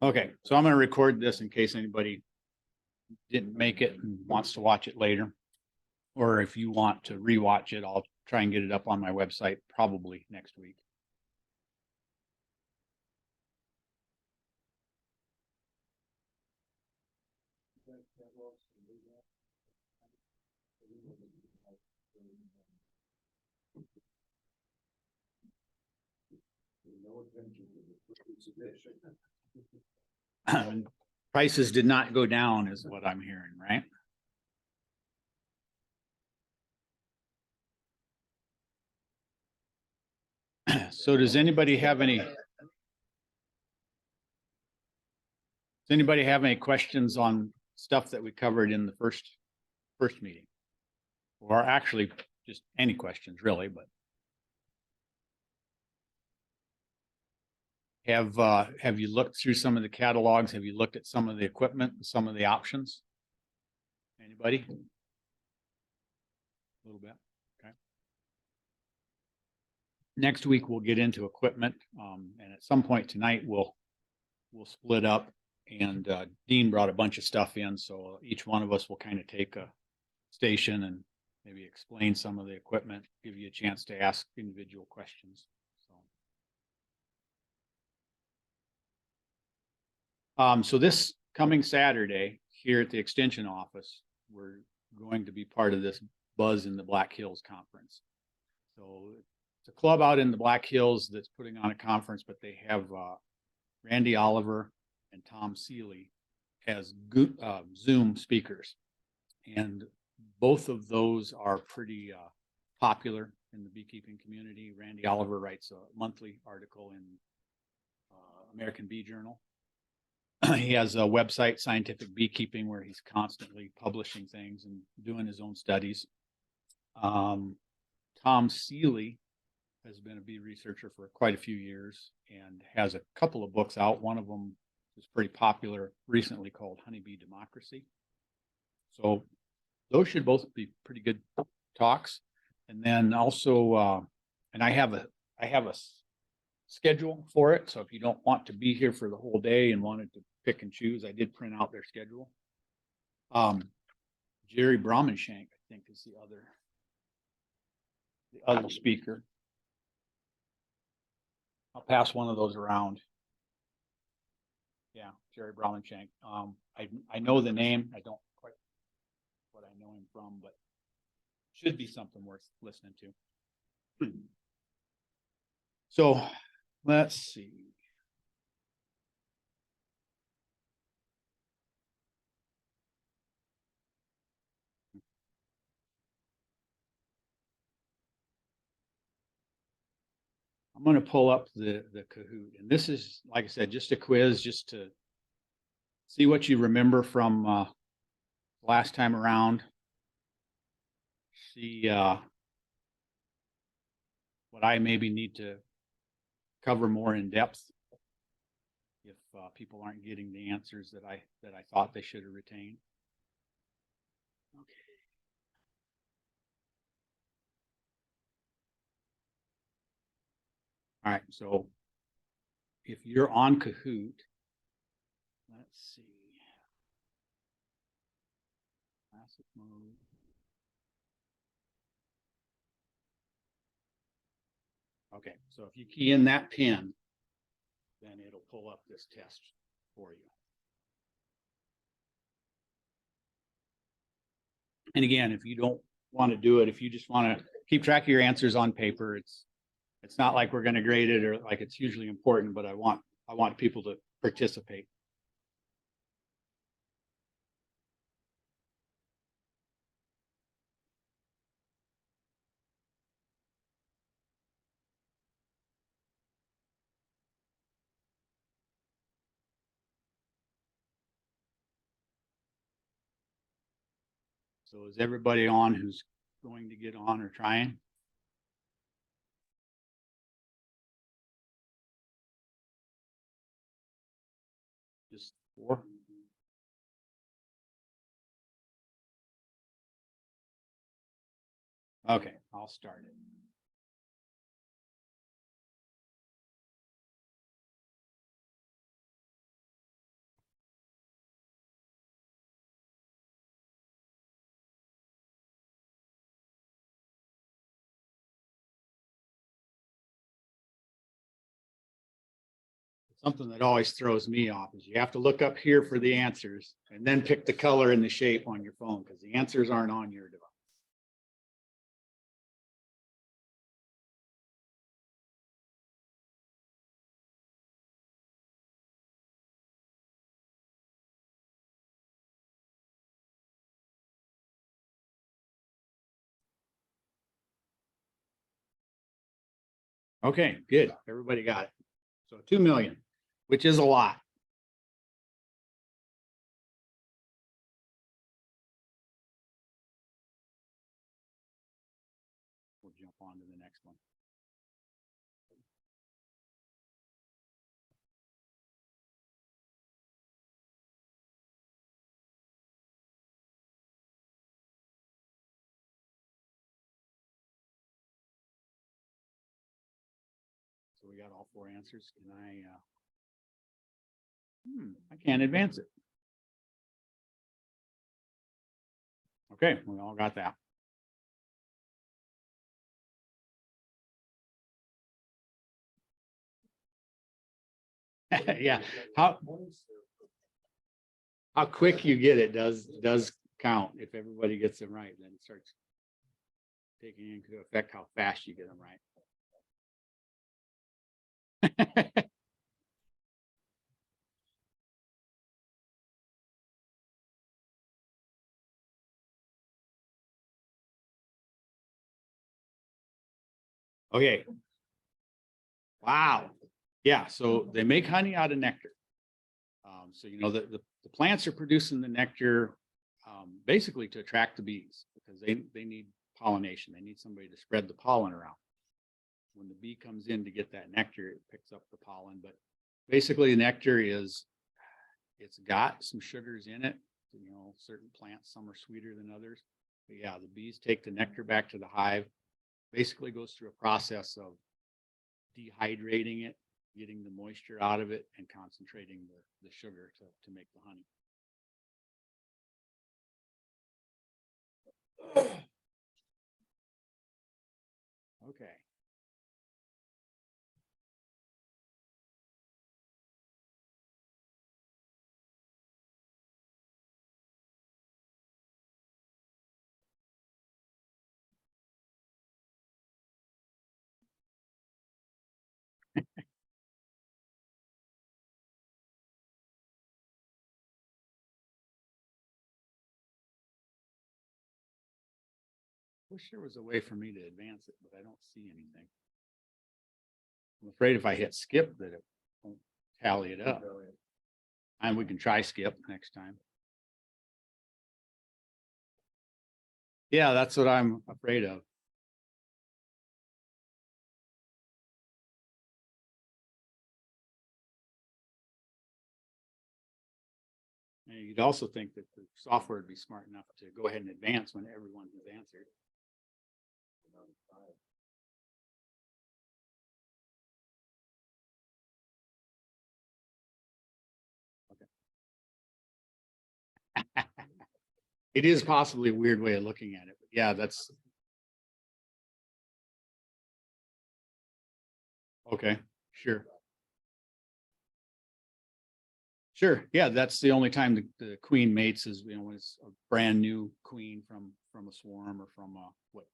Okay, so I'm going to record this in case anybody didn't make it and wants to watch it later. Or if you want to rewatch it, I'll try and get it up on my website probably next week. Prices did not go down is what I'm hearing, right? So does anybody have any questions on stuff that we covered in the first meeting? Or actually just any questions really, but have you looked through some of the catalogs? Have you looked at some of the equipment, some of the options? Anybody? A little bit. Okay. Next week we'll get into equipment, and at some point tonight we'll split up. And Dean brought a bunch of stuff in, so each one of us will kind of take a station and maybe explain some of the equipment, give you a chance to ask individual questions. So this coming Saturday here at the Extension office, we're going to be part of this Buzz in the Black Hills conference. So it's a club out in the Black Hills that's putting on a conference, but they have Randy Oliver and Tom Seeley as Zoom speakers. And both of those are pretty popular in the beekeeping community. Randy Oliver writes a monthly article in American Bee Journal. He has a website, Scientific Beekeeping, where he's constantly publishing things and doing his own studies. Tom Seeley has been a bee researcher for quite a few years and has a couple of books out. One of them is pretty popular recently called Honeybee Democracy. So those should both be pretty good talks. And then also, and I have a schedule for it. So if you don't want to be here for the whole day and wanted to pick and choose, I did print out their schedule. Jerry Bromenshank, I think, is the other speaker. I'll pass one of those around. Yeah, Jerry Bromenshank. I know the name. I don't quite what I know him from, but should be something worth listening to. So let's see. I'm going to pull up the Kahoot, and this is, like I said, just a quiz, just to see what you remember from last time around. See what I maybe need to cover more in depth if people aren't getting the answers that I thought they should have retained. Okay. All right, so if you're on Kahoot, let's see. Classic mode. Okay, so if you key in that pin, then it'll pull up this test for you. And again, if you don't want to do it, if you just want to keep track of your answers on paper, it's not like we're going to grade it or like it's hugely important, but I want people to participate. So is everybody on who's going to get on or trying? Just 4? Okay, I'll start it. Something that always throws me off is you have to look up here for the answers and then pick the color and the shape on your phone because the answers aren't on your device. Okay, good. Everybody got it. So 2 million, which is a lot. We'll jump on to the next one. So we got all 4 answers. Can I can't advance it. Okay, we all got that. Yeah, how quick you get it does count. If everybody gets them right, then it starts taking into effect how fast you get them right. Okay. Wow. Yeah, so they make honey out of nectar. So you know the plants are producing the nectar basically to attract the bees because they need pollination. They need somebody to spread the pollen around. When the bee comes in to get that nectar, it picks up the pollen. But basically, nectar it's got some sugars in it. You know, certain plants, some are sweeter than others. But yeah, the bees take the nectar back to the hive. Basically, goes through a process of dehydrating it, getting the moisture out of it, and concentrating the sugar to make the honey. Okay. Wish there was a way for me to advance it, but I don't see anything. I'm afraid if I hit skip that it won't tally it up. And we can try skip next time. Yeah, that's what I'm afraid of. And you'd also think that the software would be smart enough to go ahead and advance when everyone has answered. Okay. It is possibly a weird way of looking at it, but yeah, that's okay. Sure. Sure. Yeah, that's the only time the queen mates is, you know, when it's a brand new queen from a swarm or from what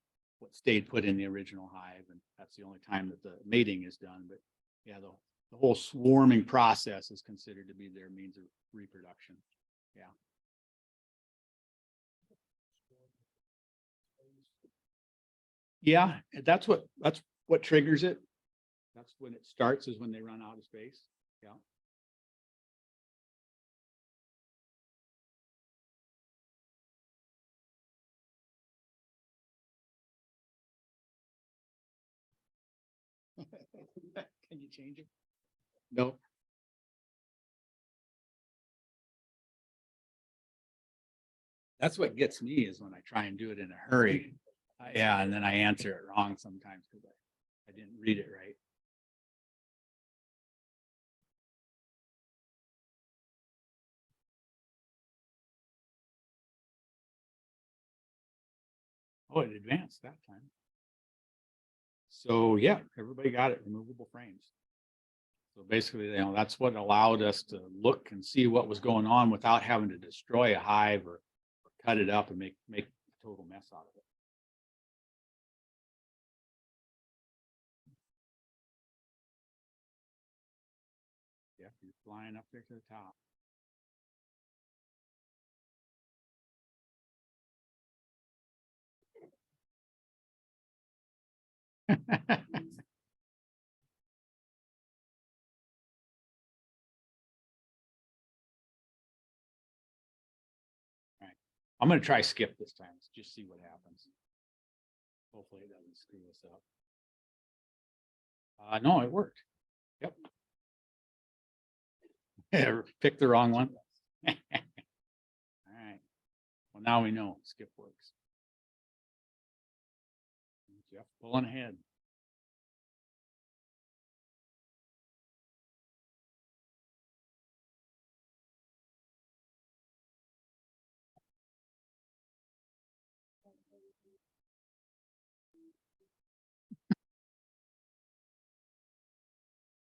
stayed put in the original hive, and that's the only time that the mating is done. But yeah, the whole swarming process is considered to be their means of reproduction. Yeah. Yeah, that's what triggers it. That's when it starts, is when they run out of space. Yeah. Can you change it? No. That's what gets me is when I try and do it in a hurry. Yeah, and then I answer it wrong sometimes because I didn't read it right. Oh, it advanced that time. So yeah, everybody got it. Removable frames. So basically, that's what allowed us to look and see what was going on without having to destroy a hive or cut it up and make a total mess out of it. Yeah, you're flying up there to the top. Right. I'm going to try skip this time. Let's just see what happens. Hopefully it doesn't screw us up. No, it worked. Yep. Picked the wrong one. All right. Well, now we know skip works. Jeff pulling ahead.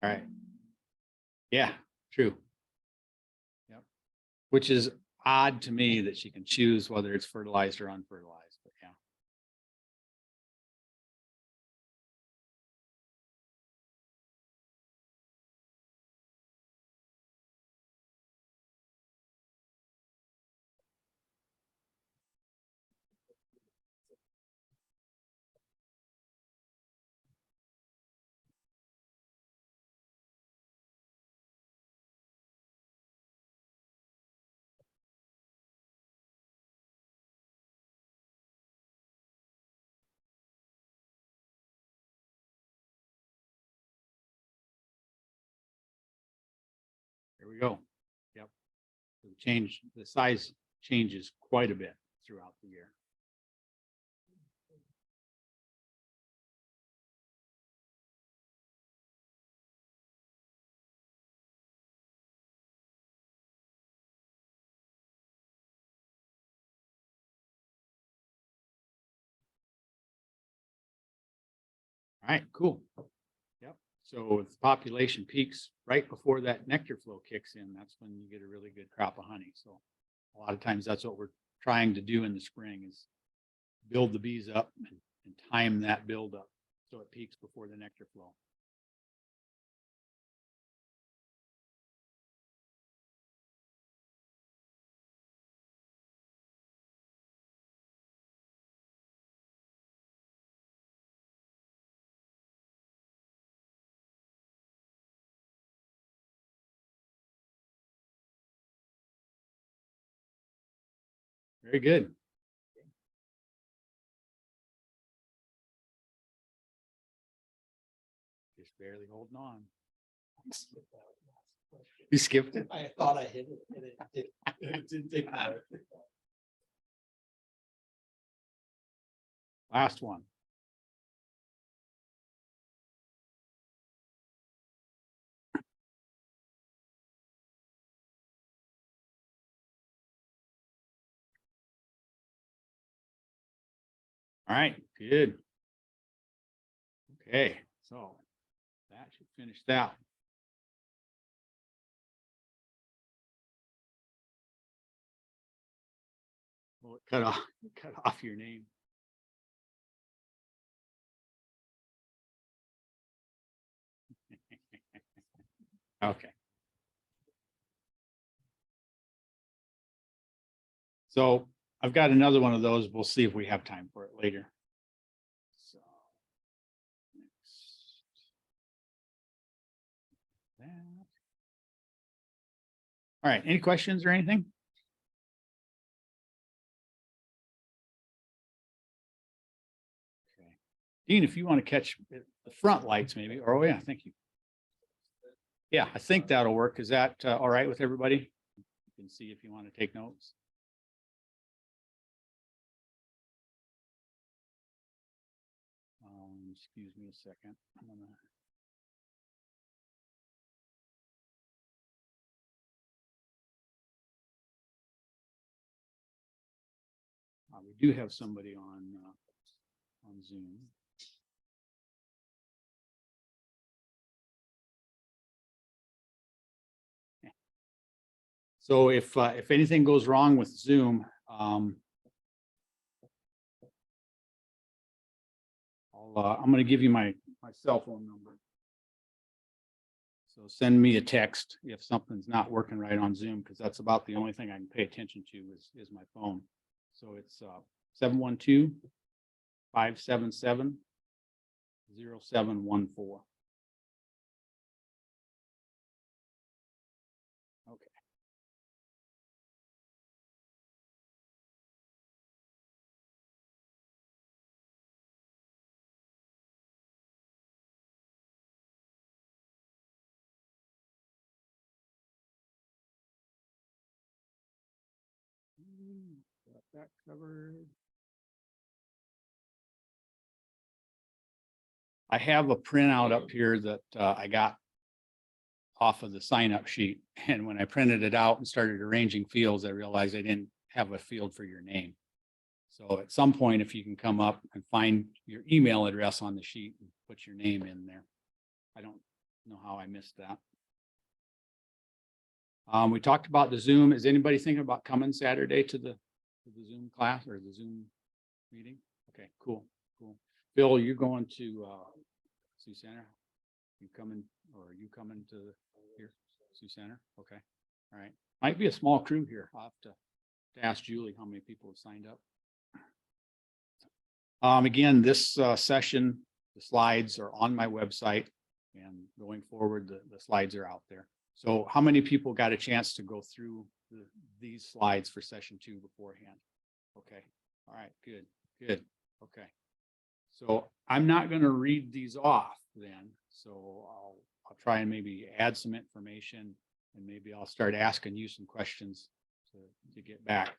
All right. Yeah, true. Yep. Which is odd to me that she can choose whether it's fertilized or unfertilized, but yeah. Here we go. Yep. The size changes quite a bit throughout the year. All right, cool. Yep. So if the population peaks right before that nectar flow kicks in, that's when you get a really good crop of honey. So a lot of times that's what we're trying to do in the spring is build the bees up and time that build up so it peaks before the nectar flow. Very good. Just barely holding on. You skipped it? I thought I hit it and it didn't take that. Last one. All right, good. Okay, so that should finish that. Well, it cut off your name. Okay. So I've got another one of those. We'll see if we have time for it later. So next. That. All right. Any questions or anything? Okay. Dean, if you want to catch the front lights, maybe. Or, oh, yeah, thank you. Yeah, I think that'll work. Is that all right with everybody? You can see if you want to take notes. Excuse me a second. I'm gonna... we do have somebody on Zoom. So if anything goes wrong with Zoom, I'm going to give you my cell phone number. So send me a text if something's not working right on Zoom, because that's about the only thing I can pay attention to is my phone. So it's 712-577-0714. Okay. Got that covered. I have a printout up here that I got off of the sign up sheet. And when I printed it out and started arranging fields, I realized I didn't have a field for your name. So at some point, if you can come up and find your email address on the sheet and put your name in there. I don't know how I missed that. We talked about the Zoom. Is anybody thinking about coming Saturday to the Zoom class or the Zoom meeting? Okay, cool. Bill, you're going to Sioux Center? You coming, or are you coming to here, Sioux Center? Okay, all right. Might be a small crew here. I'll have to ask Julie how many people have signed up. Again, this session, the slides are on my website, and going forward, the slides are out there. So how many people got a chance to go through these slides for session 2 beforehand? Okay, all right, good. Okay, so I'm not going to read these off then. So I'll try and maybe add some information, and maybe I'll start asking you some questions to get back.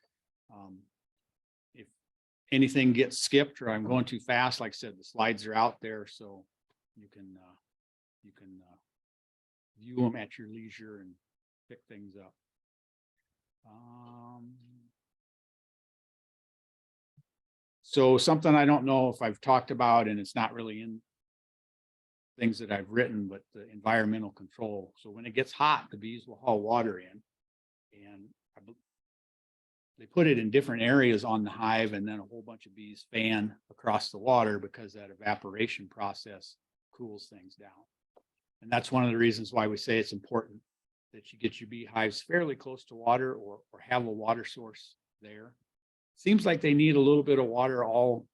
If anything gets skipped or I'm going too fast, like I said, the slides are out there, so you can view them at your leisure and pick things up. So something I don't know if I've talked about, and it's not really in things that I've written, but the environmental control. So when it gets hot, the bees will haul water in, and they put it in different areas on the hive, and then a whole bunch of bees fan across the water because that evaporation process cools things down. And that's one of the reasons why we say it's important that you get your beehives fairly close to water, or have a water source there. Seems like they need a little bit of water all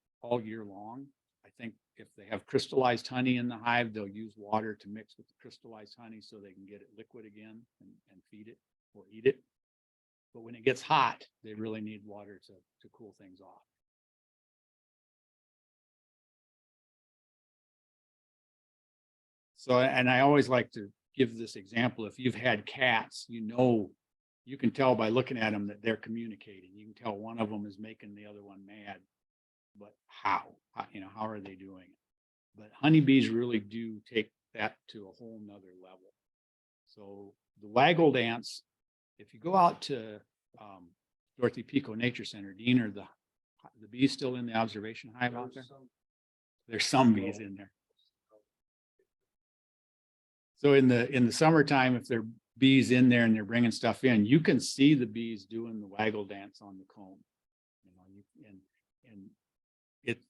year long. I think if they have crystallized honey in the hive, they'll use water to mix with the crystallized honey so they can get it liquid again and feed it or eat it. But when it gets hot, they really need water to cool things off. So, and I always like to give this example. If you've had cats, you can tell by looking at them that they're communicating. You can tell one of them is making the other one mad, but how are they doing it? But honeybees really do take that to a whole nother level. So the Waggle Dance, if you go out to Dorothy Pico Nature Center, Dean, are the bees still in the observation hive out there? There's some bees in there. So in the summertime, if there are bees in there and they're bringing stuff in, you can see the bees doing the Waggle Dance on the comb. And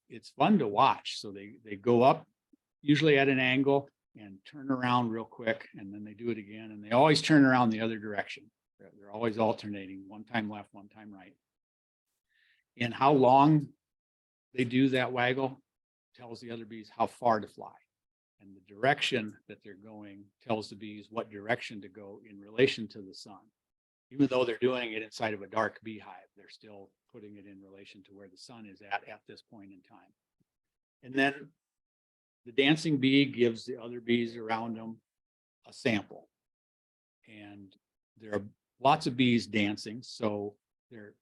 it's fun to watch. So they go up usually at an angle and turn around real quick, and then they do it again, and they always turn around the other direction. They're always alternating, one time left, one time right. And how long they do that waggle tells the other bees how far to fly. And the direction that they're going tells the bees what direction to go in relation to the sun. Even though they're doing it inside of a dark beehive, they're still putting it in relation to where the sun is at this point in time. And then the dancing bee gives the other bees around them a sample. And there are lots of bees dancing. So they're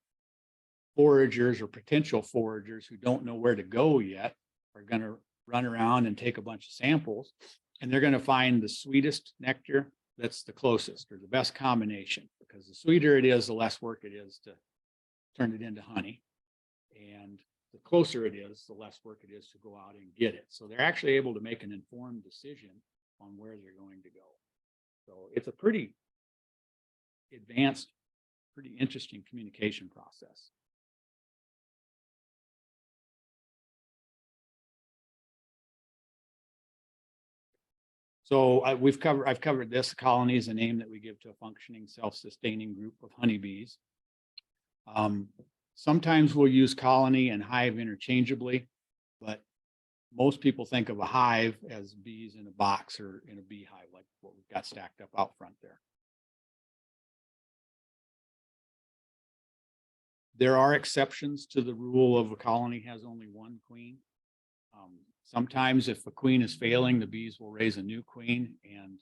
foragers or potential foragers who don't know where to go yet are going to run around and take a bunch of samples, and they're going to find the sweetest nectar that's the closest or the best combination, because the sweeter it is, the less work it is to turn it into honey, and the closer it is, the less work it is to go out and get it. So they're actually able to make an informed decision on where they're going to go. So it's a pretty advanced pretty interesting communication process. So I've covered this. Colony is a name that we give to a functioning, self-sustaining group of honeybees. Sometimes we'll use colony and hive interchangeably, but most people think of a hive as bees in a box or in a beehive, like what we've got stacked up out front there. There are exceptions to the rule of a colony has only one queen. Sometimes if a queen is failing, the bees will raise a new queen, and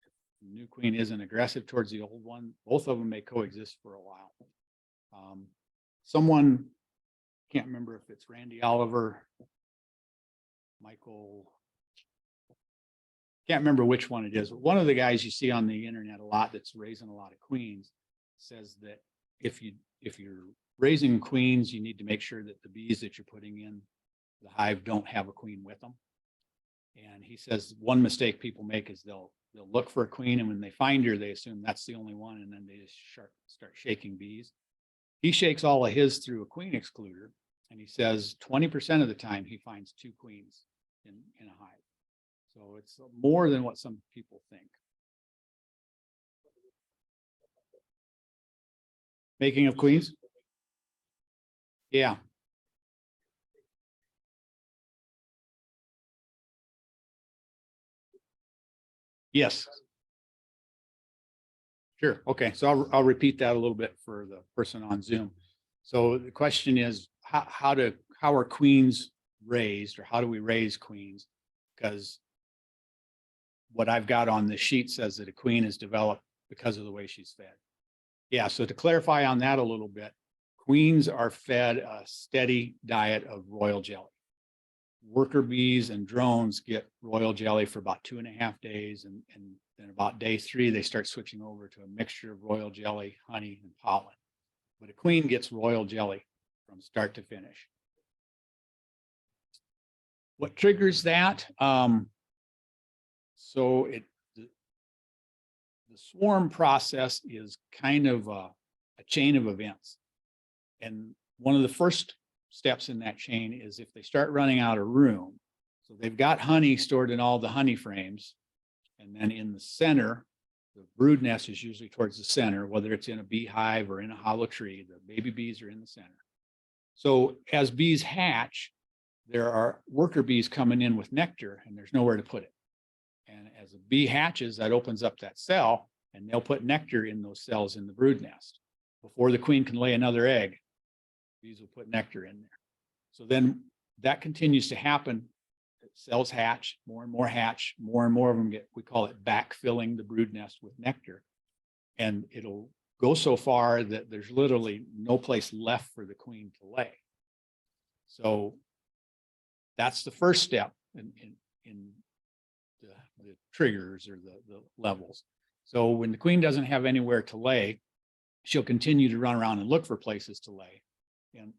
if the new queen isn't aggressive towards the old one, both of them may coexist for a while. Someone, can't remember if it's Randy Oliver, Michael, can't remember which one it is. One of the guys you see on the internet a lot that's raising a lot of queens says that if you're raising queens, you need to make sure that the bees that you're putting in the hive don't have a queen with them. And he says one mistake people make is they'll look for a queen, and when they find her, they assume that's the only one, and then they just start shaking bees. He shakes all of his through a queen excluder, and he says 20% of the time he finds two queens in a hive. So it's more than what some people think. Making of queens? Yeah. Yes. Sure. Okay. So I'll repeat that a little bit for the person on Zoom. So the question is, how are queens raised, or how do we raise queens? Because what I've got on the sheet says that a queen is developed because of the way she's fed. Yeah. So to clarify on that a little bit, queens are fed a steady diet of royal jelly. Worker bees and drones get royal jelly for about 2.5 days, and then about day 3 they start switching over to a mixture of royal jelly, honey, and pollen. But a queen gets royal jelly from start to finish. What triggers that? So the swarm process is kind of a chain of events, and one of the first steps in that chain is if they start running out of room. So they've got honey stored in all the honey frames, and then in the center, the brood nest is usually towards the center, whether it's in a beehive or in a hollow tree, the baby bees are in the center. So as bees hatch, there are worker bees coming in with nectar, and there's nowhere to put it. And as a bee hatches, that opens up that cell, and they'll put nectar in those cells in the brood nest. Before the queen can lay another egg, bees will put nectar in there. So then that continues to happen. Cells hatch, more and more hatch, more and more of them get, we call it backfilling the brood nest with nectar. And it'll go so far that there's literally no place left for the queen to lay. So that's the first step in the triggers or the levels. So when the queen doesn't have anywhere to lay, she'll continue to run around and look for places to lay. And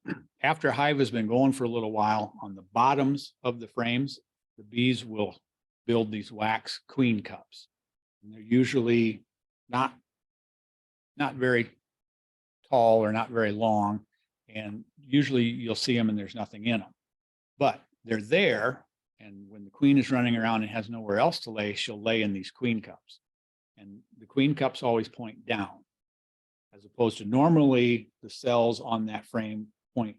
after a hive has been going for a little while, on the bottoms of the frames, the bees will build these wax queen cups. And they're usually not very tall or not very long. And usually you'll see them and there's nothing in them. But they're there. And when the queen is running around and has nowhere else to lay, she'll lay in these queen cups. And the queen cups always point down, as opposed to normally the cells on that frame point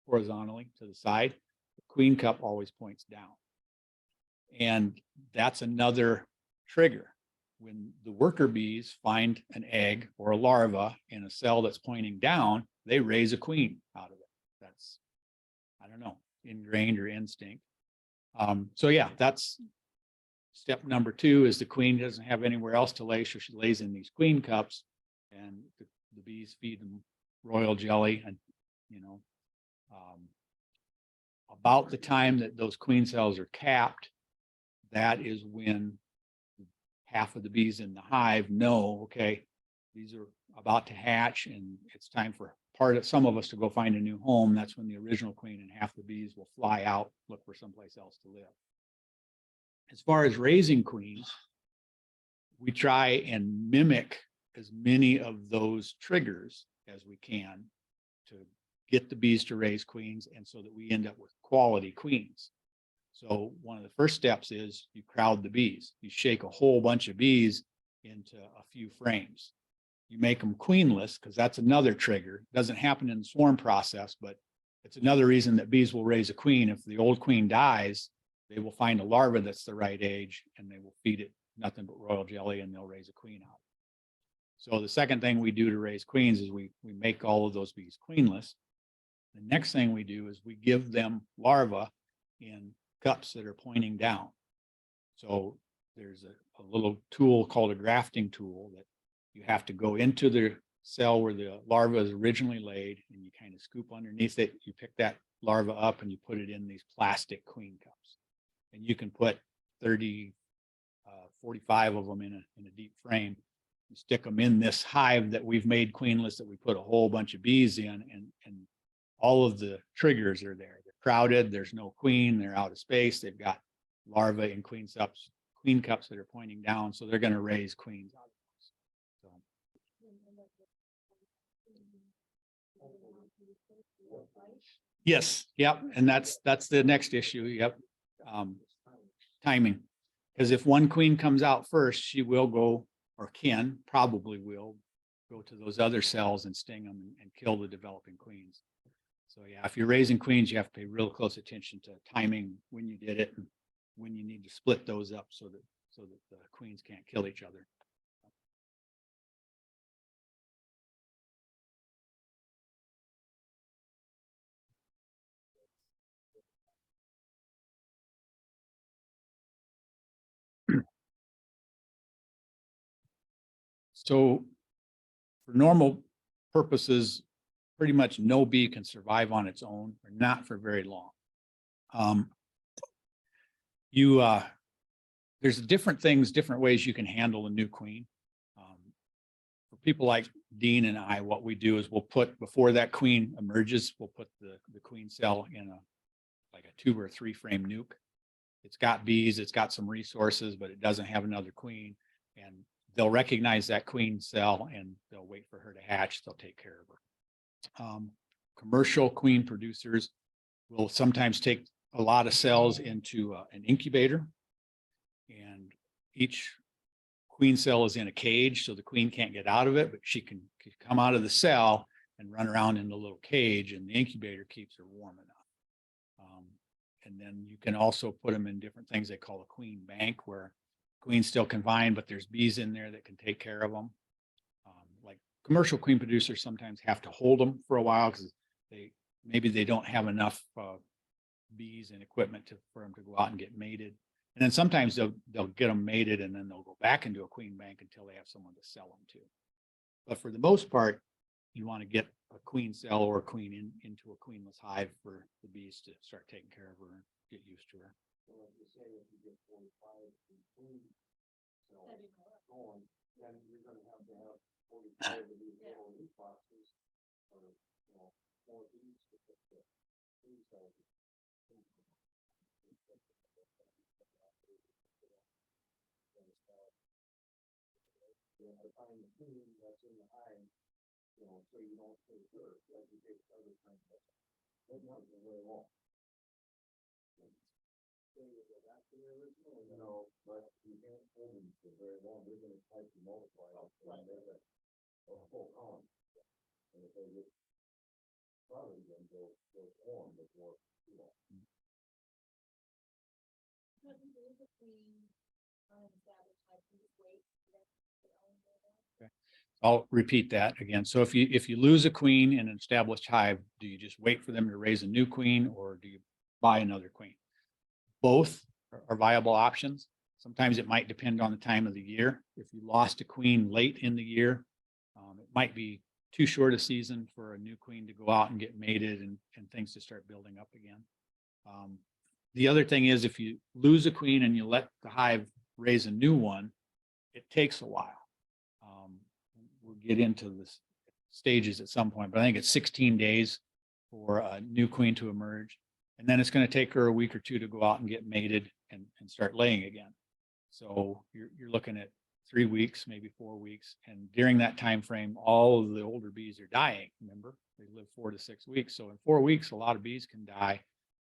horizontally to the side. The queen cup always points down. And that's another trigger. When the worker bees find an egg or a larva in a cell that's pointing down, they raise a queen out of it. That's, I don't know, ingrained or instinct. So yeah, that's step number 2, is the queen doesn't have anywhere else to lay, so she lays in these queen cups, and the bees feed them royal jelly. And about the time that those queen cells are capped, that is when half of the bees in the hive know, okay, these are about to hatch and it's time for some of us to go find a new home. That's when the original queen and half the bees will fly out, look for someplace else to live. As far as raising queens, we try and mimic as many of those triggers as we can to get the bees to raise queens, and so that we end up with quality queens. So one of the first steps is you crowd the bees. You shake a whole bunch of bees into a few frames. You make them queenless, because that's another trigger. It doesn't happen in the swarm process, but it's another reason that bees will raise a queen. If the old queen dies, they will find a larva that's the right age, and they will feed it nothing but royal jelly, and they'll raise a queen out. So the second thing we do to raise queens is we make all of those bees queenless. The next thing we do is we give them larvae in cups that are pointing down. So there's a little tool called a grafting tool that you have to go into the cell where the larva is originally laid, and you kind of scoop underneath it. You pick that larva up and you put it in these plastic queen cups, and you can put 30, 45 of them in a deep frame. You stick them in this hive that we've made queenless, that we put a whole bunch of bees in, and all of the triggers are there. They're crowded. There's no queen. They're out of space. They've got larvae in queen cups that are pointing down. So they're going to raise queens out of those. So. Yes. Yep. And that's the next issue. Yep. Timing. Because if one queen comes out first, she will go, or probably will go to those other cells and sting them and kill the developing queens. So yeah, if you're raising queens, you have to pay real close attention to timing, when you did it, and when you need to split those up so that the queens can't kill each other. So for normal purposes, pretty much no bee can survive on its own, or not for very long. There's different ways you can handle a new queen. For people like Dean and I, what we do is we'll put, before that queen emerges, we'll put the queen cell in like a 2 or 3 frame nuke. It's got bees, it's got some resources, but it doesn't have another queen. And they'll recognize that queen cell and they'll wait for her to hatch. They'll take care of her. Commercial queen producers will sometimes take a lot of cells into an incubator, and each queen cell is in a cage, so the queen can't get out of it, but she can come out of the cell and run around in the little cage, and the incubator keeps her warm enough. And then you can also put them in different things they call a queen bank, where queen's still confined, but there's bees in there that can take care of them. Like commercial queen producers sometimes have to hold them for a while because maybe they don't have enough bees and equipment for them to go out and get mated. And then sometimes they'll get them mated, and then they'll go back into a queen bank until they have someone to sell them to. But for the most part, you want to get a queen cell or a queen into a queenless hive for the bees to start taking care of her and get used to her. So like you say, if you get 45 queen cells going, then you're going to have 45 of these little leaf boxes, or 4 bees to put the queen cells. To find the queen that's in the hive, so you don't take her, like you take other kinds of stuff. That's not very long. No, but you can't hold them for very long. They're going to try to multiply and make a whole colony. And if they get probably then they'll form before too long. I'll repeat that again. So if you lose a queen in an established hive, do you just wait for them to raise a new queen, or do you buy another queen? Both are viable options. Sometimes it might depend on the time of the year. If you lost a queen late in the year, it might be too short a season for a new queen to go out and get mated and things to start building up again. The other thing is, if you lose a queen and you let the hive raise a new one, it takes a while. We'll get into the stages at some point, but I think it's 16 days for a new queen to emerge. And then it's going to take her a week or 2 to go out and get mated and start laying again. So you're looking at 3 weeks, maybe 4 weeks. And during that time frame, all of the older bees are dying. Remember, they live 4 to 6 weeks. So in 4 weeks, a lot of bees can die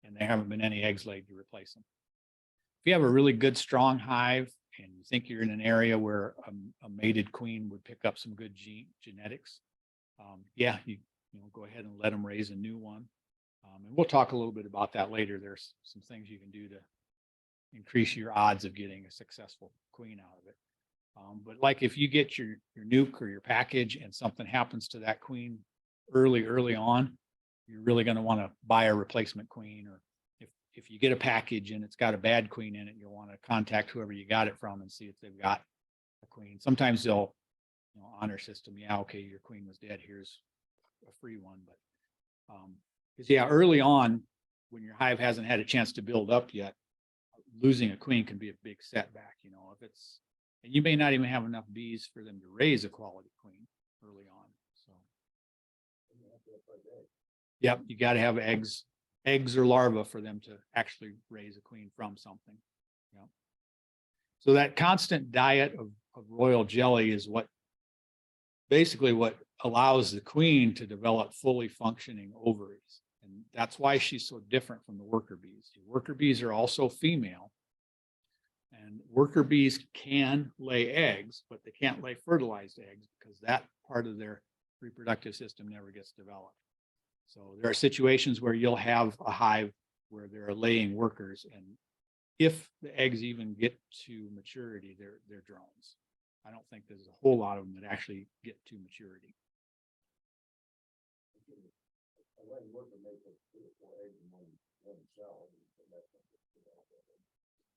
and there haven't been any eggs laid to replace them. If you have a really good, strong hive and you think you're in an area where a mated queen would pick up some good genetics, yeah, you go ahead and let them raise a new one. And we'll talk a little bit about that later. There's some things you can do to increase your odds of getting a successful queen out of it. But like if you get your nuke or your package and something happens to that queen early on, you're really going to want to buy a replacement queen. Or if you get a package and it's got a bad queen in it, you'll want to contact whoever you got it from and see if they've got a queen. Sometimes they'll, honor system. Yeah, okay, your queen was dead. Here's a free one. But because yeah, early on, when your hive hasn't had a chance to build up yet, losing a queen can be a big setback. If it's, and you may not even have enough bees for them to raise a quality queen early on. So, yep, you got to have eggs or larvae for them to actually raise a queen from something. Yep. So that constant diet of royal jelly is basically what allows the queen to develop fully functioning ovaries. And that's why she's so different from the worker bees. The worker bees are also female. And worker bees can lay eggs, but they can't lay fertilized eggs because that part of their reproductive system never gets developed. So there are situations where you'll have a hive where there are laying workers, and if the eggs even get to maturity, they're drones. I don't think there's a whole lot of them that actually get to maturity.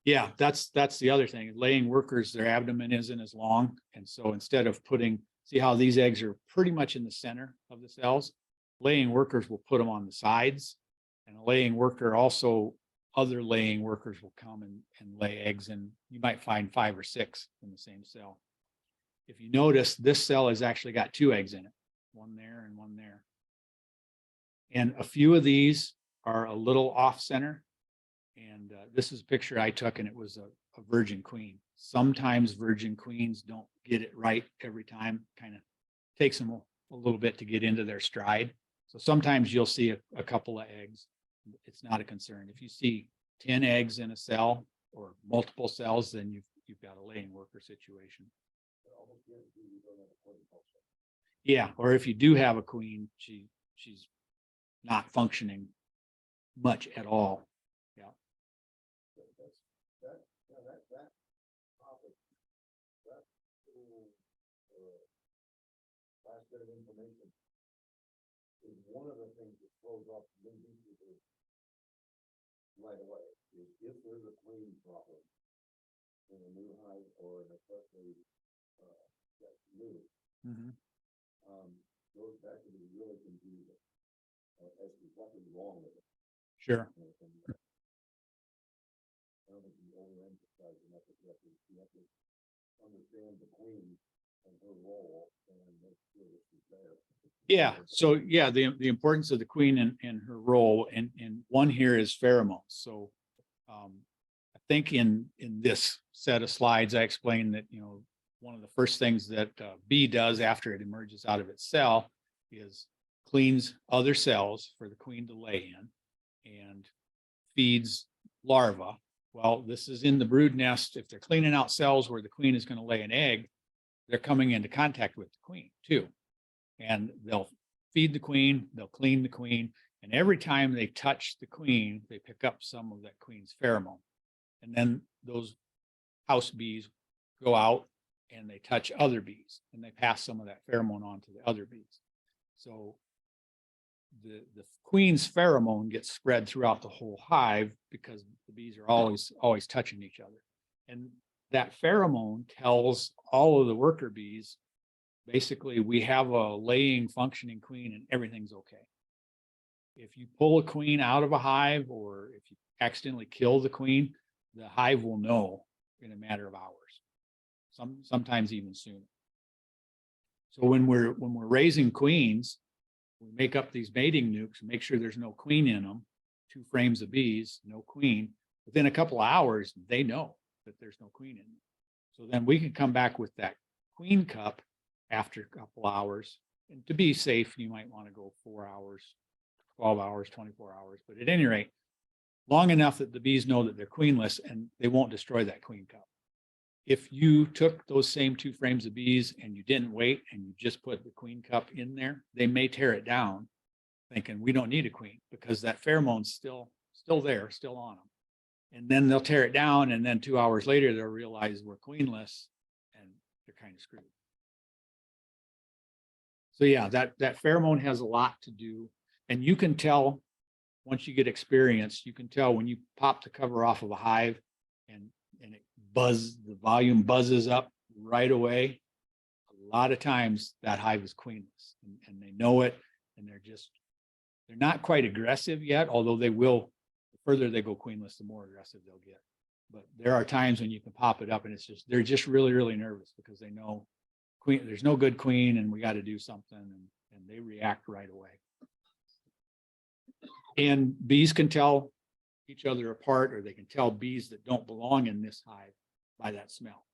Yeah, that's the other thing. Laying workers, their abdomen isn't as long. And so instead of see how these eggs are pretty much in the center of the cells, laying workers will put them on the sides. And a laying worker also, other laying workers will come and lay eggs, and you might find 5 or 6 in the same cell. If you notice, this cell has actually got 2 eggs in it, one there and one there. And a few of these are a little off center. And this is a picture I took, and it was a virgin queen. Sometimes virgin queens don't get it right every time. Kind of takes them a little bit to get into their stride. So sometimes you'll see a couple of eggs. It's not a concern. If you see 10 eggs in a cell or multiple cells, then you've got a laying worker situation. Yeah, or if you do have a queen, she's not functioning much at all. Yeah. That topic, that last bit of information is one of the things that throws off the beekeepers right away. Is if there's a queen problem in a new hive or in a freshly that's new, that can be really confusing as to what is wrong with it. Sure. I don't think you overemphasize enough that you have to understand the queen and her role and make sure that she's there. Yeah. So yeah, the importance of the queen and her role, and one here is pheromones. So I think in this set of slides, I explained that one of the first things that a bee does after it emerges out of its cell is cleans other cells for the queen to lay in and feeds larvae. Well, this is in the brood nest. If they're cleaning out cells where the queen is going to lay an egg, they're coming into contact with the queen too. And they'll feed the queen, they'll clean the queen, and every time they touch the queen, they pick up some of that queen's pheromone. And then those house bees go out and they touch other bees and they pass some of that pheromone on to the other bees. So the queen's pheromone gets spread throughout the whole hive because the bees are always touching each other. And that pheromone tells all of the worker bees, basically, we have a laying, functioning queen and everything's okay. If you pull a queen out of a hive or if you accidentally kill the queen, the hive will know in a matter of hours, sometimes even sooner. So when we're raising queens, we make up these mating nukes, make sure there's no queen in them, 2 frames of bees, no queen. Within a couple of hours, they know that there's no queen in them. So then we can come back with that queen cup after a couple hours. And to be safe, you might want to go 4 hours, 12 hours, 24 hours. But at any rate, long enough that the bees know that they're queenless and they won't destroy that queen cup. If you took those same 2 frames of bees and you didn't wait and you just put the queen cup in there, they may tear it down thinking we don't need a queen because that pheromone's still there, still on them. And then they'll tear it down. And then 2 hours later, they'll realize we're queenless and they're kind of screwed. So yeah, that pheromone has a lot to do. And you can tell once you get experience, you can tell when you pop the cover off of a hive and it the volume buzzes up right away. A lot of times that hive is queenless and they know it, and they're not quite aggressive yet, although they will, the further they go queenless, the more aggressive they'll get. But there are times when you can pop it up and they're just really, really nervous because they know there's no good queen and we got to do something, and they react right away. And bees can tell each other apart, or they can tell bees that don't belong in this hive by that smell.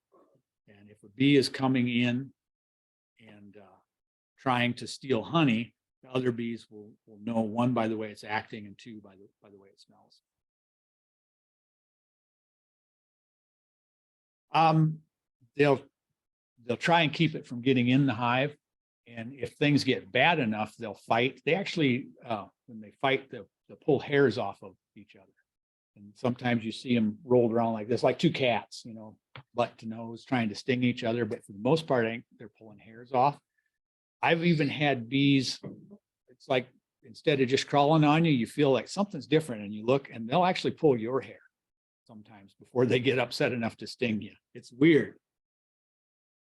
And if a bee is coming in and trying to steal honey, the other bees will know, 1, by the way it's acting, and 2, by the way it smells. They'll try and keep it from getting in the hive. And if things get bad enough, they'll fight. They actually, when they fight, they'll pull hairs off of each other. And sometimes you see them rolled around like this, like 2 cats, butt to nose, trying to sting each other. But for the most part, they're pulling hairs off. I've even had bees, it's like instead of just crawling on you, you feel like something's different, and you look and they'll actually pull your hair sometimes before they get upset enough to sting you. It's weird.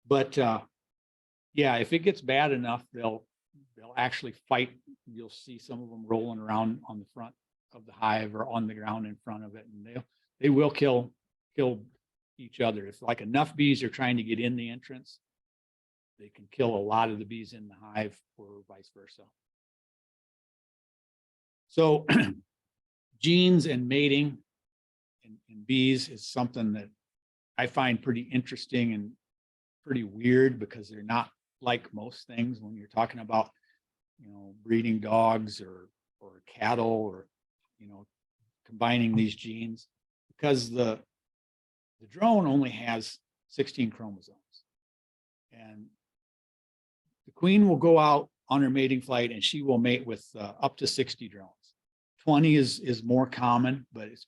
But yeah, if it gets bad enough, they'll actually fight. You'll see some of them rolling around on the front of the hive or on the ground in front of it, and they will kill each other. If like enough bees are trying to get in the entrance, they can kill a lot of the bees in the hive, or vice versa. So genes and mating in bees is something that I find pretty interesting and pretty weird, because they're not like most things when you're talking about, breeding dogs or cattle, or, combining these genes, because the drone only has 16 chromosomes, and the queen will go out on her mating flight and she will mate with up to 60 drones. 20 is more common, but it's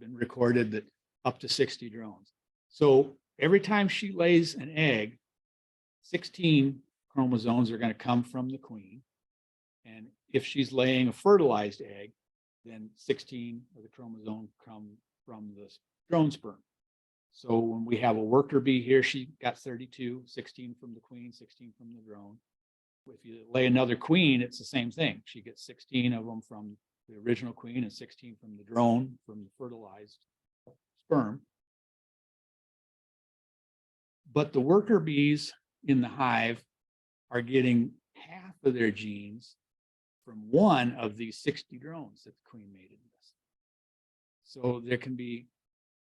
been recorded that up to 60 drones. So every time she lays an egg, 16 chromosomes are going to come from the queen. And if she's laying a fertilized egg, then 16 of the chromosomes come from the drone sperm. So when we have a worker bee here, she got 32, 16 from the queen, 16 from the drone. If you lay another queen, it's the same thing. She gets 16 of them from the original queen and 16 from the drone, from the fertilized sperm. But the worker bees in the hive are getting half of their genes from one of these 60 drones that the queen mated with. So there can be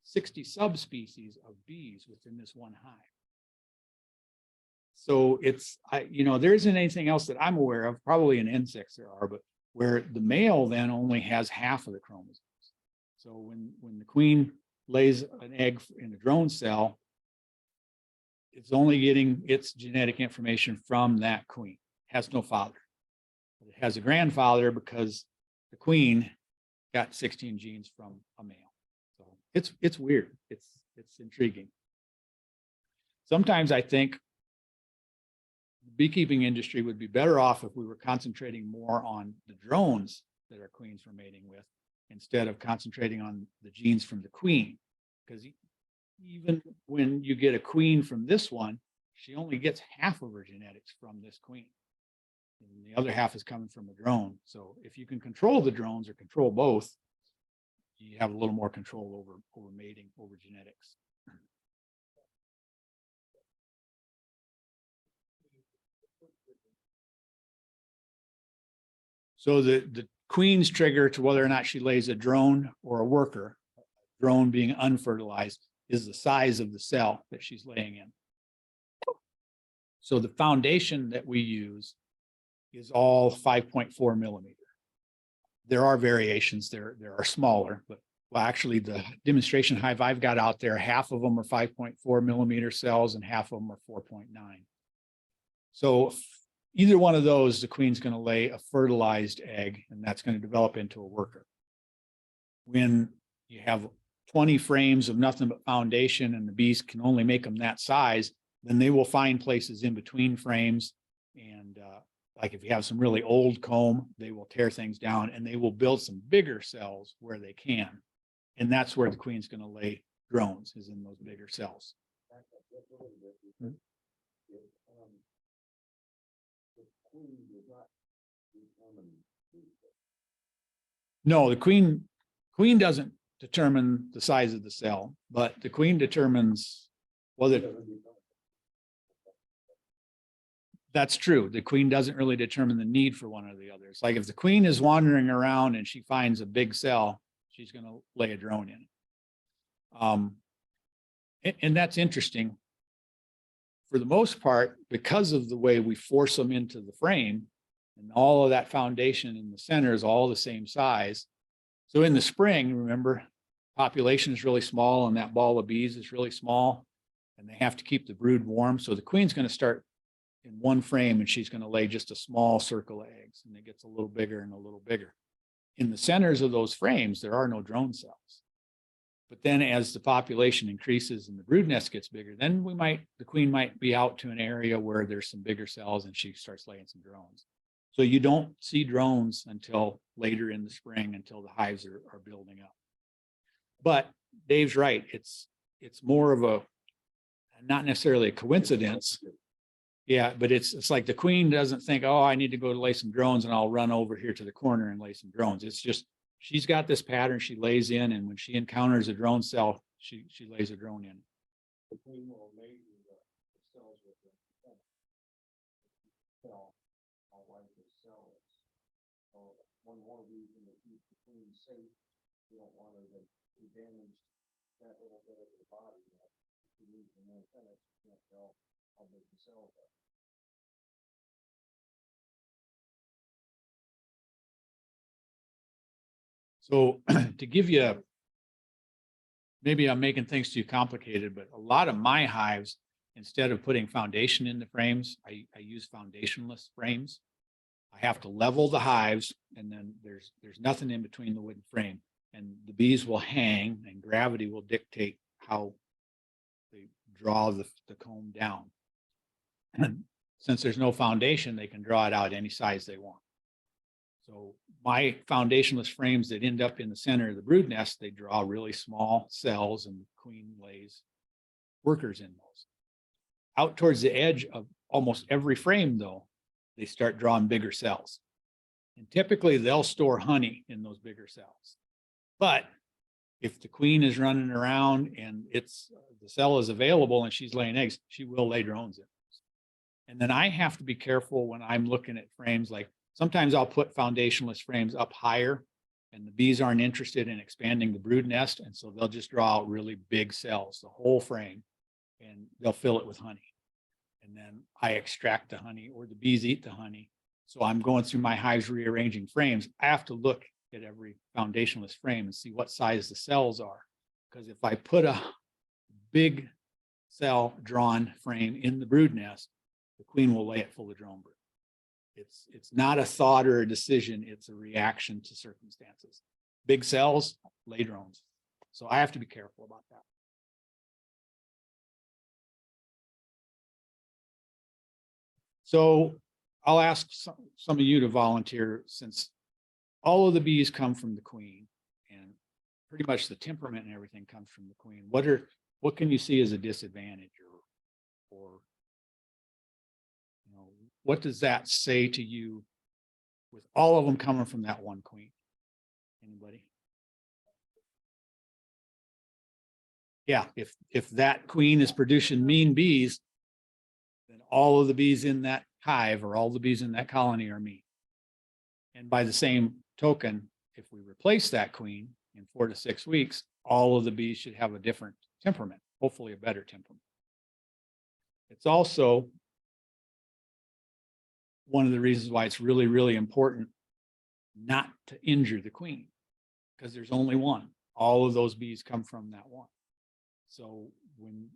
60 subspecies of bees within this one hive. So there isn't anything else that I'm aware of, probably in insects there are, but where the male then only has half of the chromosomes. So when the queen lays an egg in a drone cell, it's only getting its genetic information from that queen. It has no father. But it has a grandfather because the queen got 16 genes from a male. So it's weird. It's intriguing. Sometimes I think the beekeeping industry would be better off if we were concentrating more on the drones that our queens were mating with, instead of concentrating on the genes from the queen. Because even when you get a queen from this one, she only gets half of her genetics from this queen. And the other half is coming from a drone. So if you can control the drones or control both, you have a little more control over mating, over genetics. So the queen's trigger to whether or not she lays a drone or a worker, drone being unfertilized, is the size of the cell that she's laying in. So the foundation that we use is all 5.4 millimeter. There are variations, there are smaller, but well, actually the demonstration hive I've got out there, half of them are 5.4 millimeter cells and half of them are 4.9. So either one of those, the queen's going to lay a fertilized egg, and that's going to develop into a worker. When you have 20 frames of nothing but foundation and the bees can only make them that size, then they will find places in between frames. And like if you have some really old comb, they will tear things down and they will build some bigger cells where they can. And that's where the queen's going to lay drones, is in those bigger cells. The queen does not determine. No, the queen doesn't determine the size of the cell, but the queen determines whether. That's true. The queen doesn't really determine the need for one or the other. It's like if the queen is wandering around and she finds a big cell, she's going to lay a drone in it. And that's interesting. For the most part, because of the way we force them into the frame, and all of that foundation in the center is all the same size. So in the spring, remember, population is really small and that ball of bees is really small, and they have to keep the brood warm. So the queen's going to start in one frame and she's going to lay just a small circle of eggs, and it gets a little bigger and a little bigger. In the centers of those frames, there are no drone cells. But then as the population increases and the brood nest gets bigger, then the queen might be out to an area where there's some bigger cells and she starts laying some drones. So you don't see drones until later in the spring, until the hives are building up. But Dave's right. It's more of a, not necessarily a coincidence. Yeah, but it's like the queen doesn't think, oh, I need to go lay some drones and I'll run over here to the corner and lay some drones. It's just, she's got this pattern she lays in, and when she encounters a drone cell, she lays a drone in. The queen will mate the cells with the cell. How like the cell is. So one reason to keep the queen safe, you don't want her to damage that little bit of the body. If you lose the antenna, you can't tell how big the cells are. So to give you, maybe I'm making things too complicated, but a lot of my hives, instead of putting foundation in the frames, I use foundationless frames. I have to level the hives, and then there's nothing in between the wooden frame, and the bees will hang, and gravity will dictate how they draw the comb down. And since there's no foundation, they can draw it out any size they want. So my foundationless frames that end up in the center of the brood nest, they draw really small cells, and the queen lays workers in those. Out towards the edge of almost every frame, though, they start drawing bigger cells. And typically they'll store honey in those bigger cells. But if the queen is running around and the cell is available and she's laying eggs, she will lay drones in. And then I have to be careful when I'm looking at frames. Like sometimes I'll put foundationless frames up higher, and the bees aren't interested in expanding the brood nest. And so they'll just draw out really big cells, the whole frame, and they'll fill it with honey. And then I extract the honey, or the bees eat the honey. So I'm going through my hives, rearranging frames. I have to look at every foundationless frame and see what size the cells are. Because if I put a big cell drawn frame in the brood nest, the queen will lay it full of drone brood. It's not a thought or a decision. It's a reaction to circumstances. Big cells lay drones. So I have to be careful about that. So I'll ask some of you to volunteer, since all of the bees come from the queen, and pretty much the temperament and everything comes from the queen. What can you see as a disadvantage, or you know, what does that say to you with all of them coming from that one queen? Anybody? Yeah, if that queen is producing mean bees, then all of the bees in that hive, or all the bees in that colony, are mean. And by the same token, if we replace that queen in 4 to 6 weeks, all of the bees should have a different temperament, hopefully a better temperament. It's also one of the reasons why it's really, really important not to injure the queen, because there's only one. All of those bees come from that one. So when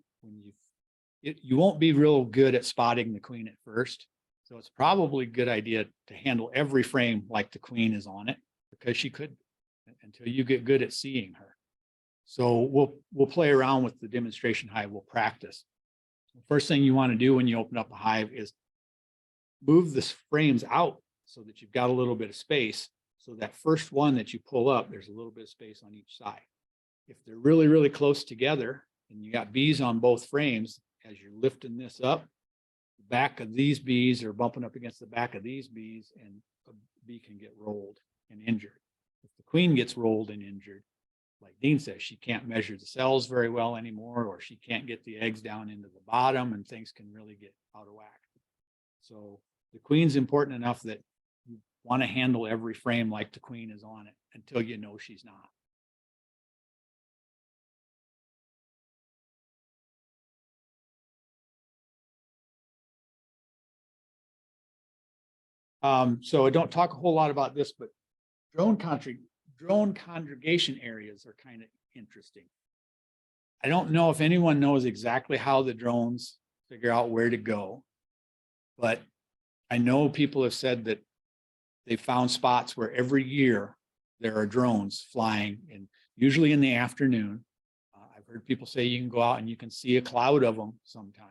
you won't be real good at spotting the queen at first. So it's probably a good idea to handle every frame like the queen is on it, because she could, until you get good at seeing her. So we'll play around with the demonstration hive. We'll practice. The first thing you want to do when you open up a hive is move the frames out so that you've got a little bit of space. So that first one that you pull up, there's a little bit of space on each side. If they're really, really close together and you got bees on both frames, as you're lifting this up, the back of these bees are bumping up against the back of these bees, and a bee can get rolled and injured. If the queen gets rolled and injured, like Dean says, she can't measure the cells very well anymore, or she can't get the eggs down into the bottom, and things can really get out of whack. So the queen's important enough that you want to handle every frame like the queen is on it until you know she's not. So I don't talk a whole lot about this, but drone congregation areas are kind of interesting. I don't know if anyone knows exactly how the drones figure out where to go, but I know people have said that they found spots where every year there are drones flying, and usually in the afternoon. I've heard people say you can go out and you can see a cloud of them sometimes.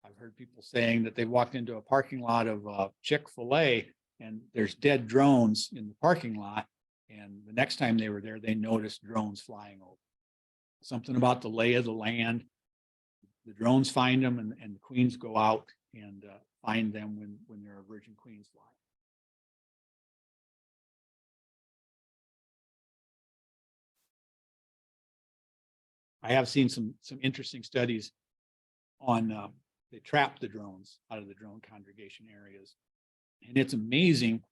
I've heard people saying that they walked into a parking lot of Chick-fil-A and there's dead drones in the parking lot. And the next time they were there, they noticed drones flying over. Something about the lay of the land. The drones find them, and the queens go out and find them when there are virgin queens flying. I have seen some interesting studies on they trap the drones out of the drone congregation areas. And it's amazing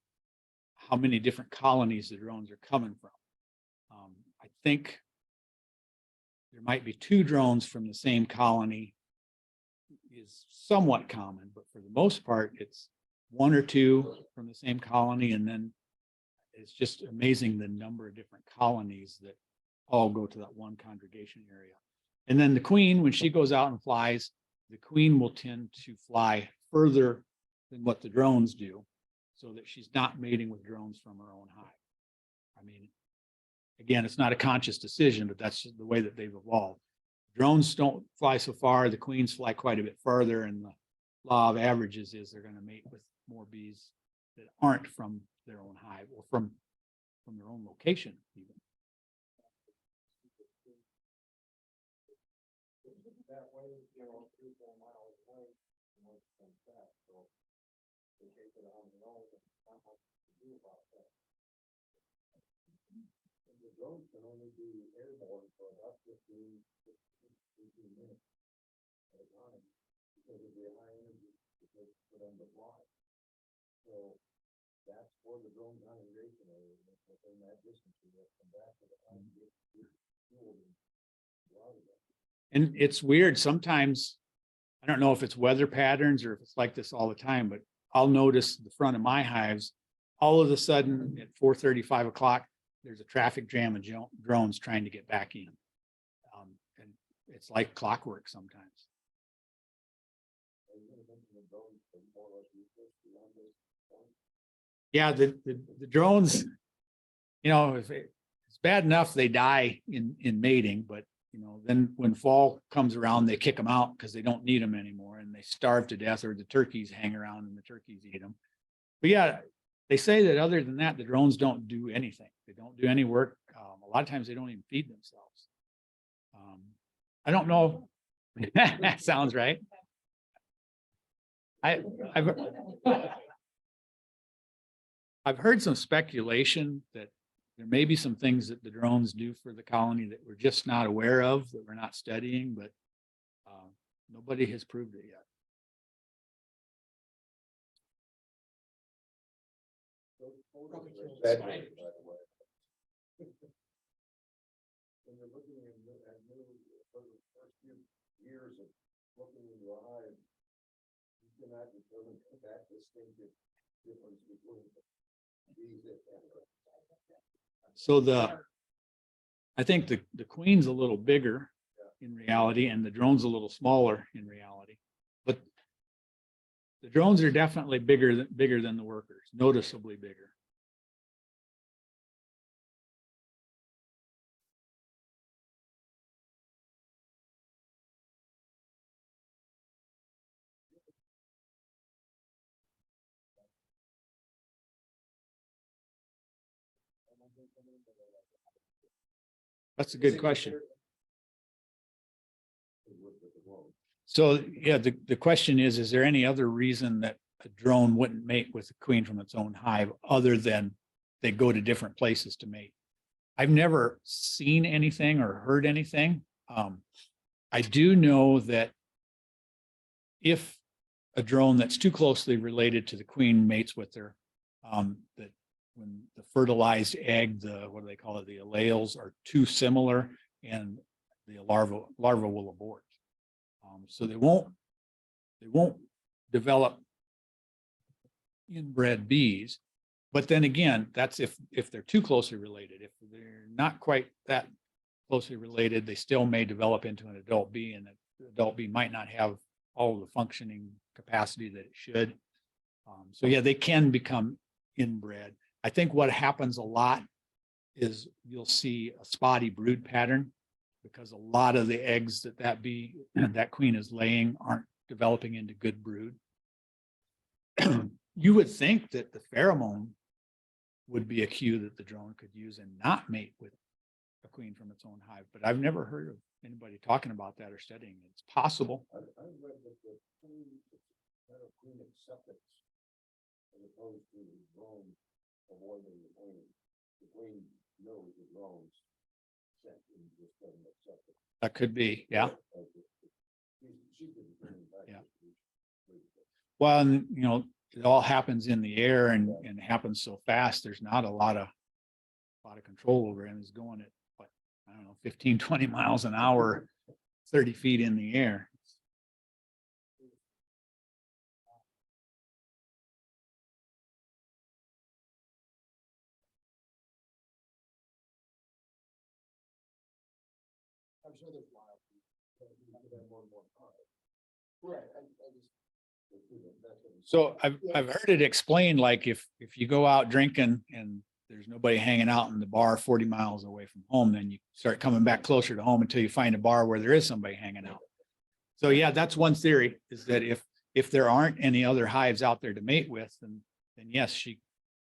how many different colonies the drones are coming from. I think there might be 2 drones from the same colony is somewhat common, but for the most part, it's 1 or 2 from the same colony. And then it's just amazing the number of different colonies that all go to that one congregation area. And then the queen, when she goes out and flies, the queen will tend to fly further than what the drones do, so that she's not mating with drones from her own hive. I mean, again, it's not a conscious decision, but that's the way that they've evolved. Drones don't fly so far, the queens fly quite a bit farther, and the law of averages is they're going to mate with more bees that aren't from their own hive or from their own location even. That way, 3-4 miles away from where it comes back, so they take it on their own, and not much to do about that. And the drones can only be airborne for about 15 minutes at a time, because of the high energy it takes for them to fly. So that's for the drone congregation area, within that distance, you have to come back to the house and get fueled and out of that. And it's weird. Sometimes, I don't know if it's weather patterns or if it's like this all the time, but I'll notice the front of my hives, all of a sudden at 4:30, 5 o'clock, there's a traffic jam of drones trying to get back in. And it's like clockwork sometimes. Yeah, the drones, if it's bad enough they die in mating, but then when fall comes around, they kick them out because they don't need them anymore, and they starve to death, or the turkeys hang around and the turkeys eat them. But yeah, they say that other than that, the drones don't do anything. They don't do any work. A lot of times they don't even feed themselves. I don't know. That sounds right. I've heard some speculation that there may be some things that the drones do for the colony that we're just not aware of, that we're not studying, but nobody has proved it yet. years of looking into a hive, you cannot determine that distinctive difference between bees and So I think the queen's a little bigger in reality, and the drone's a little smaller in reality. But the drones are definitely bigger than the workers, noticeably bigger. That's a good question. So yeah, the question is there any other reason that a drone wouldn't mate with a queen from its own hive other than they go to different places to mate? I've never seen anything or heard anything. I do know that if a drone that's too closely related to the queen mates with her, that when the fertilized egg, what do they call it? The allels are too similar, and the larva will abort. So they won't develop inbred bees. But then again, that's if they're too closely related. If they're not quite that closely related, they still may develop into an adult bee, and the adult bee might not have all the functioning capacity that it should. So yeah, they can become inbred. I think what happens a lot is you'll see a spotty brood pattern, because a lot of the eggs that bee and that queen is laying aren't developing into good brood. You would think that the pheromone would be a cue that the drone could use and not mate with a queen from its own hive, but I've never heard of anybody talking about that or studying it. It's possible. I read that the queen had a queen acceptance as opposed to the drone avoiding the queen. The queen knows the drone's sent and just doesn't accept it. That could be, yeah. She didn't bring it back. Yeah. Well, and it all happens in the air and happens so fast. There's not a lot of control over it. And it's going at what, I don't know, 15, 20 miles an hour, 30 feet in the air. I'm sure there's wild. Right. So I've heard it explained, like if you go out drinking and there's nobody hanging out in the bar 40 miles away from home, then you start coming back closer to home until you find a bar where there is somebody hanging out. So yeah, that's one theory, is that if there aren't any other hives out there to mate with, then yes,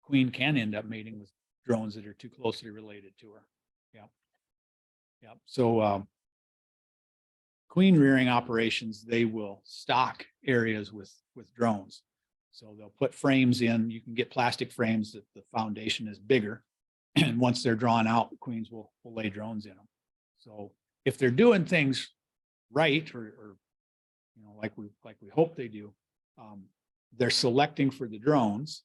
queen can end up mating with drones that are too closely related to her. Yeah. Yeah. So queen rearing operations, they will stock areas with drones. So they'll put frames in. You can get plastic frames that the foundation is bigger. And once they're drawn out, the queens will lay drones in them. So if they're doing things right, or like we hope they do, they're selecting for the drones.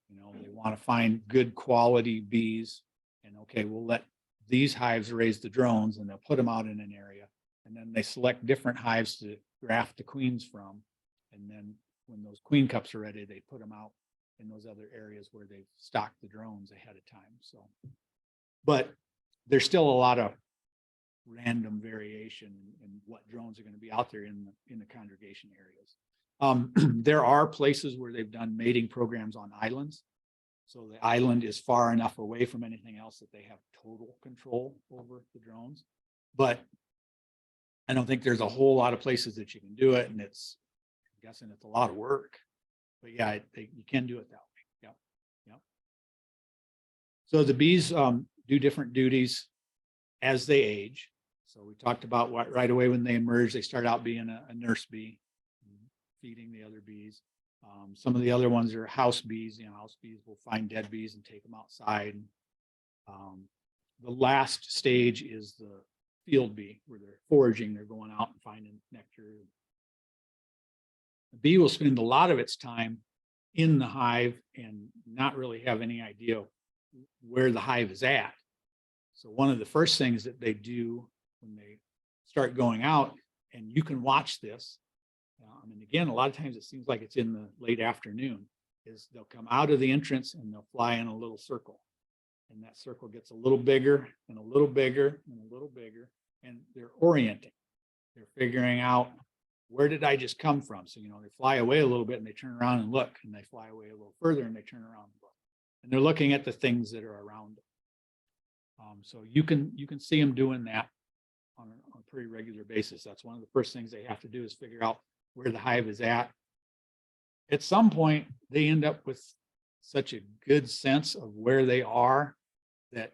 They want to find good quality bees, and okay, we'll let these hives raise the drones, and they'll put them out in an area. And then they select different hives to graft the queens from. And then when those queen cups are ready, they put them out in those other areas where they've stocked the drones ahead of time. So, but there's still a lot of random variation in what drones are going to be out there in the congregation areas. There are places where they've done mating programs on islands. So the island is far enough away from anything else that they have total control over the drones. But I don't think there's a whole lot of places that you can do it, and I'm guessing it's a lot of work. But yeah, you can do it that way. Yeah, yeah. So the bees do different duties as they age. So we talked about what right away when they emerge, they start out being a nurse bee, feeding the other bees. Some of the other ones are house bees. House bees will find dead bees and take them outside. The last stage is the field bee, where they're foraging. They're going out and finding nectar. The bee will spend a lot of its time in the hive and not really have any idea where the hive is at. So one of the first things that they do when they start going out And you can watch this. I mean, again, a lot of times it seems like it's in the late afternoon, is they'll come out of the entrance and they'll fly in a little circle. And that circle gets a little bigger and a little bigger and a little bigger. And they're orienting. They're figuring out, where did I just come from? So, they fly away a little bit and they turn around and look, and they fly away a little further and they turn around and look. And they're looking at the things that are around them. So you can see them doing that on a pretty regular basis. That's one of the first things they have to do, is figure out where the hive is at. At some point, they end up with such a good sense of where they are that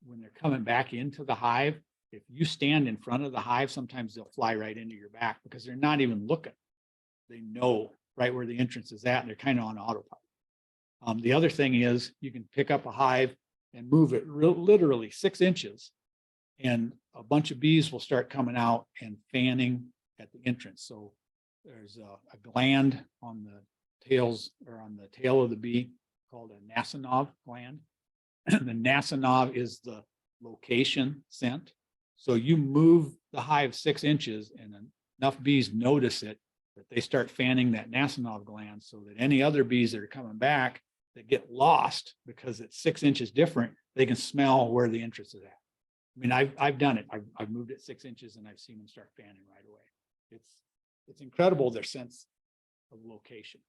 when they're coming back into the hive, if you stand in front of the hive, sometimes they'll fly right into your back because they're not even looking. They know right where the entrance is at, and they're kind of on autopilot. The other thing is, you can pick up a hive and move it literally 6 inches, and a bunch of bees will start coming out and fanning at the entrance. So there's a gland on the tails, or on the tail of the bee, called a Nasanov gland. The Nasanov is the location scent. So you move the hive 6 inches and enough bees notice it that they start fanning that Nasanov gland, so that any other bees that are coming back that get lost because it's 6 inches different, they can smell where the entrance is at. I mean, I've done it. I've moved it 6 inches and I've seen them start fanning right away. It's incredible, their sense of location.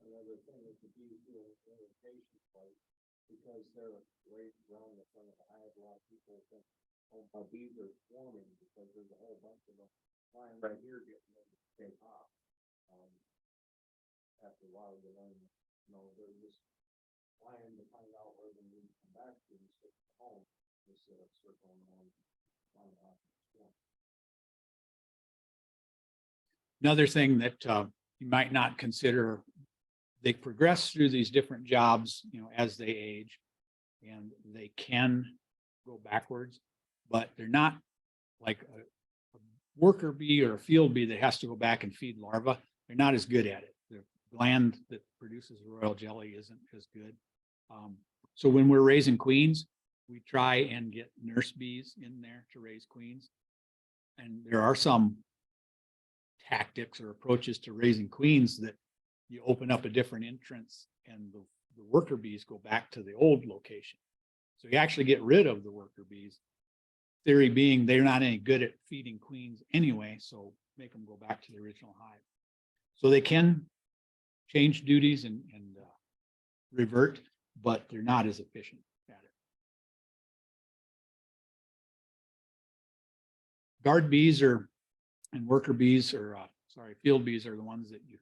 Another thing is the bees do irritation place, because they're right around the front of the hive. A lot of people think, oh, my bees are swarming because there's a whole bunch of them flying right here getting ready to take off. After a while, they learn, they're just flying to find out where they need to come back to and stick at home instead of circling around, flying off and swarm. Another thing that you might not consider, they progress through these different jobs, as they age, and they can go backwards, but they're not like a worker bee or a field bee that has to go back and feed larvae. They're not as good at it. The gland that produces royal jelly isn't as good. So when we're raising queens, we try and get nurse bees in there to raise queens. And there are some tactics or approaches to raising queens that you open up a different entrance and the worker bees go back to the old location. So you actually get rid of the worker bees. Theory being they're not any good at feeding queens anyway, so make them go back to the original hive. So they can change duties and revert, but they're not as efficient at it. Guard bees and worker bees, or field bees, are the ones that you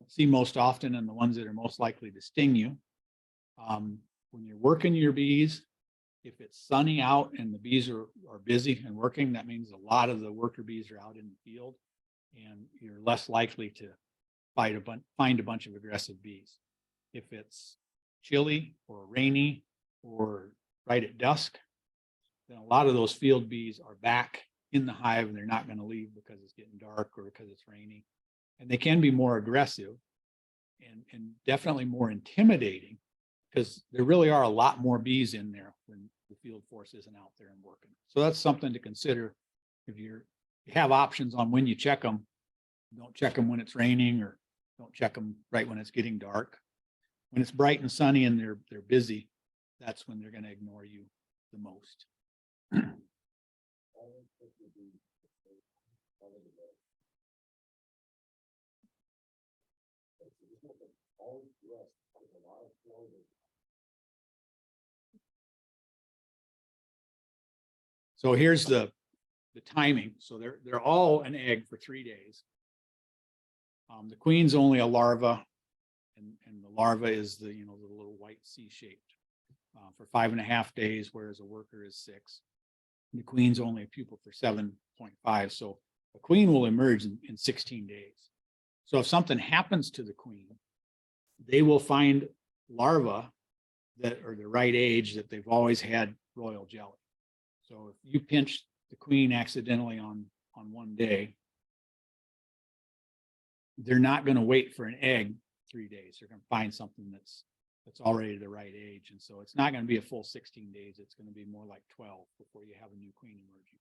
see most often and the ones that are most likely to sting you. When you're working your bees, if it's sunny out and the bees are busy and working, that means a lot of the worker bees are out in the field, and you're less likely to find a bunch of aggressive bees. If it's chilly or rainy or right at dusk, then a lot of those field bees are back in the hive and they're not going to leave because it's getting dark or because it's rainy. And they can be more aggressive and definitely more intimidating, because there really are a lot more bees in there when the field force isn't out there and working. So that's something to consider. If you have options on when you check them, don't check them when it's raining, or don't check them right when it's getting dark. When it's bright and sunny and they're busy, that's when they're going to ignore you the most. So here's the timing. So they're all an egg for 3 days. The queen's only a larva, and the larva is the little white C-shaped for 5.5 days, whereas a worker is 6. The queen's only a pupil for 7.5. So a queen will emerge in 16 days. So if something happens to the queen, they will find larvae that are the right age, that they've always had royal jelly. So if you pinch the queen accidentally on one day, they're not going to wait for an egg 3 days. They're going to find something that's already the right age. And so it's not going to be a full 16 days. It's going to be more like 12 before you have a new queen emerging.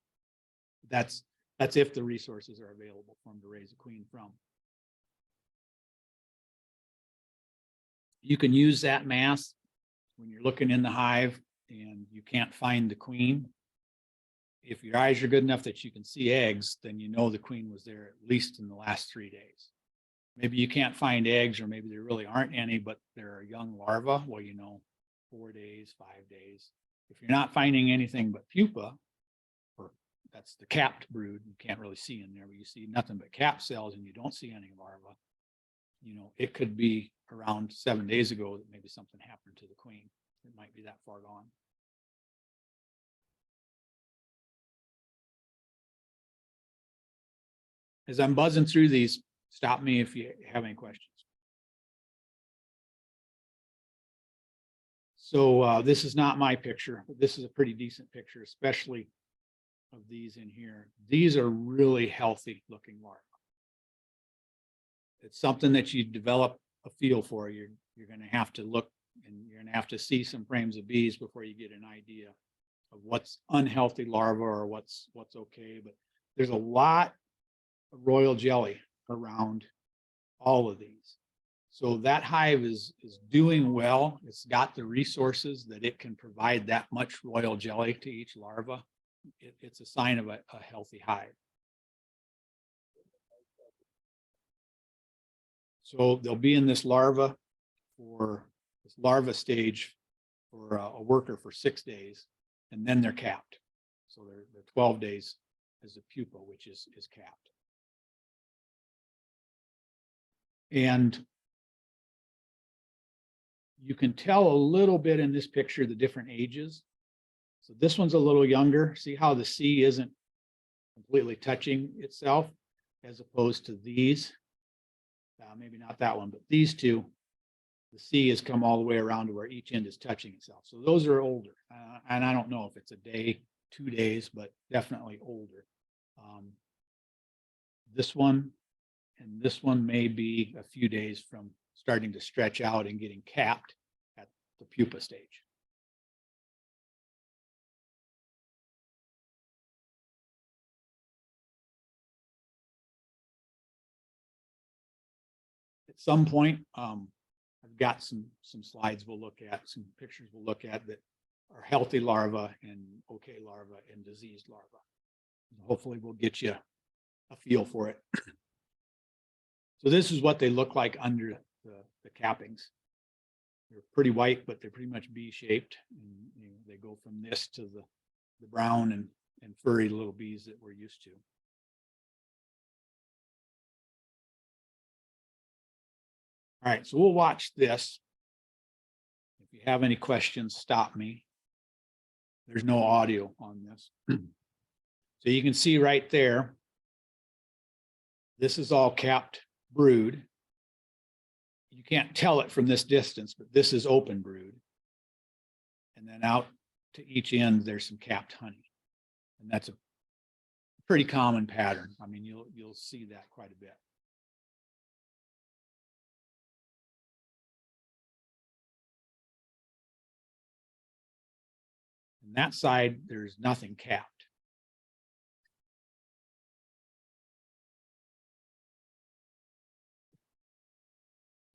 That's if the resources are available for them to raise a queen from. You can use that mass when you're looking in the hive and you can't find the queen. If your eyes are good enough that you can see eggs, then you know the queen was there at least in the last 3 days. Maybe you can't find eggs, or maybe there really aren't any, but there are young larvae. Well, you know, 4 days, 5 days. If you're not finding anything but pupa, or that's the capped brood, you can't really see in there, but you see nothing but capped cells and you don't see any larvae, you know, it could be around 7 days ago that maybe something happened to the queen. It might be that far gone. As I'm buzzing through these, stop me if you have any questions. So this is not my picture, but this is a pretty decent picture, especially of these in here. These are really healthy looking larvae. It's something that you develop a feel for. You're going to have to look, and you're going to have to see some frames of bees before you get an idea of what's unhealthy larva or what's okay. But there's a lot of royal jelly around all of these. So that hive is doing well. It's got the resources that it can provide that much royal jelly to each larva. It's a sign of a healthy hive. So they'll be in this larva stage for a worker for 6 days, and then they're capped. So they're 12 days as a pupa, which is capped. And you can tell a little bit in this picture the different ages. So this one's a little younger. See how the C isn't completely touching itself, as opposed to these. Maybe not that one, but these two, the C has come all the way around to where each end is touching itself. So those are older. And I don't know if it's a day, 2 days, but definitely older. This one and this one may be a few days from starting to stretch out and getting capped at the pupa stage. At some point, I've got some slides we'll look at, some pictures we'll look at that are healthy larvae and okay larvae and diseased larvae. Hopefully we'll get you a feel for it. So this is what they look like under the cappings. They're pretty white, but they're pretty much B-shaped. And they go from this to the brown and furry little bees that we're used to. All right, so we'll watch this. If you have any questions, stop me. There's no audio on this. So you can see right there, this is all capped brood. You can't tell it from this distance, but this is open brood. And then out to each end, there's some capped honey. And that's a pretty common pattern. I mean, you'll see that quite a bit. On that side, there's nothing capped.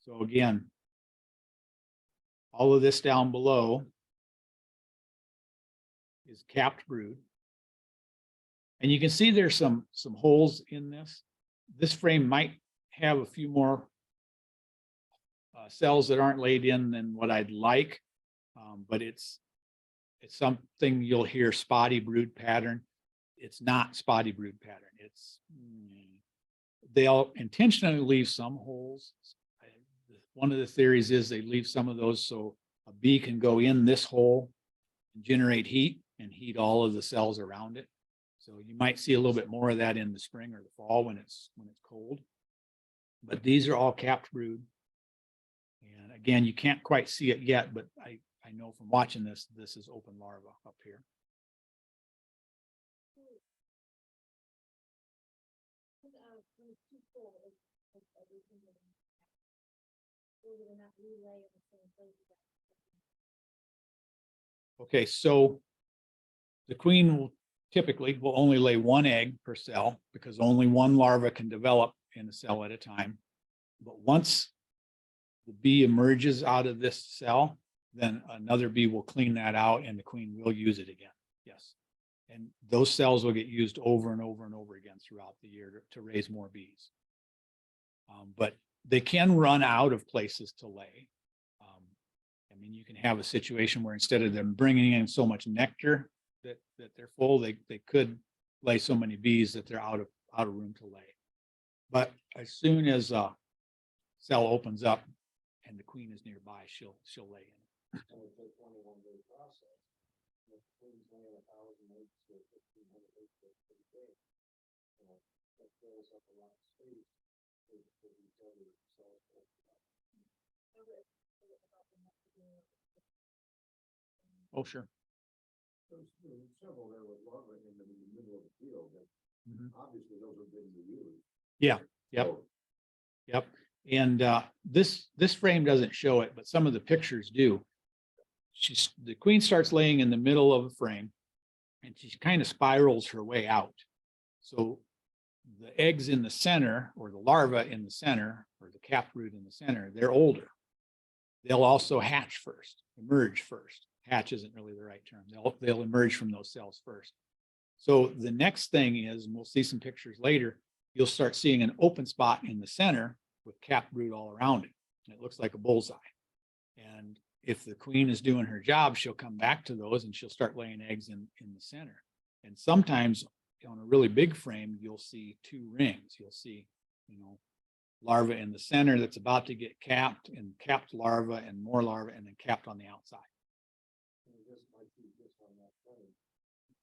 So again, all of this down below is capped brood. And you can see there's some holes in this. This frame might have a few more cells that aren't laid in than what I'd like, but it's something you'll hear spotty brood pattern. It's not spotty brood pattern. They'll intentionally leave some holes. One of the theories is they leave some of those so a bee can go in this hole and generate heat and heat all of the cells around it. So you might see a little bit more of that in the spring or the fall when it's cold. But these are all capped brood. And again, you can't quite see it yet, but I know from watching this is open larva up here. Okay, so the queen will typically will only lay one egg per cell because only one larva can develop in a cell at a time. But once the bee emerges out of this cell, then another bee will clean that out and the queen will use it again. Yes. And those cells will get used over and over and over again throughout the year to raise more bees. But they can run out of places to lay. I mean, you can have a situation where instead of them bringing in so much nectar that they're full, they could lay so many bees that they're out of room to lay. But as soon as a cell opens up and the queen is nearby, she'll lay in it. And it's a 21-day process. The queen's laying 1,000 eggs to 1,500 eggs per day. That fills up a lot of space for these other cells to open up. Oh, sure. There's several there with larvae in the middle of the field, but obviously those are good to use. Yeah. Yep. So, Yep. And this frame doesn't show it, but some of the pictures do. The queen starts laying in the middle of the frame and she kind of spirals her way out. So the eggs in the center, or the larva in the center, or the caproot in the center, they're older. They'll also hatch first, emerge first. Hatch isn't really the right term. They'll emerge from those cells first. So the next thing is, and we'll see some pictures later, you'll start seeing an open spot in the center with caproot all around it. And it looks like a bullseye. And if the queen is doing her job, she'll come back to those and she'll start laying eggs in the center. And sometimes on a really big frame, you'll see two rings. You'll see, larva in the center that's about to get capped, and capped larva and more larva, and then capped on the outside. just might be just on that frame,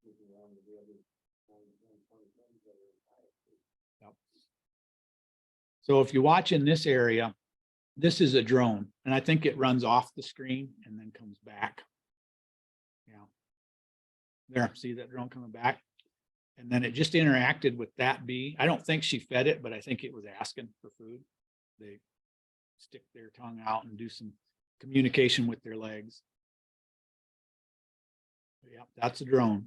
moving around to the other 20 frames that are high. Yep. So if you watch in this area, this is a drone, and I think it runs off the screen and then comes back. Yeah. There, see that drone coming back? And then it just interacted with that bee. I don't think she fed it, but I think it was asking for food. They stick their tongue out and do some communication with their legs. Yeah, that's a drone.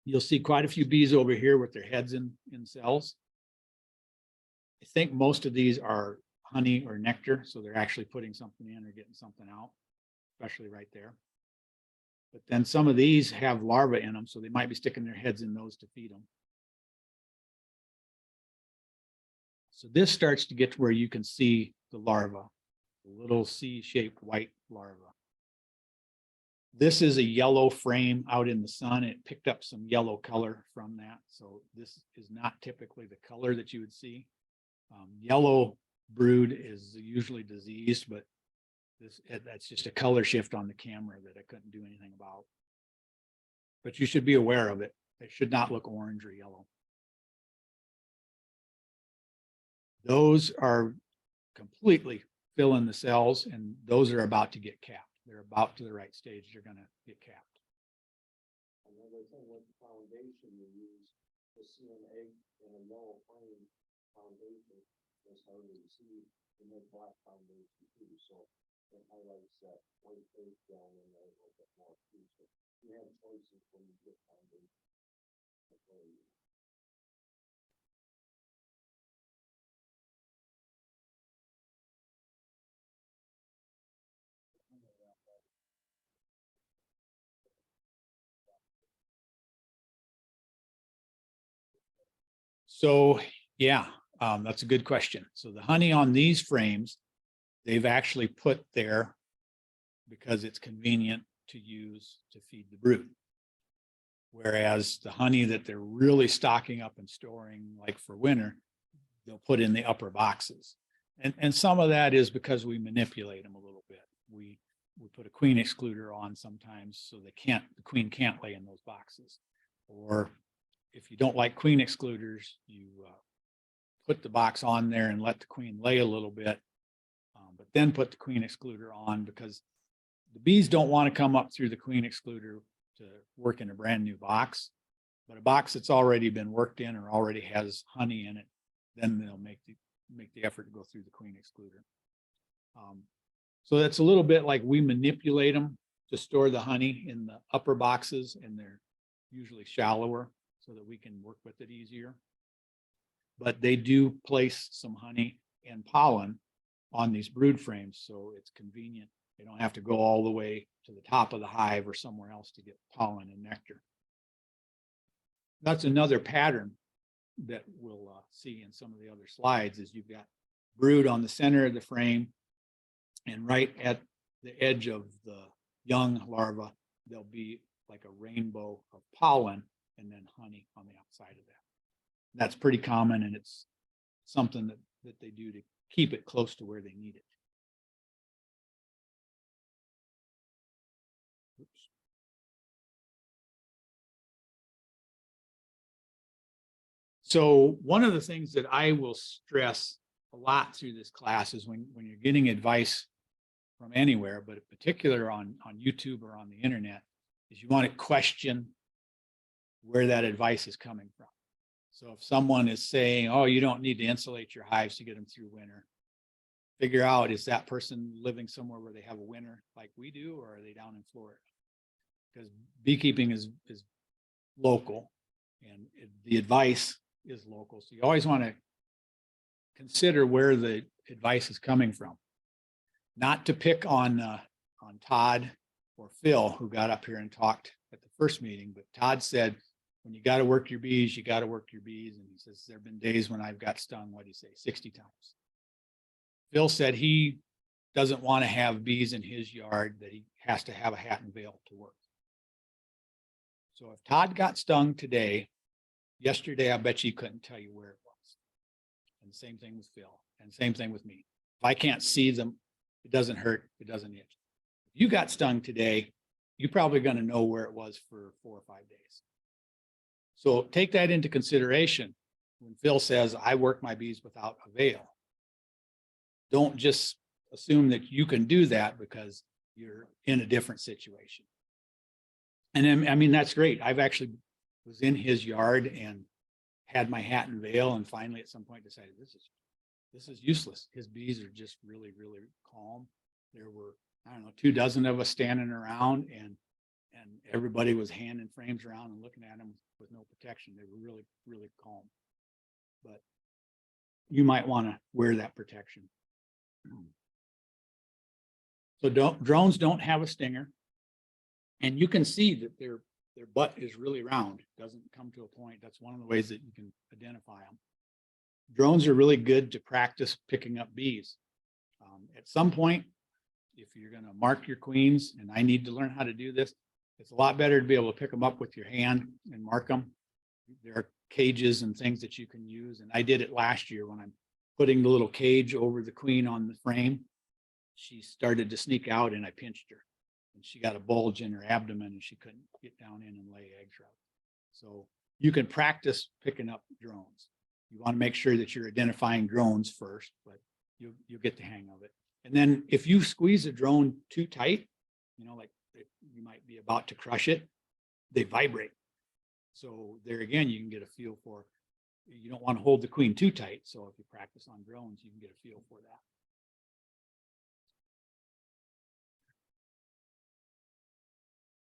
You'll see quite a few bees over here with their heads in cells. I think most of these are honey or nectar, so they're actually putting something in or getting something out, especially right there. But then some of these have larvae in them, so they might be sticking their heads in those to feed them. So this starts to get to where you can see the larva, the little C-shaped white larva. This is a yellow frame out in the sun. It picked up some yellow color from that. So this is not typically the color that you would see. Yellow brood is usually diseased, but that's just a color shift on the camera that I couldn't do anything about. But you should be aware of it. It should not look orange or yellow. Those are completely filling the cells, and those are about to get capped. They're about to the right stage. They're going to get capped. Another thing with the foundation you use, to see an egg in a yellow frame foundation is harder to see in the black foundation too. So it highlights that white face down in there a little bit more too. So you have choices when you get foundation. So yeah, that's a good question. So the honey on these frames, they've actually put there because it's convenient to use to feed the brood. Whereas the honey that they're really stocking up and storing, like for winter, they'll put in the upper boxes. And some of that is because we manipulate them a little bit. We put a queen excluder on sometimes so the queen can't lay in those boxes. Or if you don't like queen excluders, you put the box on there and let the queen lay a little bit, but then put the queen excluder on, because the bees don't want to come up through the queen excluder to work in a brand new box. But a box that's already been worked in or already has honey in it, then they'll make the effort to go through the queen excluder. So that's a little bit like we manipulate them to store the honey in the upper boxes, and they're usually shallower so that we can work with it easier. But they do place some honey and pollen on these brood frames, so it's convenient. They don't have to go all the way to the top of the hive or somewhere else to get pollen and nectar. That's another pattern that we'll see in some of the other slides, is you've got brood on the center of the frame, and right at the edge of the young larva, there'll be like a rainbow of pollen and then honey on the outside of that. That's pretty common, and it's something that they do to keep it close to where they need it. Oops. So one of the things that I will stress a lot through this class is when you're getting advice from anywhere, but in particular on YouTube or on the internet, is you want to question where that advice is coming from. So if someone is saying, oh, you don't need to insulate your hives to get them through winter, figure out, is that person living somewhere where they have a winter like we do, or are they down in Florida? Because beekeeping is local, and the advice is local. So you always want to consider where the advice is coming from. Not to pick on Todd or Phil, who got up here and talked at the first meeting, but Todd said, when you got to work your bees, you got to work your bees. And he says, there have been days when I've got stung, what do you say, 60 times. Phil said he doesn't want to have bees in his yard, that he has to have a hat and veil to work. So if Todd got stung today, yesterday, I bet you couldn't tell you where it was. And the same thing with Phil, and same thing with me. If I can't see them, it doesn't hurt, it doesn't itch. If you got stung today, you're probably going to know where it was for 4 or 5 days. So take that into consideration when Phil says, I work my bees without a veil. Don't just assume that you can do that because you're in a different situation. And then, I mean, that's great. I've actually was in his yard and had my hat and veil, and finally at some point decided this is useless. His bees are just really, really calm. There were, I don't know, 24 of us standing around, and everybody was handing frames around and looking at them with no protection. They were really, really calm. But you might want to wear that protection. So drones don't have a stinger, and you can see that their butt is really round. It doesn't come to a point. That's one of the ways that you can identify them. Drones are really good to practice picking up bees. At some point, if you're going to mark your queens, and I need to learn how to do this, it's a lot better to be able to pick them up with your hand and mark them. There are cages and things that you can use. And I did it last year when I'm putting the little cage over the queen on the frame. She started to sneak out, and I pinched her, and she got a bulge in her abdomen, and she couldn't get down in and lay eggs right. So you can practice picking up drones. You want to make sure that you're identifying drones first, but you'll get the hang of it. And then if you squeeze a drone too tight, like you might be about to crush it, they vibrate. So there again, you can get a feel for, you don't want to hold the queen too tight. So if you practice on drones, you can get a feel for that.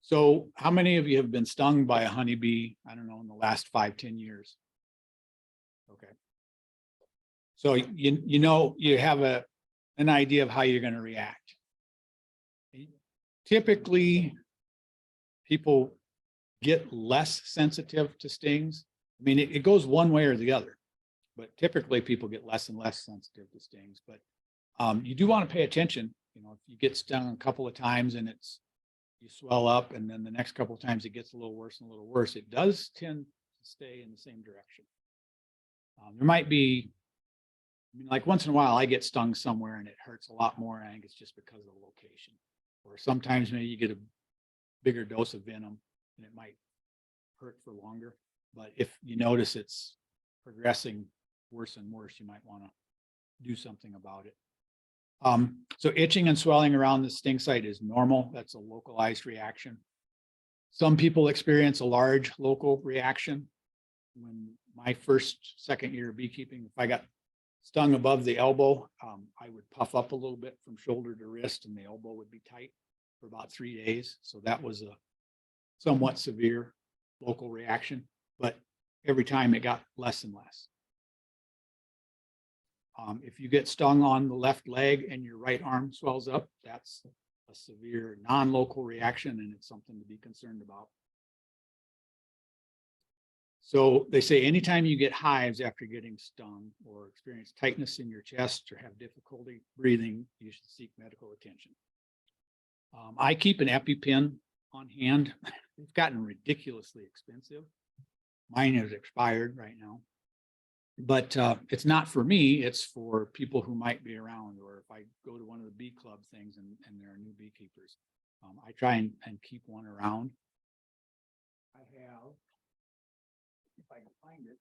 So how many of you have been stung by a honeybee, I don't know, in the last 5-10 years? Okay. So you have an idea of how you're going to react. Typically, people get less sensitive to stings. I mean, it goes one way or the other, but typically people get less and less sensitive to stings. But you do want to pay attention. If you get stung a couple of times and you swell up, and then the next couple of times it gets a little worse and a little worse, it does tend to stay in the same direction. There might be, like once in a while I get stung somewhere and it hurts a lot more, and I think it's just because of the location. Or sometimes maybe you get a bigger dose of venom and it might hurt for longer. But if you notice it's progressing worse and worse, you might want to do something about it. So itching and swelling around the sting site is normal. That's a localized reaction. Some people experience a large local reaction. When my second year of beekeeping, if I got stung above the elbow, I would puff up a little bit from shoulder to wrist and the elbow would be tight for about 3 days. So that was a somewhat severe local reaction, but every time it got less and less. If you get stung on the left leg and your right arm swells up, that's a severe non-local reaction and it's something to be concerned about. So they say anytime you get hives after getting stung or experience tightness in your chest or have difficulty breathing, you should seek medical attention. I keep an EpiPen on hand. It's gotten ridiculously expensive. Mine is expired right now. But it's not for me, it's for people who might be around, or if I go to one of the bee club things and there are new beekeepers. I try and keep one around. I have, if I can find it,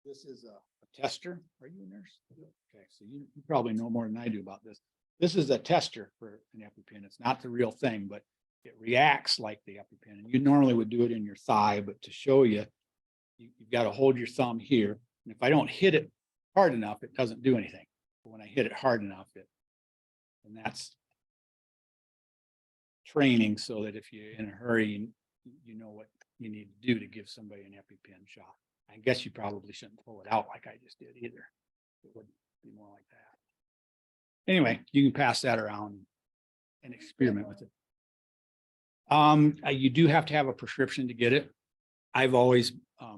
this is a tester. Are you a nurse? Okay, so you probably know more than I do about this. This is a tester for an EpiPen. It's not the real thing, but it reacts like the EpiPen. And you normally would do it in your thigh, but to show you, you've got to hold your thumb here. And if I don't hit it hard enough, it doesn't do anything. But when I hit it hard enough, and that's training so that if you're in a hurry, you know what you need to do to give somebody an EpiPen shot. I guess you probably shouldn't pull it out like I just did either. It would be more like that. Anyway, you can pass that around and experiment with it. You do have to have a prescription to get it. I've always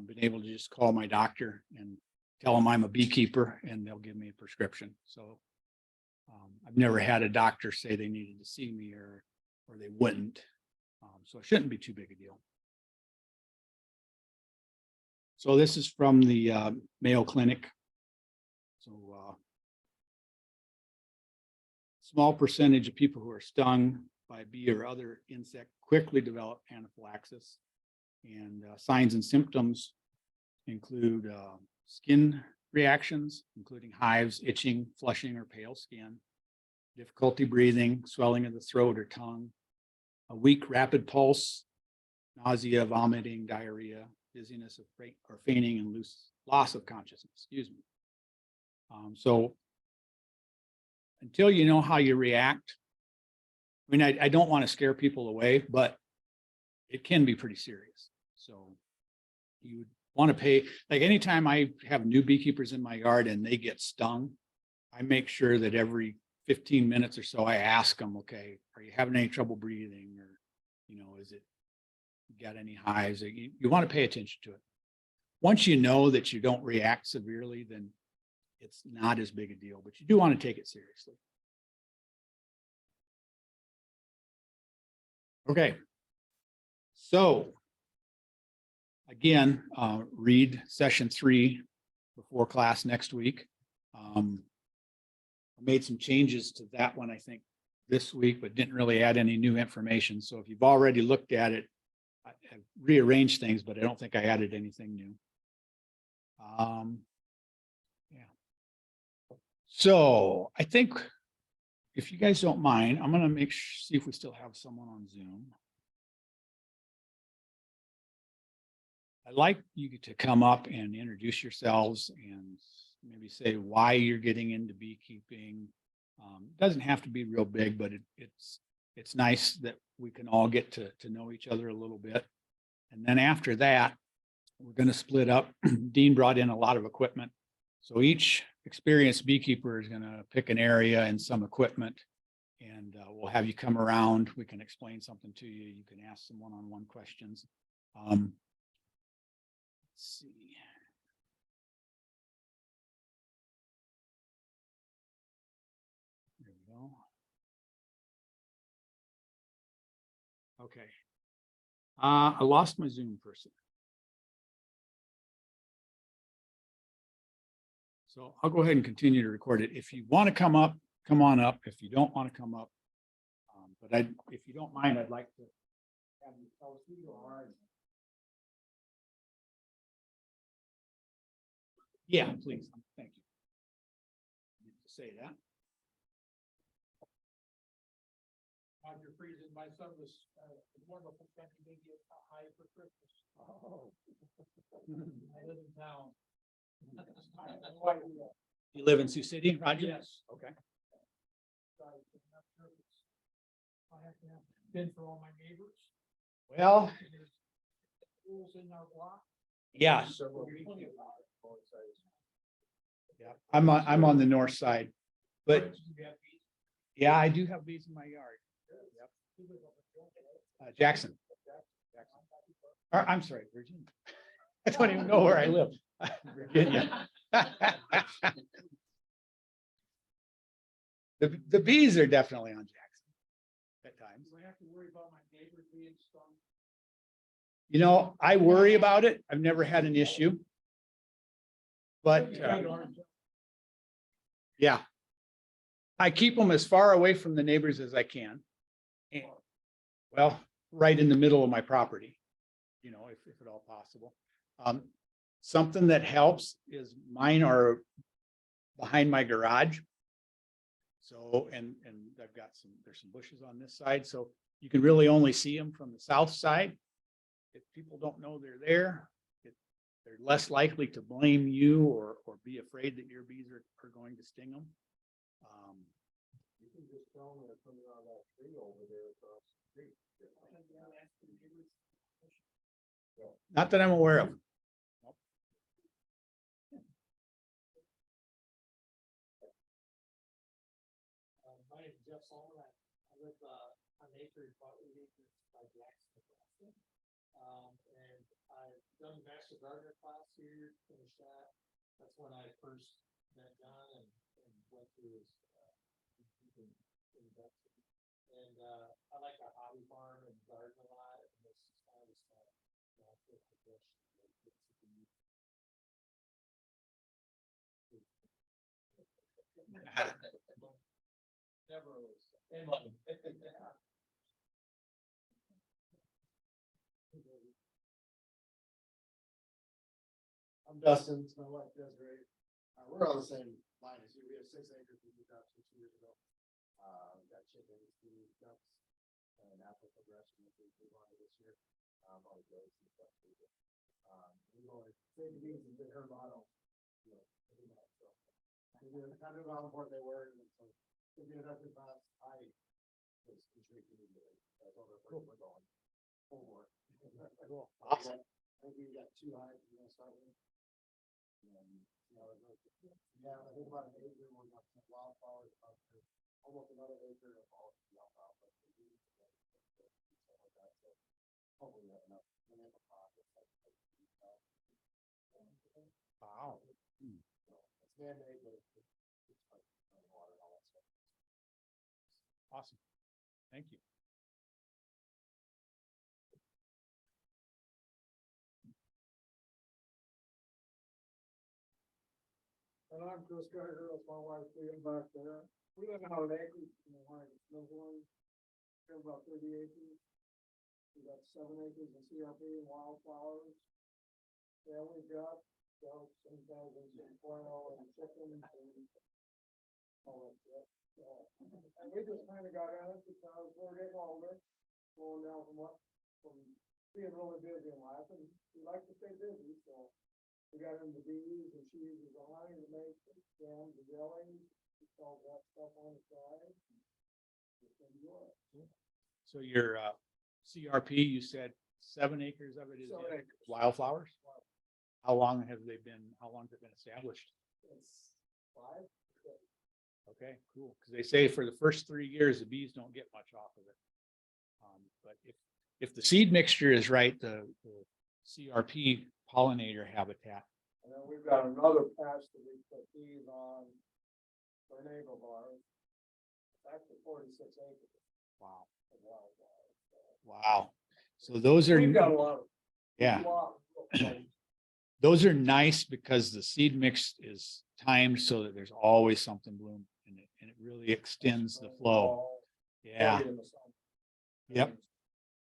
been able to just call my doctor and tell them I'm a beekeeper and they'll give me a prescription. So I've never had a doctor say they needed to see me or they wouldn't. So it shouldn't be too big a deal. So this is from the Mayo Clinic. So small percentage of people who are stung by a bee or other insect quickly develop anaphylaxis. And signs and symptoms include skin reactions, including hives, itching, flushing, or pale skin, difficulty breathing, swelling of the throat or tongue, a weak, rapid pulse, nausea, vomiting, diarrhea, dizziness or fainting, and loss of consciousness. Excuse me. So until you know how you react, I mean, I don't want to scare people away, but it can be pretty serious. So you want to pay, like anytime I have new beekeepers in my yard and they get stung, I make sure that every 15 minutes or so, I ask them, okay, are you having any trouble breathing? Or, is it, you got any hives? You want to pay attention to it. Once you know that you don't react severely, then it's not as big a deal, but you do want to take it seriously. Okay. So again, read session 3 before class next week. I made some changes to that one, I think, this week, but didn't really add any new information. So if you've already looked at it, I've rearranged things, but I don't think I added anything new. Yeah. So I think if you guys don't mind, I'm going to see if we still have someone on Zoom. I'd like you to come up and introduce yourselves and maybe say why you're getting into beekeeping. It doesn't have to be real big, but it's nice that we can all get to know each other a little bit. And then after that, we're going to split up. Dean brought in a lot of equipment. So each experienced beekeeper is going to pick an area and some equipment, and we'll have you come around. We can explain something to you. You can ask some one-on-one questions. Let's see. There we go. Okay. I lost my Zoom person. So I'll go ahead and continue to record it. If you want to come up, come on up. If you don't want to come up, but if you don't mind, I'd like to have you tell us who you are. Yeah, please. Thank you. I need to say that. After freezing, my son was wonderful country big high for Christmas. Oh. I live in town. You live in Sioux City, Roger? Yes. Okay. I have to have been for all my neighbors. Well, And there's schools in our block. yeah, Several There's plenty of- yeah. I'm on the north side, but Do you have bees? yeah, I do have bees in my yard. You live up in Phil? Jackson. Or, I'm sorry, Virginia. I don't even know where I live. Virginia. The bees are definitely on Jackson at times. Do I have to worry about my neighbors being stung? You know, I worry about it. I've never had an issue. But yeah. I keep them as far away from the neighbors as I can. And, well, right in the middle of my property, you know, if at all possible. Something that helps is mine are behind my garage. So, and I've got there's some bushes on this side, so you can really only see them from the south side. If people don't know they're there, they're less likely to blame you or be afraid that your bees are going to sting them. You can just tell them they're coming out of that tree over there across the street. Not that I'm aware of. My name is Jeff Solomon. I live on Nectar, about 8 acres by Jackson, Nebraska. And I've done the master gardener class here, finished that. That's when I first met John and went through his beekeeping introduction. And I like the hobby farm and garden a lot. And this is kind of stuff. Never was. And money. I'm Dustin, it's my wife Desiree. We're on the same line as you. We have 6 acres we moved out 6 years ago. We got chickens, bees, ducks, and apple progression as we move on to this year. All goats and stuff. We always say the bees has been her motto. You know, every night, so. We knew kind of how important they were, and so to be an effective class, I was intrigued into it. That's all the places we're going. Full board. Cool. Awesome. I think we got 2 hives we're gonna start with. And, you know, yeah, I think about an acre, we're got some wildflowers, about almost another acre of all wildflowers. Hopefully we have enough. We have a pocket. Wow. It's man-made, but it's like water and all that stuff. Awesome. Thank you. And I'm Chris Geiger, that's my wife, Leah, back there. We live out an acre, you know, like no one, about 30 acres. We got 7 acres of CRP and wildflowers. Yeah, we've got, sometimes some quail and chickens and all that stuff. And we just kind of got in it because we're getting older, going down from being really busy in life, and we like to stay busy, so. We got into bees and cheese is on to make jams and jellies, all that stuff on the side. Just enjoy it. So your CRP, you said 7 acres of it is 7 in acres. wildflowers? How long has it been established? It's 5. Okay, cool. Because they say for the first 3 years, the bees don't get much off of it. But if the seed mixture is right, the CRP pollinator habitat. And then we've got another patch that we put bees on for an neighbor of ours. Actually 46 acres Wow. of wildflowers. Wow. So those are, We've got a lot of. yeah, Lot. those are nice because the seed mix is timed so that there's always something bloom and it really extends the flow. Yeah. Yep.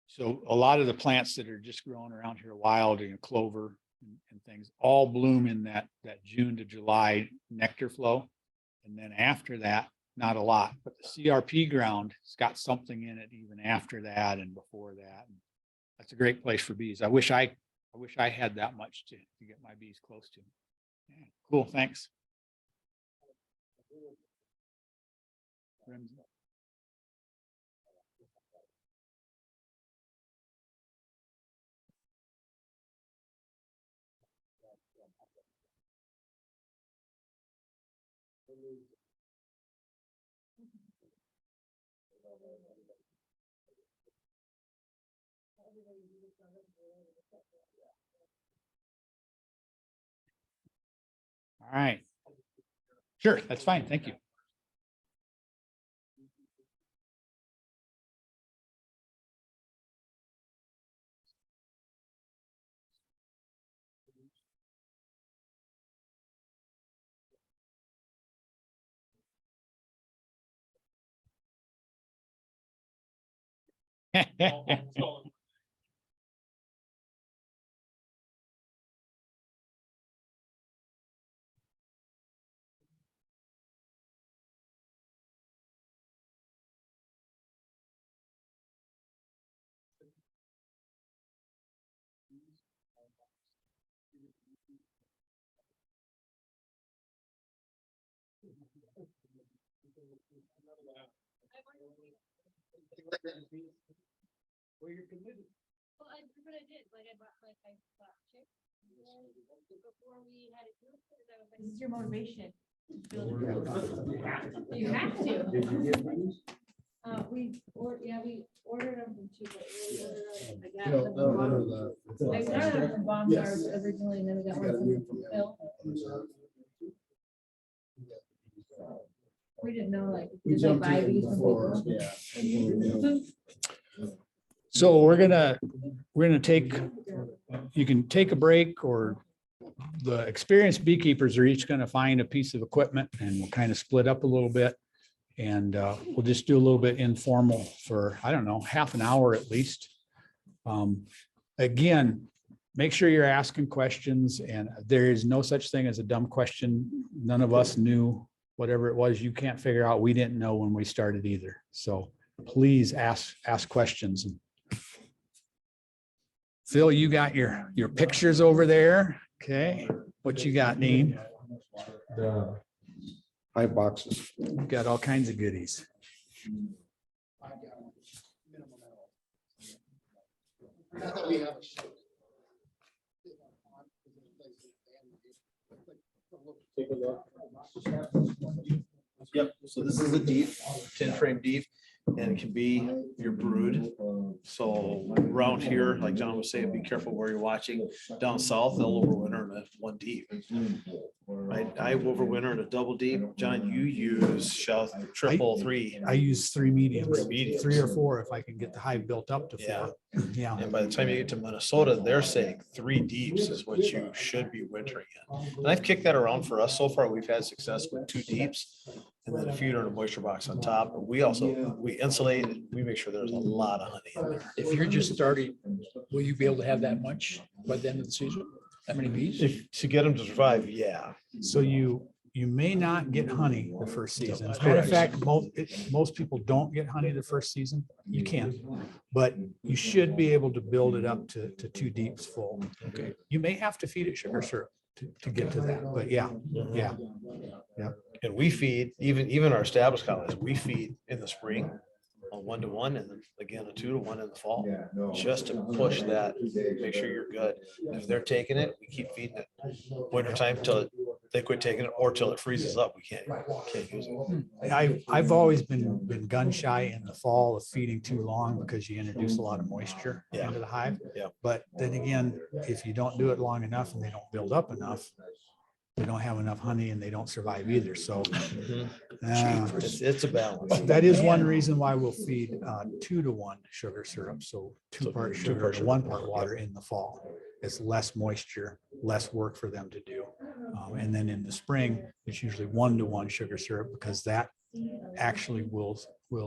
So a lot of the plants that are just growing around here wild, you know, clover and things all bloom in that June to July nectar flow. And then after that, not a lot, but the CRP ground has got something in it even after that and before that. And that's a great place for bees. I wish I had that much to get my bees close to. Cool, thanks. All right. Sure, that's fine. Thank you. Well, you're committed. Well, but I did, like, I bought chicks. Before we had it, this is your motivation. You have to. Did you get these? We ordered them from cheap. I got No, them no, from no, Bomb- I got them from Bomb Stars originally, and then we got one from Phil. We didn't know, like, We did they jumped buy in these from before, people? yeah. So we're gonna take, you can take a break, or the experienced beekeepers are each gonna find a piece of equipment, and we'll kind of split up a little bit. And we'll just do a little bit informal for, I don't know, half an hour at least. Again, make sure you're asking questions, and there is no such thing as a dumb question. None of us knew whatever it was you can't figure out. We didn't know when we started either. So please ask questions. Phil, you got your pictures over there. Okay. What you got, Dean? The hive boxes. You've got all kinds of goodies. Take a look. Yep, so this is a deep, 10 frame deep, and it can be your brood. So around here, like John was saying, be careful where you're watching. Down south, they'll overwinter in a one deep. I overwinter in a double deep. John, you use triple three. I use three mediums, Three mediums. 3 or 4 if I can get the hive built up to 4. Yeah. Yeah. And by the time you get to Minnesota, they're saying 3 deeps is what you should be wintering in. And I've kicked that around for us. So far, we've had success with 2 deeps and then a feeder and a moisture box on top. But we insulate, we make sure there's a lot of honey in there. If you're just starting, will you be able to have that much by the end of the season? That many bees? To get them to survive, yeah. So you may not get honey the first season. As a matter of fact, most people don't get honey the first season. You can, but you should be able to build it up to 2 deeps full. Okay. You may have to feed it sugar syrup to get to that, but yeah. And we feed, even our established colonies, we feed in the spring a 1-to-1 and then again a 2-to-1 in the fall, just to push that, make sure you're good. If they're taking it, we keep feeding it winter time till they quit taking it or till it freezes up. We can't use it. I've always been gun shy in the fall of feeding too long because you introduce a lot of moisture Yeah. into the hive. Yeah. But then again, if you don't do it long enough and they don't build up enough, they don't have enough honey and they don't survive either. So It's a balance. that is one reason why we'll feed 2-to-1 sugar syrup. So 2 part sugar to 1 part water in the fall. It's less moisture, less work for them to do. And then in the spring, it's usually 1-to-1 sugar syrup because that actually will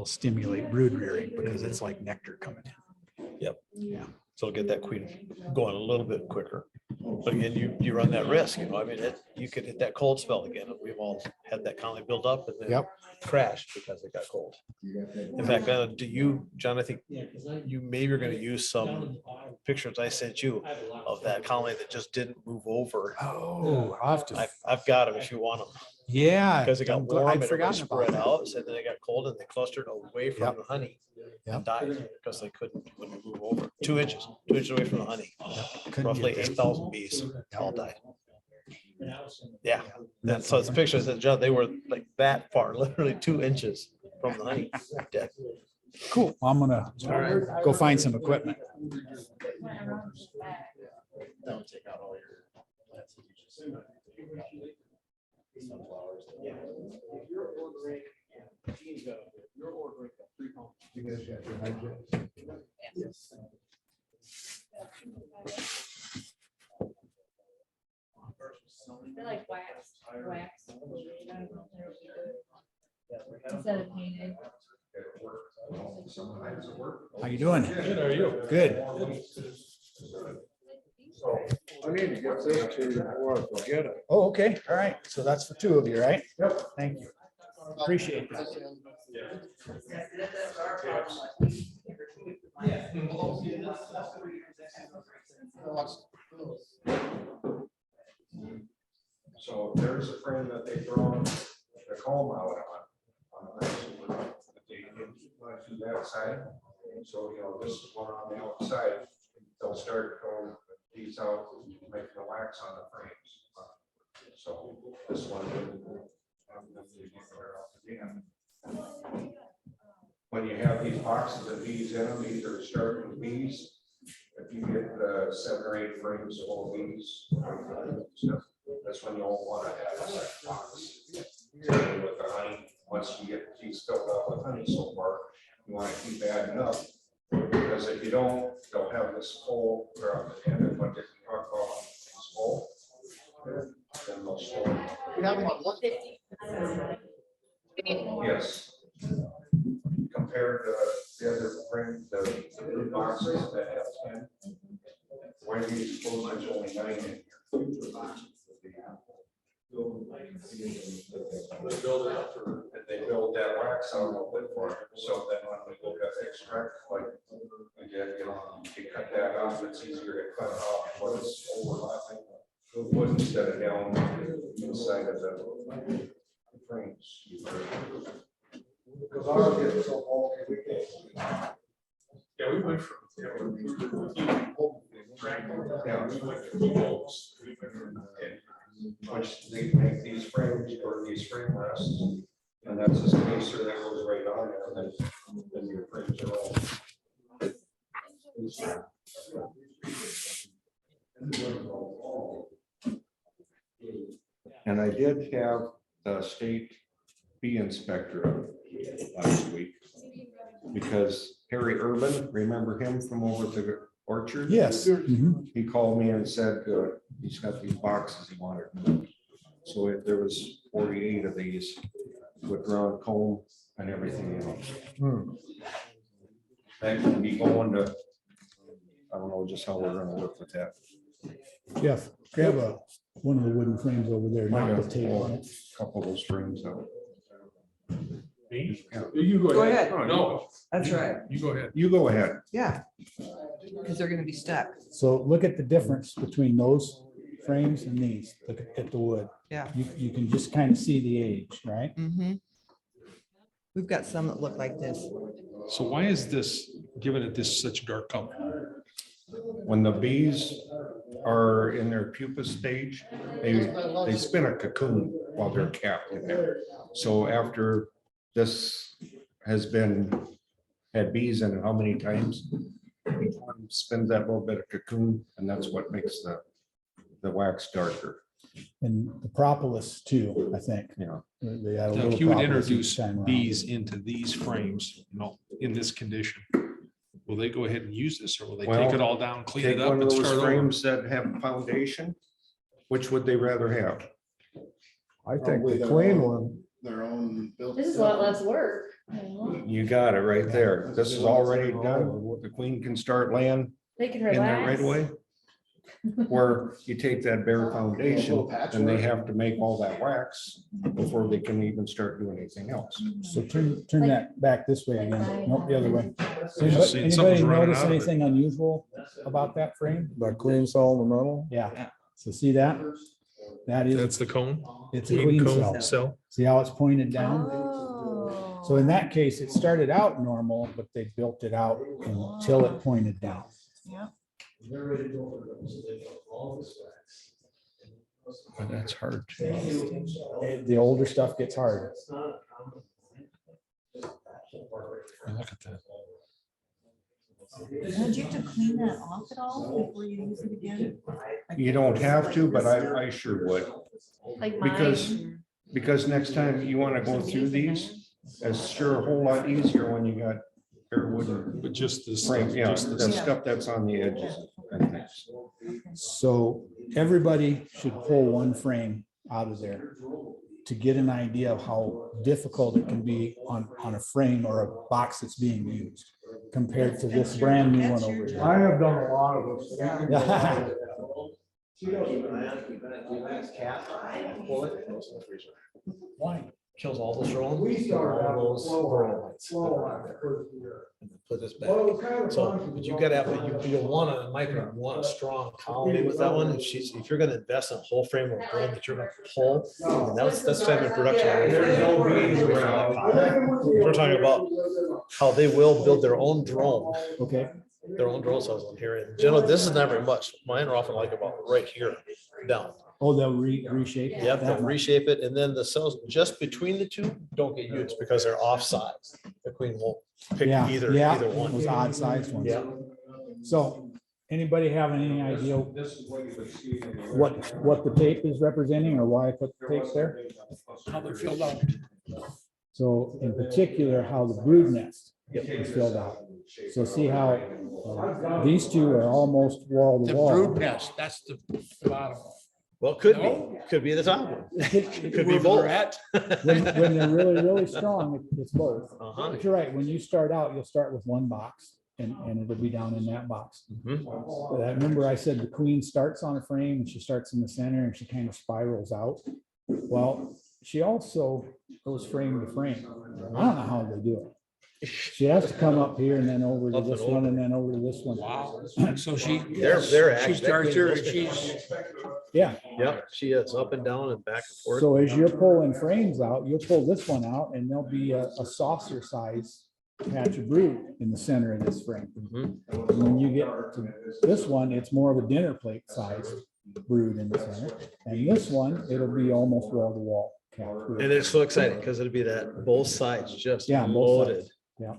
stimulate brood rearing because it's like nectar coming in. Yep. Yeah. So get that queen going a little bit quicker. But again, you run that risk, you know, I mean, you could hit that cold spell again, and we've all had that colony build up and then Yep. crash because it got cold. In fact, do you, John, I think you maybe are gonna use some pictures I sent you of that colony that just didn't move over. Oh, I'll have to. I've got them if you want them, Yeah. because it got I'm glad- warm I'd and everybody forgotten about spread that. out, so then it got cold and they clustered away from Yep. the honey Yep. and died because they couldn't move over. 2 inches away from the honey. Couldn't Roughly get there. 8,000 bees all died. Yeah, and so it's pictures that John, they were like that far, literally 2 inches from the honey dead. Cool. I'm gonna go find some equipment. That would take out all your plants that you just. Sunflowers. Yeah. If you're ordering, you're ordering a pre-home. You guys got your hydro? Yes. They're like wax. Instead of painted. How you doing? Good, how are you? Good. I need to get this to you before I forget it. Oh, okay. All right. So that's for 2 of you, right? Yep. Thank you. Appreciate that. So there's a frame that they've drawn the comb out on that, that they do that side. So, you know, this is one on the outside. They'll start going these out, making the wax on the frames. So this one. When you have these boxes of bees in them, these are starting bees. If you get 7 or 8 frames of all bees, that's when you'll want to have a second box. Same with the honey, once you get the bees filled up with honey so far, you want to keep adding up. Because if you don't, they'll have this hole throughout the end, and when they talk about this hole, then they'll store. Yes. Compared to the other frame, the blue boxes that have 10, why do you suppose there's only 9 in here? They build that wax out a little bit for it, so then when we go to extract, like, again, you know, you cut that off, it's easier to cut off what's overlapping the wood instead of down inside of the frames. Because ours gets so bulky, we can't. Yeah, we went from. Which they make these frames or these frame rests, and that's a spacer that goes right on there, and then your frames are all. And I did have the state bee inspector last week, because Harry Urban, remember him from over at the orchard? Yes. Mhm. He called me and said he's got these boxes he wanted moved. So if there was 48 of these with ground comb and everything else. That can be going to, I don't know just how we're gonna look with that. Jeff, grab one of the wooden frames over there, knock the table on it. Couple of those frames out. Yeah. You Go ahead. No, That's right. you go ahead. You go ahead. Yeah. Because they're gonna be stuck. So look at the difference between those frames and these. Look at the wood. Yeah. You can just kind of see the age, right? Mm-hmm. We've got some that look like this. So why is this, giving it this such dark color? When the bees are in their pupa stage, they spin a cocoon while they're capped in there. So after this has had bees in it, how many times? Each one spins that little bit of cocoon, and that's what makes the wax darker. And the propolis too, I think. Yeah. They add a Now, little if you would propolis introduce each time around. bees into these frames, in this condition, will they go ahead and use this, or will they take Well, it all down, clean Take it up one of and those start over? frames that have foundation, which would they rather have? I think the clean one. Their own. This is a lot less work. You got it right there. This is already done. The queen can start laying They can in there right relax. away. Where you take that bare foundation and they have to make all that wax before they can even start doing anything else. So turn that back this way again. Nope, the other way. Just seeing Anybody something's running notice out of it. anything unusual about that frame? That queen cell in the middle? Yeah. So see that? That is, That's the cone. it's a queen cell. Cell. See how it's pointed down? Oh. So in that case, it started out normal, but they built it out until it pointed down. But that's hard. The older stuff gets hard. Look at that. Would you have to clean that off at all before you use it again? You don't have to, but I sure would. Like Because next time you want to go through these, it's sure a whole lot easier when you got bare wooden But just this. frame, yeah, just the this. stuff that's on the edges and things. So everybody should pull one frame out of there to get an idea of how difficult it can be on a frame or a box that's being used compared to this brand new one over here. I have done a lot of those. Why? Kills all those drones. We started out all those slow. Put this back. Well, it was kind of So, fun. but you gotta have, you'll want you want a strong colony with that one. If you're gonna invest in a whole frame of wood that you're gonna pull, and that's time in production. We're talking about how they will build their own drone, Okay, their own drone cells in here. And generally, this is not very much. Mine are often like about right here down. oh, they'll reshape. Yep, that they'll much. reshape it, and then the cells just between the two don't get used because they're offsides. The queen won't pick Yeah, either yeah, one. those odd sized ones. Yeah. So anybody have any idea what the tape is representing or why I put the tape there? How they're filled out. So in particular, how the brood nest is filled out. So see how these two are almost wall to The wall. brood nest, that's the bottom. Well, could No. be the top one. Could be Where both. they're at. When they're really, really strong, it's both. Uh-huh. But you're right, when you start out, you'll start with one box and it'll be down in that box. Mhm. But I remember I said the queen starts on a frame and she starts in the center and she kind of spirals out. Well, she also goes frame to frame. I don't know how they do it. She has to come up here and then over to Up and this one over. and then over to this one. Wow. So she. They're She starts here and she's, Yeah, Yep, she is up and down and back and forth. so as you're pulling frames out, you'll pull this one out and there'll be a saucer size patch of brood in the center of this frame. Mhm. And when you get to this one, it's more of a dinner plate size brood in the center. And this one, it'll be almost wall to wall. And it's so exciting because it'll be that both sides just Yeah, both loaded. sides. Yeah,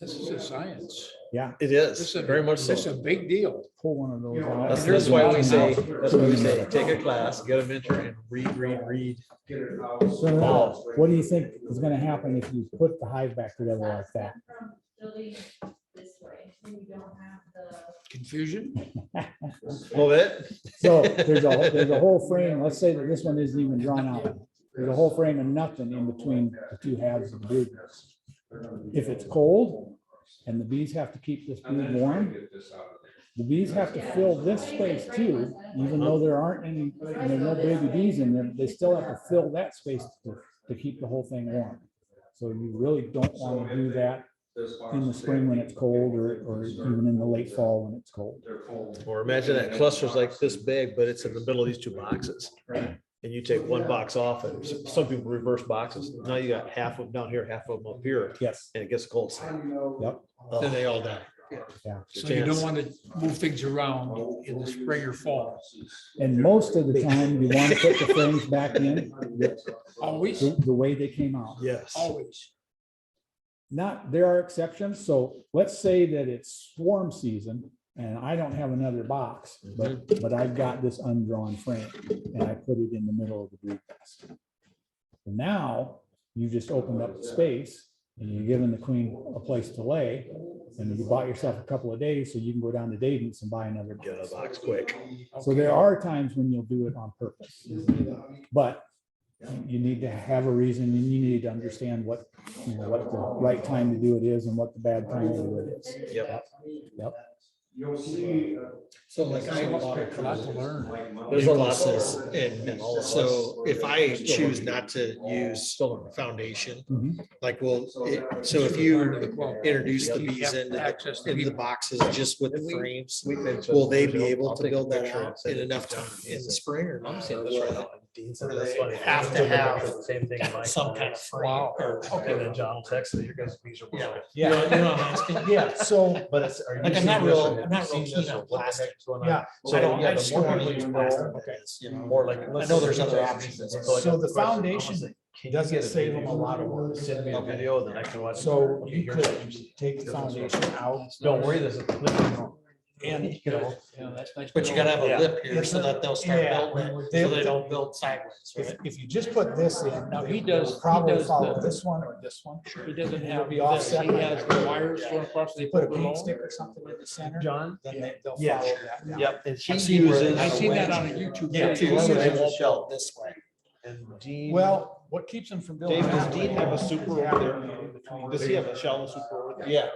this is a science. yeah. It This is is very much so. This is a big deal. Pull one of those out. That's why we say, take a class, get a mentor and read. So now, what do you think is gonna happen if you put the hive back together like that? Building this way, so you don't have the. Confusion. Little bit. So there's a whole frame, let's say that this one isn't even drawn out. There's a whole frame of nothing in between the two halves of the brood nest. If it's cold and the bees have to keep this brood warm, the bees have to fill this space too, even though there aren't any, there's no baby bees in there, they still have to fill that space to keep the whole thing warm. So you really don't want to do that in the spring when it's cold or even in the late fall when it's cold. Or imagine that cluster's like this big, but it's in the middle of these two boxes. And you take one box off and some people reverse boxes. Now you got half of them down here, half of them up here, Yes, and it gets cold. yep, Then they all die. yeah. So you don't want to move things around in the spring or fall. And most of the time, you want to put the frames back in Always, the way they came out. Yes. always. Not, there are exceptions. So let's say that it's swarm season and I don't have another box, but I've got this undrawn frame and I put it in the middle of the brood nest. Now you just opened up the space and you're giving the queen a place to lay and you bought yourself a couple of days so you can go down to David's and buy another Get a box. box quick. So there are times when you'll do it on purpose, but you need to have a reason and you need to understand what the right time to do it is and what the bad time to do it is. Yep. Yep. You'll see. So like I have a lot of Lot to learn. There's a lot and so if I choose not to use foundation, Mhm. like, well, so if you introduce the bees Access to into the people. boxes just with the frames, will they be able to build that out in enough time in the spring or not? Or will they have to have some kind of frame? Wow. Okay, then John will text me, your guys' bees are. yeah. Yeah. You know what I'm asking? Yeah, so, But it's, are you Like, I'm seeing not this real, or have I'm you not real seen keen this or on what the plastic. heck's going on? yeah, So I don't, I the just more don't people use you plastic. know, Because, you know, More like. I know there's other options. so the foundation doesn't save them a lot of work. Send me a video, then I can watch. So Okay, you here's could what you see. take the foundation out. Don't worry, this is. And, You know, that's nice. But you gotta have a Yeah. lip here so that they'll start Yeah. building, so they don't build sideways, if, right? if you just put this in, Now, he they'll does probably follow the- this one or this one. He doesn't It'll have, be this. offset He by has that. the wires going across the. They put a below. paint stick or something in the center, John? then they'll Yeah. follow that down. Yep. And he I've seen where they uses. I've have a seen that wedge. on a YouTube. Yeah, video. so they uses- won't build this way. And Dean. Well, what keeps them from building? Dave, does that Dean way have a is super you have over to there? be between Does he have a shallow super over there? Yeah.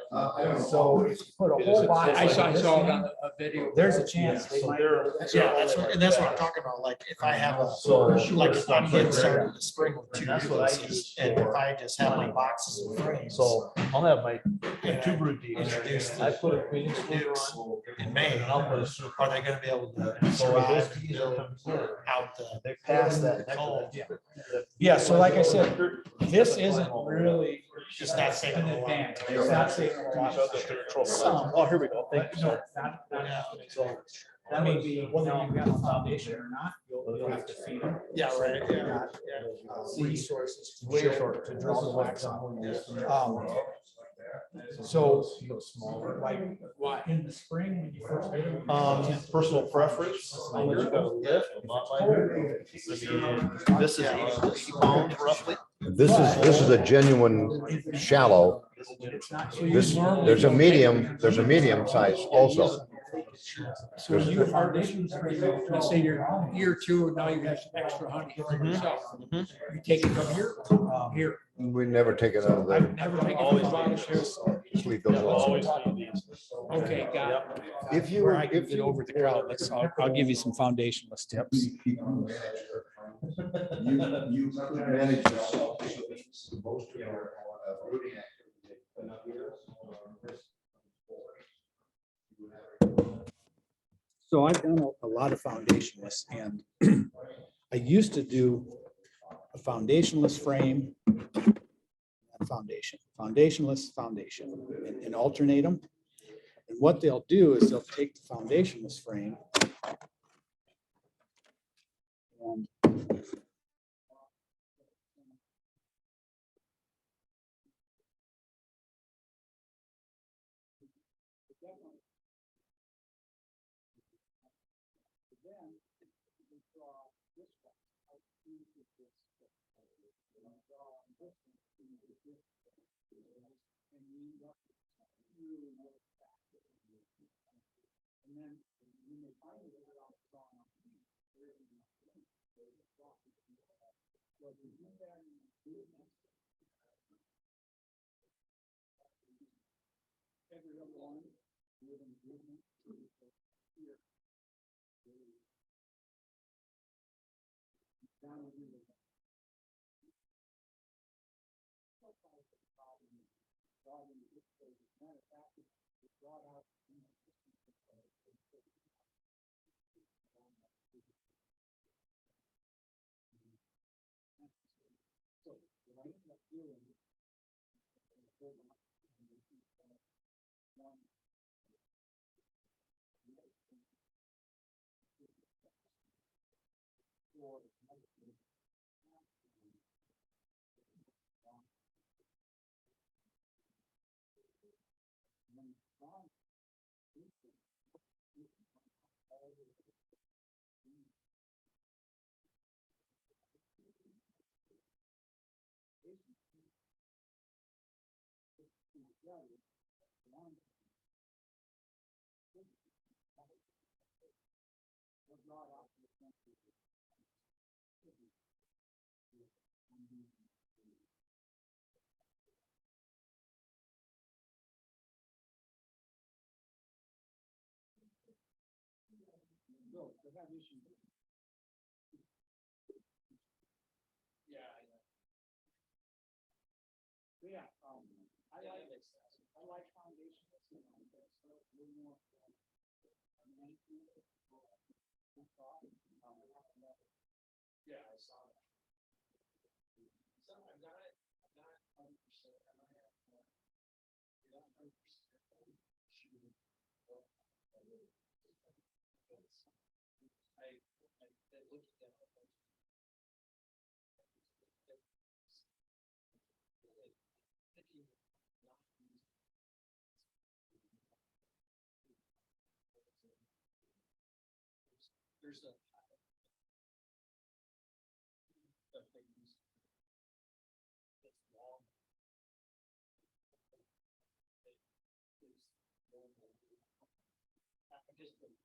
So if you put a whole box. I saw like this it on in, a video. there's a chance they So might. they're- Yeah, that's what, and that's what I'm talking about, like, if I have a, So, like, if I'm getting started in the spring with two That's what I releases, use and if for- I just have my boxes of frames. So I'll have my and two I brood bees. introduce I the put a queen splitter nukes on. in May, And I'll put a super. are they gonna be able to So those survive bees are coming in. out the? They pass that. cold? Yeah, so like I said, this isn't really. It's not saving an a lot. advantage. It's not saving a lot. Some. Oh, here we go. Thank you. But no, not enough to make sense. That may be whether you've got a foundation or not, you'll have to feed them. Yeah, right, You've yeah. got, resources to Way chill, short. to draw the wax out. So, like, in the spring, when you first get them. Personal preference. I'll let you go lift. This is 80 pounds roughly. This is a genuine shallow. It's not, so you This, normally there's a don't medium size also. So when you foundation, let's say you're year two, and now you have some extra honey for yourself. You take it from here, here. We never take it out of I've there. never taken it from the bottom. Just leave those alone. Okay, got it. If you, Where I can if get you. over the crowd, I'll give you some foundationless tips. You manage yourself. So I've done a lot of foundationless, and I used to do a foundationless frame, foundation, foundationless, foundation, and alternate them. And what they'll do is they'll take the foundationless frame and No, they have issues. Yeah. Yeah, I like foundation. Yeah, I saw that. So I'm not 100%. I might have more. You're not 100%. I looked at that. There's a things that's long.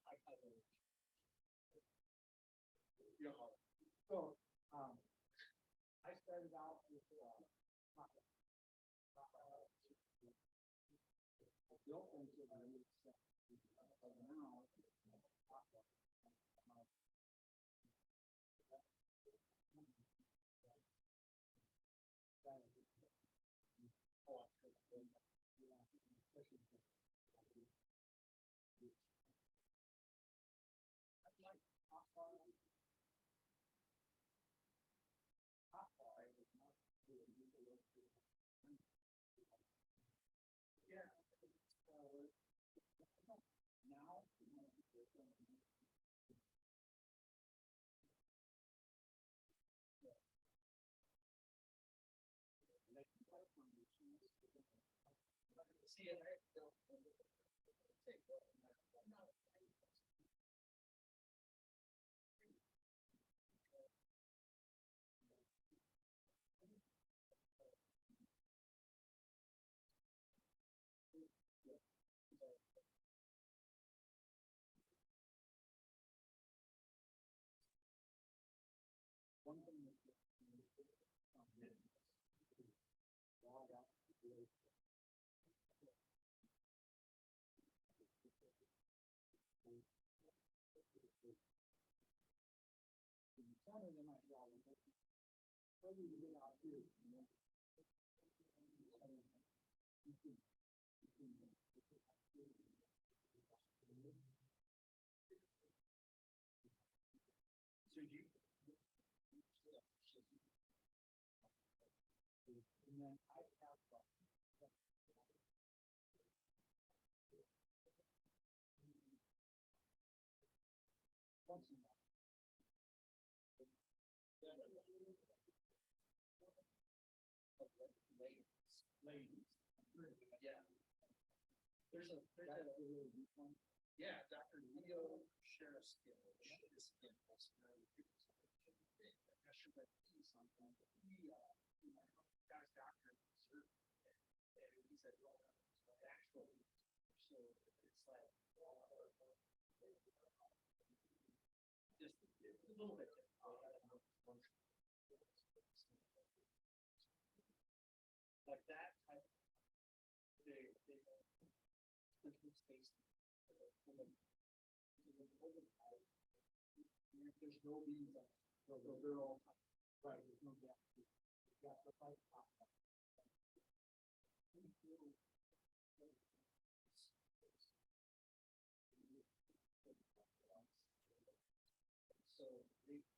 I kind of, you know, so, I started out with, built into the new set. But now, one thing that yeah, Dr. Leo Sheriff's skill. Got his doctorate in surgery, and he said, well, actually, so it's like, just a little bit. Like that type, space. There's no beans on it. So they're all right. There's no gap. Got the pipe top. So these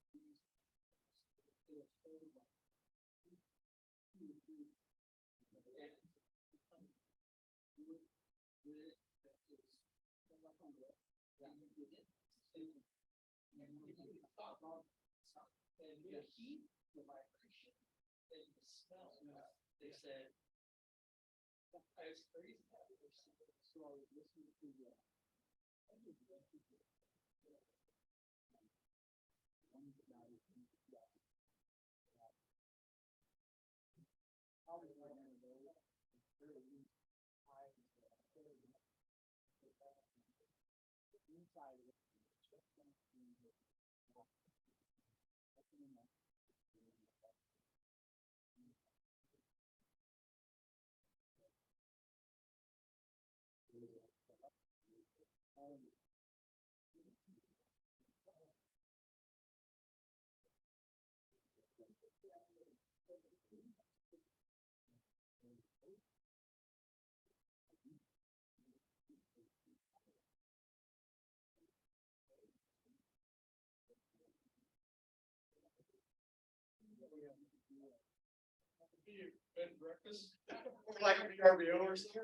and the heat, the vibration, and the smell. They said, I was crazy. So I was listening to inside of it. Bed and breakfast, like a RBO or something.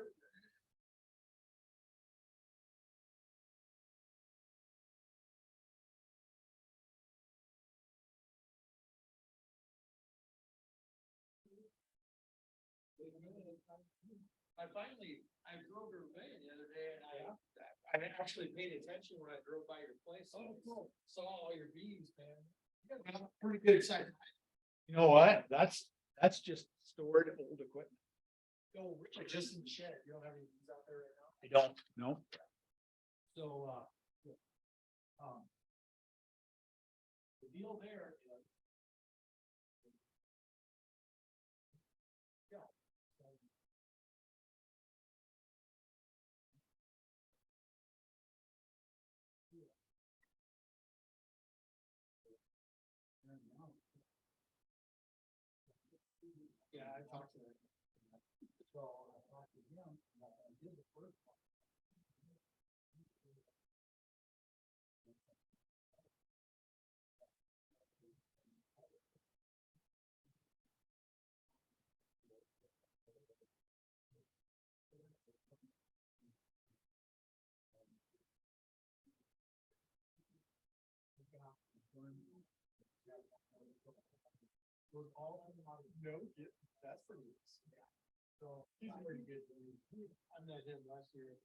I drove to Ravine the other day and I actually paid attention when I drove by your place. Oh, cool. Saw all your bees, man. You guys have pretty good excitement. You know what? That's just stored old equipment. Oh, really? Just in the shed. You don't have any bees out there right now? I don't know. So, the deal there is. Yeah. Yeah, I talked to them. So I talked to him, and I did the first one. Was all of them out of no, that's pretty good. So he's pretty good. I met him last year.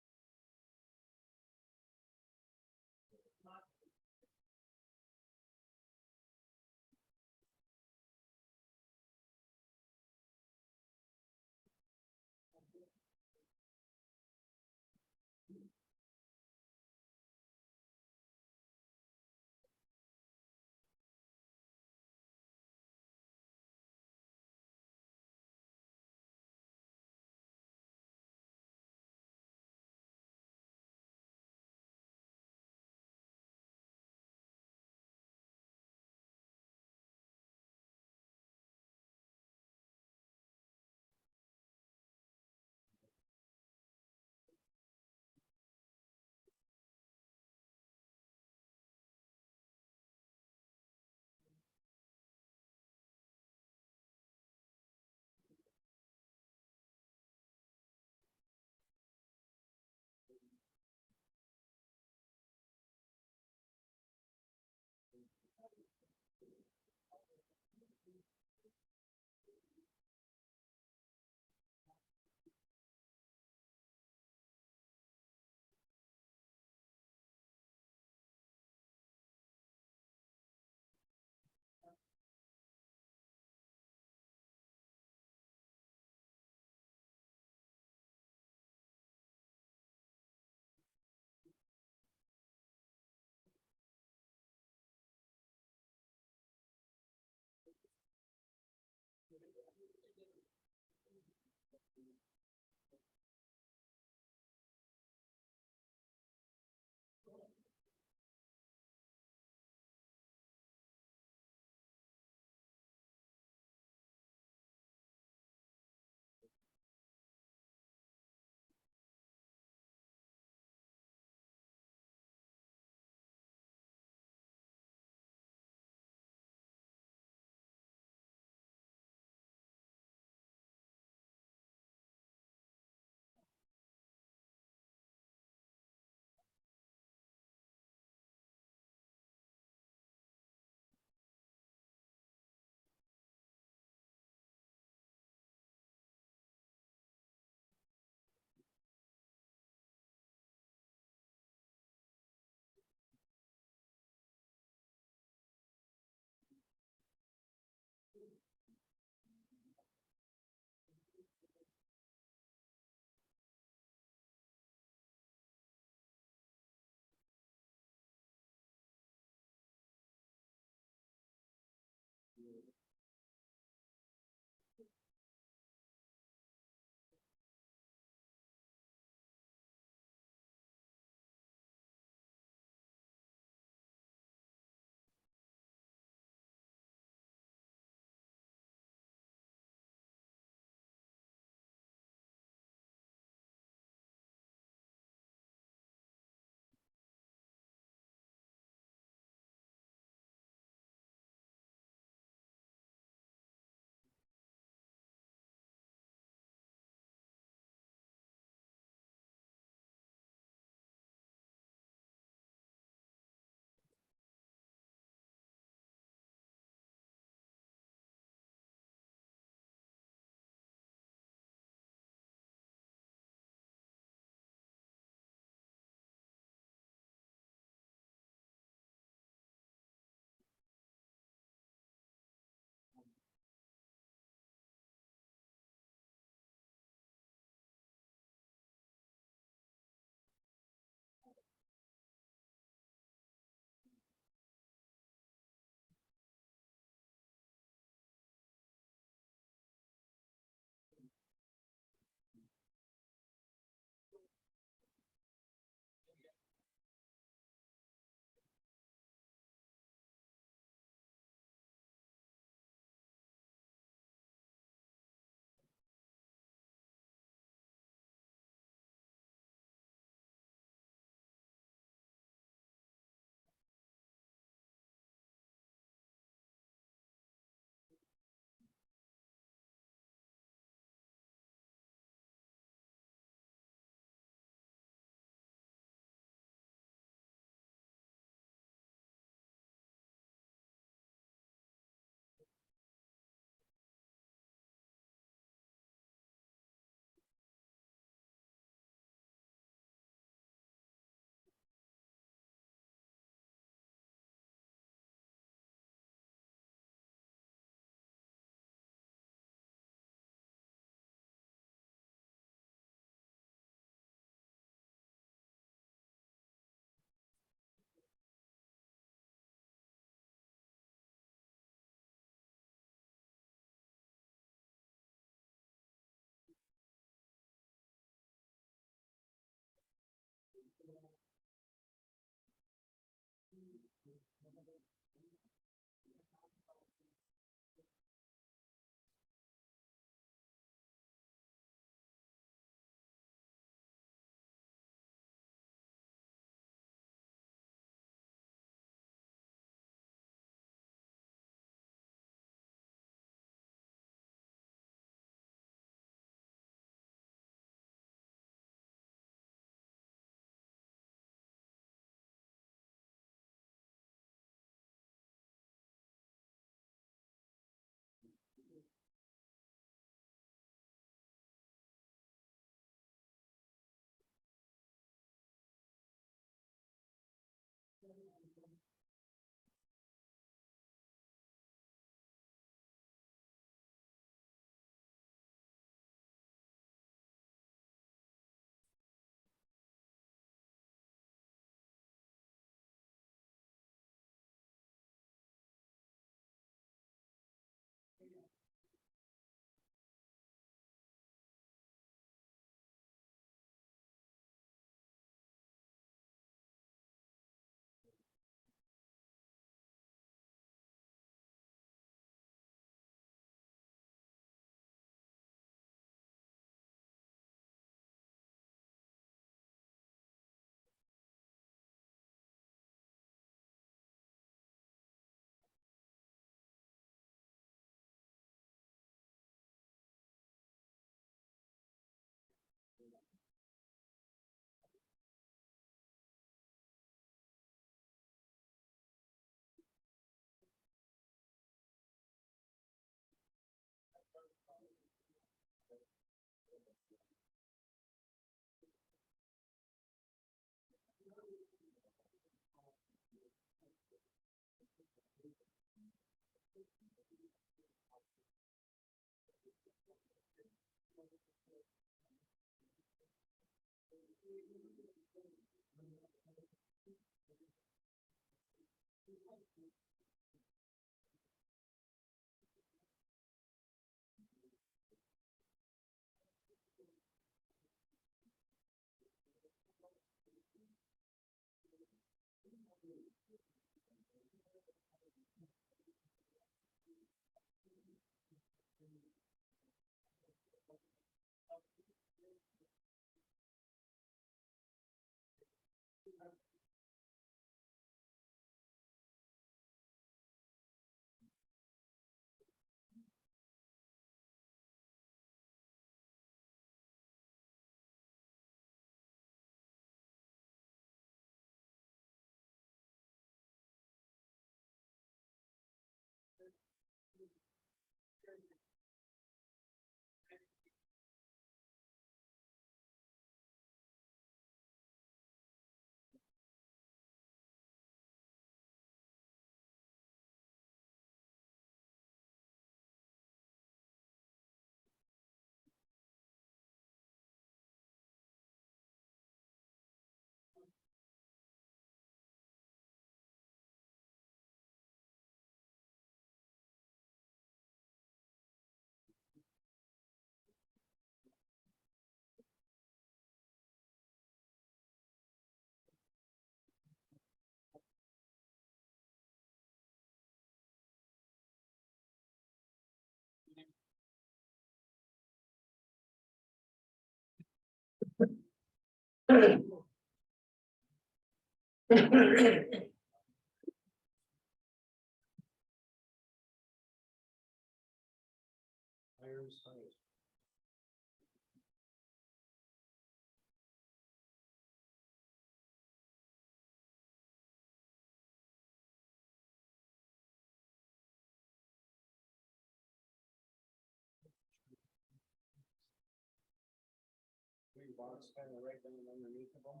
Big box kind of right down underneath of them.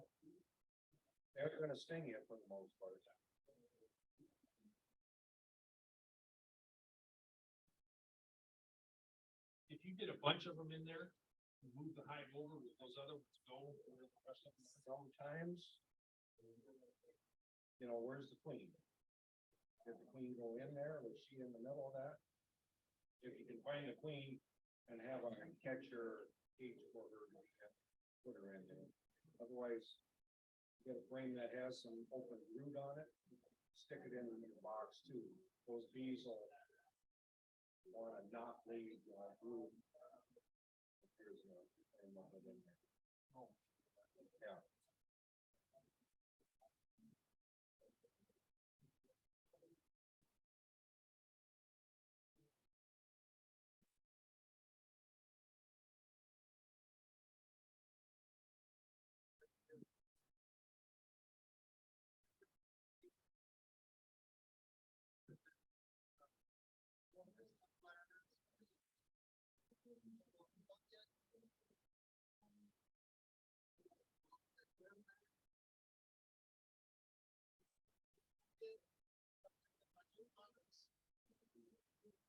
They're gonna sting you for the most part. If you did a bunch of them in there, move the hive over with those other ones, go. And then the rest of them- Sometimes, you know, where's the queen? Did the queen go in there? Was she in the middle of that? If you can find the queen and have a catcher cage for her, put her in there. Otherwise, get a frame that has some open root on it, stick it in the box too. Those bees will wanna not leave root. Here's one, and one in there. Oh, yeah.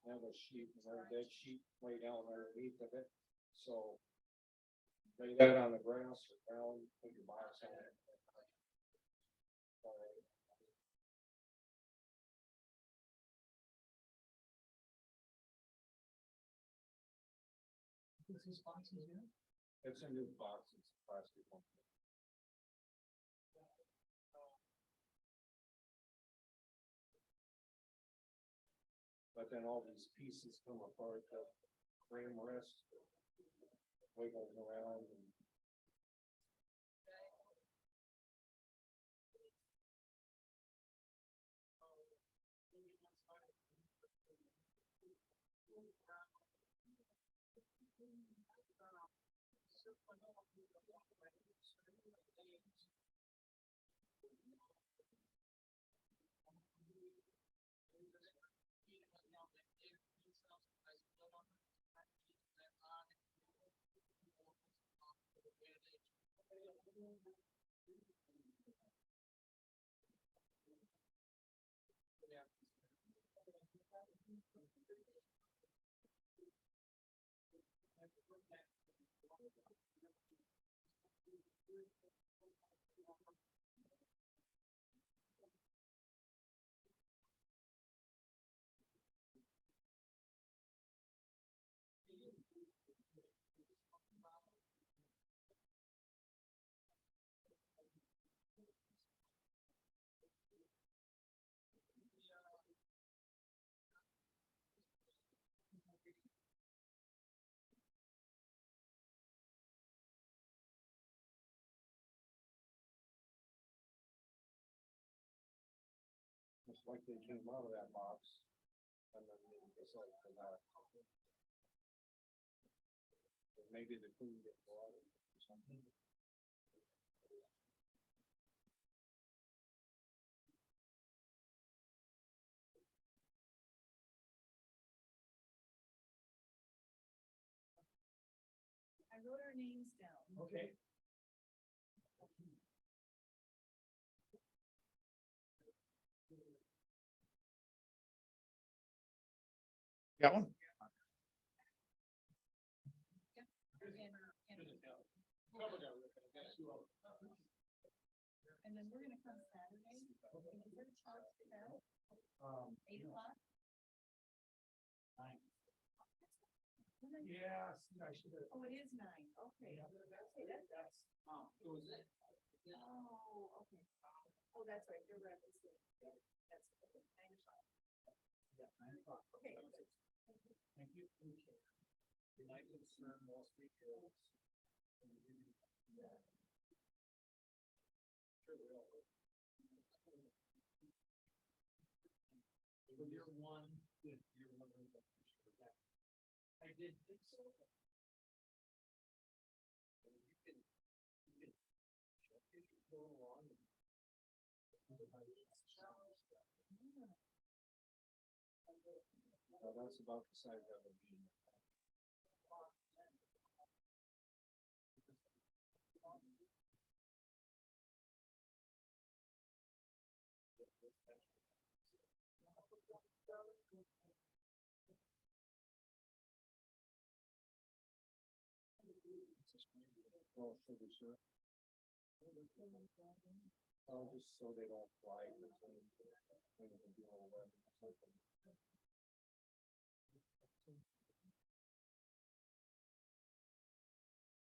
Have a sheet, or a dead sheet lay down underneath of it, so lay that on the grass or ground, put your box on it. It's a new box, it's a plastic one. But then all these pieces come apart, the frame rest wiggles around and It's like they came out of that box. And then they said, maybe they couldn't get water or something. I wrote our names down. Okay. Got one? And then we're gonna come Saturday. Is there a charge for that? 8 o'clock? Yeah, I should have. Oh, it is 9. Okay. Okay, that's. Oh, okay. Oh, that's right. You're right. That's 9 o'clock. Yeah, 9 o'clock. Okay. Thank you. Good night, concern Wall Street Hills. Sure we all will. Well, you're one, good, you're one of the, I did think so. You can check if you're going along. That's about the size of a bean. Well, sugar syrup. Oh, just so they don't fly.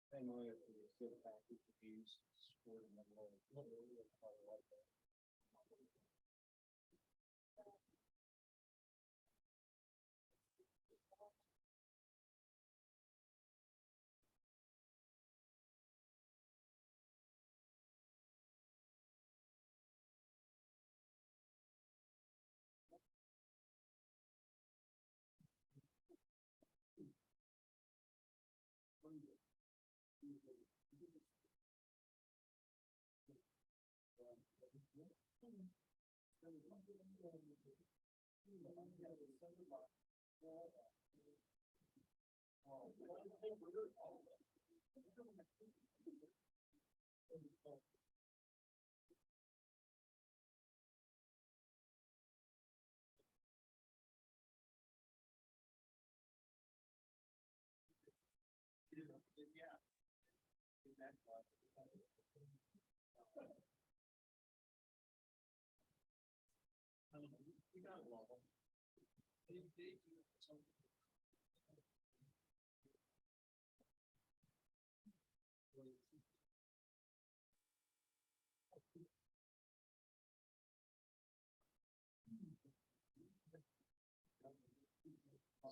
I know if you get a package of these, squirt them in the probably like that.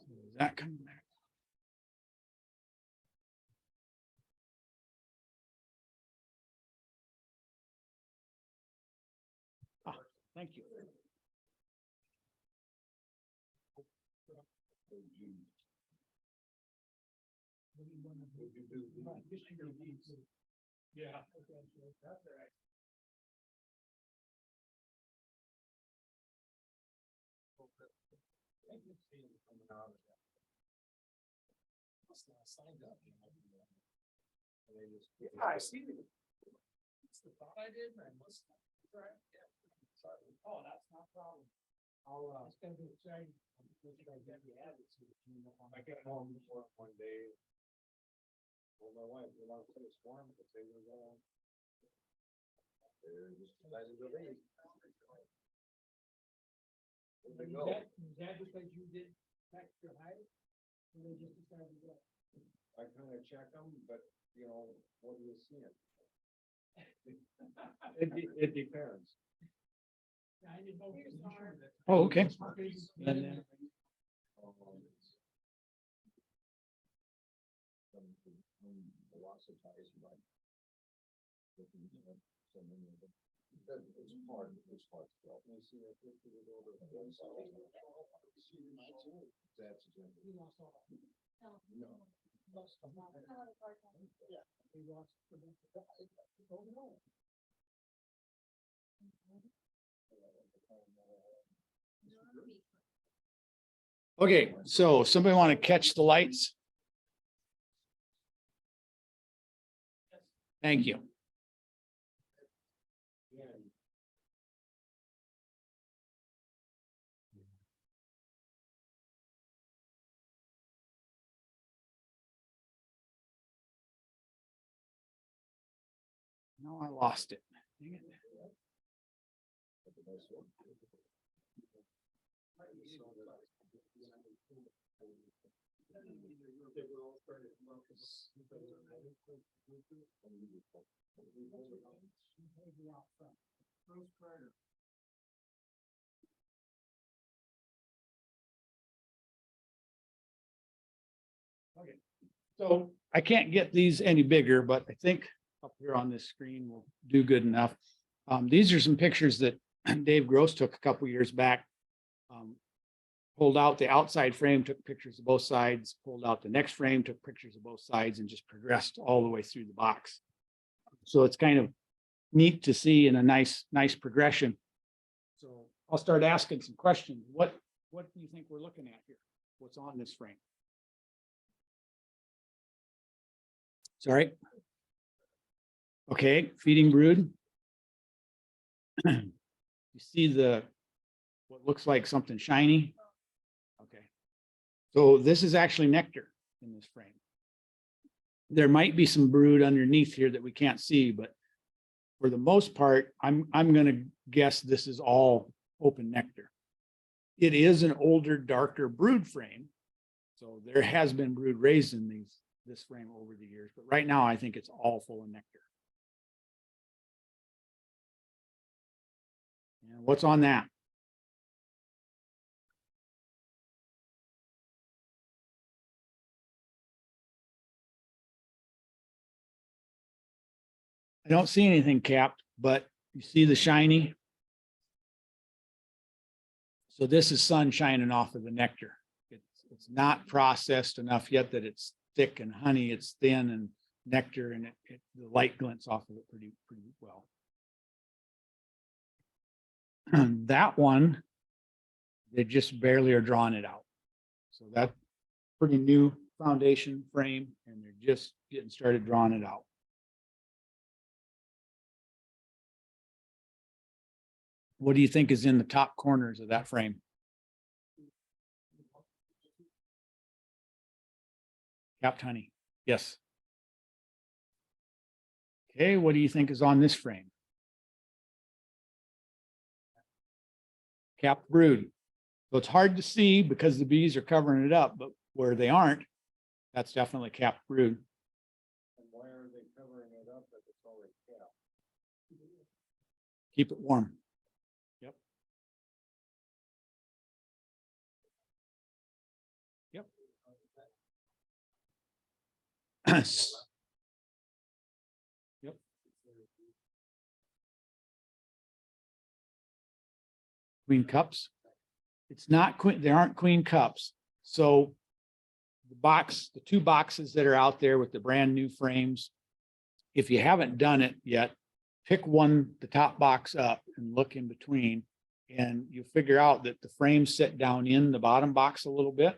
Is that coming back? Ah, thank you. Yeah. That's all right. I did see them coming out of that. Must not have signed up. Yeah, I see it. It's the thought I did, and I must. Right, yeah. Sorry. Oh, that's not a problem. It's gonna be exciting. I got home before one day. Well, my wife, we want to put a storm, but they were going. They're just decided to leave. Where'd they go? Is that because you did extra height? Or they just decided to go? I kind of check them, but you know, what do you see? It depends. I didn't know. Here's our- Oh, okay. And Velocitized by. So many of them. It's hard, it's hard to tell. You see that picture with all the. That's exactly. he lost all that. No. Lost a lot. Yeah. He lost. Oh, no. Okay, so somebody want to catch the lights? Thank you. No, I lost it. Dang it. Okay, so I can't get these any bigger, but I think up here on this screen will do good enough. These are some pictures that Dave Gross took a couple years back. Pulled out the outside frame, took pictures of both sides, pulled out the next frame, took pictures of both sides, and just progressed all the way through the box. So it's kind of neat to see in a nice progression. So I'll start asking some questions. What do you think we're looking at here? What's on this frame? Sorry. Okay, feeding brood. You see what looks like something shiny. Okay. So this is actually nectar in this frame. There might be some brood underneath here that we can't see, but for the most part, I'm gonna guess this is all open nectar. It is an older, darker brood frame. So there has been brood raised in this frame over the years, but right now I think it's all full of nectar. And what's on that? I don't see anything capped, but you see the shiny. So this is sun shining off of the nectar. It's not processed enough yet that it's thick and honey. It's thin and nectar, and the light glints off of it pretty well. That one, they just barely are drawing it out. So that's pretty new foundation frame, and they're just getting started drawing it out. What do you think is in the top corners of that frame? Capped honey. Yes. Okay, what do you think is on this frame? Capped brood. So it's hard to see because the bees are covering it up, but where they aren't, that's definitely capped brood. And why are they covering it up if it's already capped? Keep it warm. Yep. Yep. Yep. Queen cups. It's not queen, there aren't queen cups. So the two boxes that are out there with the brand new frames, if you haven't done it yet, pick the top box up and look in between, and you figure out that the frames sit down in the bottom box a little bit,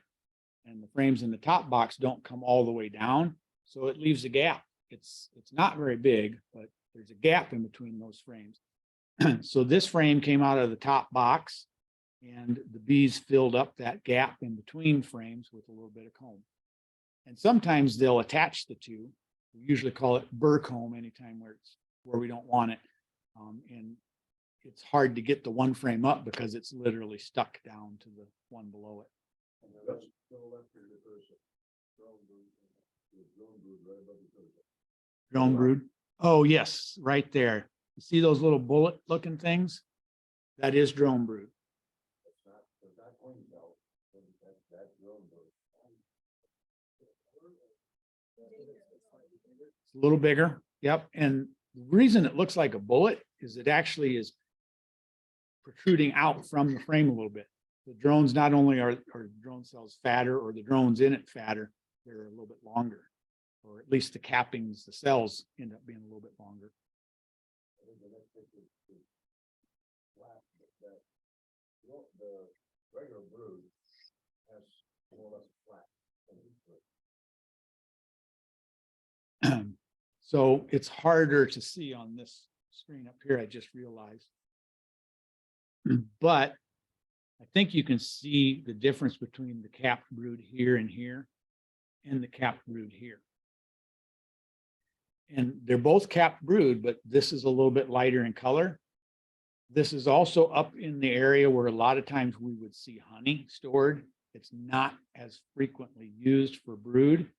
and the frames in the top box don't come all the way down. So it leaves a gap. It's not very big, but there's a gap in between those frames. So this frame came out of the top box, And the bees filled up that gap in between frames with a little bit of comb. And sometimes they'll attach the two. We usually call it burr comb anytime where we don't want it. And it's hard to get the one frame up because it's literally stuck down to the one below it. And that's still left for the person. Drone brood right above the person. Drone brood. Oh, yes, right there. You see those little bullet looking things? That is drone brood. That's not, but that queen cell, that drone brood. It's a little bigger. Yep. And the reason it looks like a bullet is it actually is protruding out from the frame a little bit. The drones, not only are drone cells fatter or the drones in it fatter, they're a little bit longer, or at least the cappings, the cells end up being a little bit longer. I think the next picture is flat, but that, you know, the regular brood has more or less flat. So it's harder to see on this screen up here, I just realized. But I think you can see the difference between the capped brood here and here and the capped brood here. And they're both capped brood, but this is a little bit lighter in color. This is also up in the area where a lot of times we would see honey stored. It's not as frequently used for brood.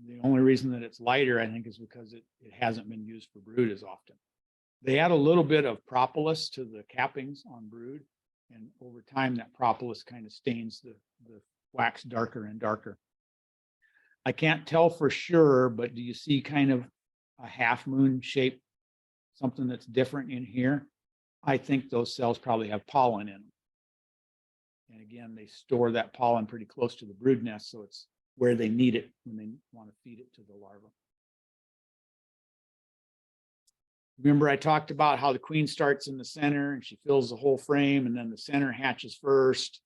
The only reason that it's lighter, I think, is because it hasn't been used for brood as often. They add a little bit of propolis to the cappings on brood, and over time that propolis kind of stains the wax darker and darker. I can't tell for sure, but do you see kind of a half moon shape, something that's different in here? I think those cells probably have pollen in them. And again, they store that pollen pretty close to the brood nest, so it's where they need it when they want to feed it to the larva. Remember, I talked about how the queen starts in the center and she fills the whole frame, and then the center hatches first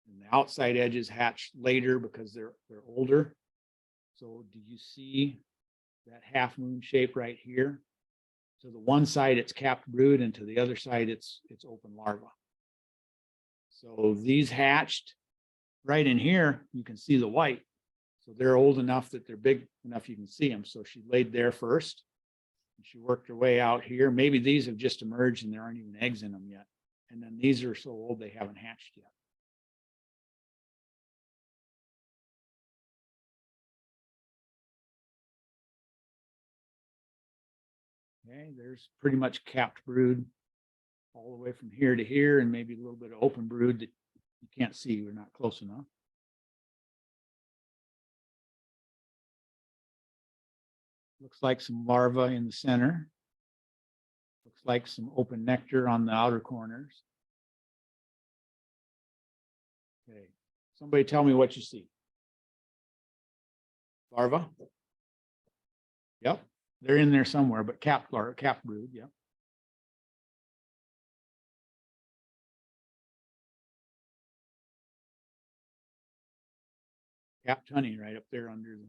and the outside edges hatch later because they're older. So do you see that half moon shape right here? To the one side it's capped brood, and to the other side it's open larva. So these hatched right in here, you can see the white. So they're old enough that they're big enough you can see them. So she laid there first. And she worked her way out here. Maybe these have just emerged and there aren't even eggs in them yet. And then these are so old they haven't hatched yet. Okay, there's pretty much capped brood all the way from here to here, and maybe a little bit of open brood that you can't see. We're not close enough. Looks like some larvae in the center. Looks like some open nectar on the outer corners. Okay, somebody tell me what you see. Larva? Yep, they're in there somewhere, but capped larva, capped brood, yep. Capped honey right up there under the.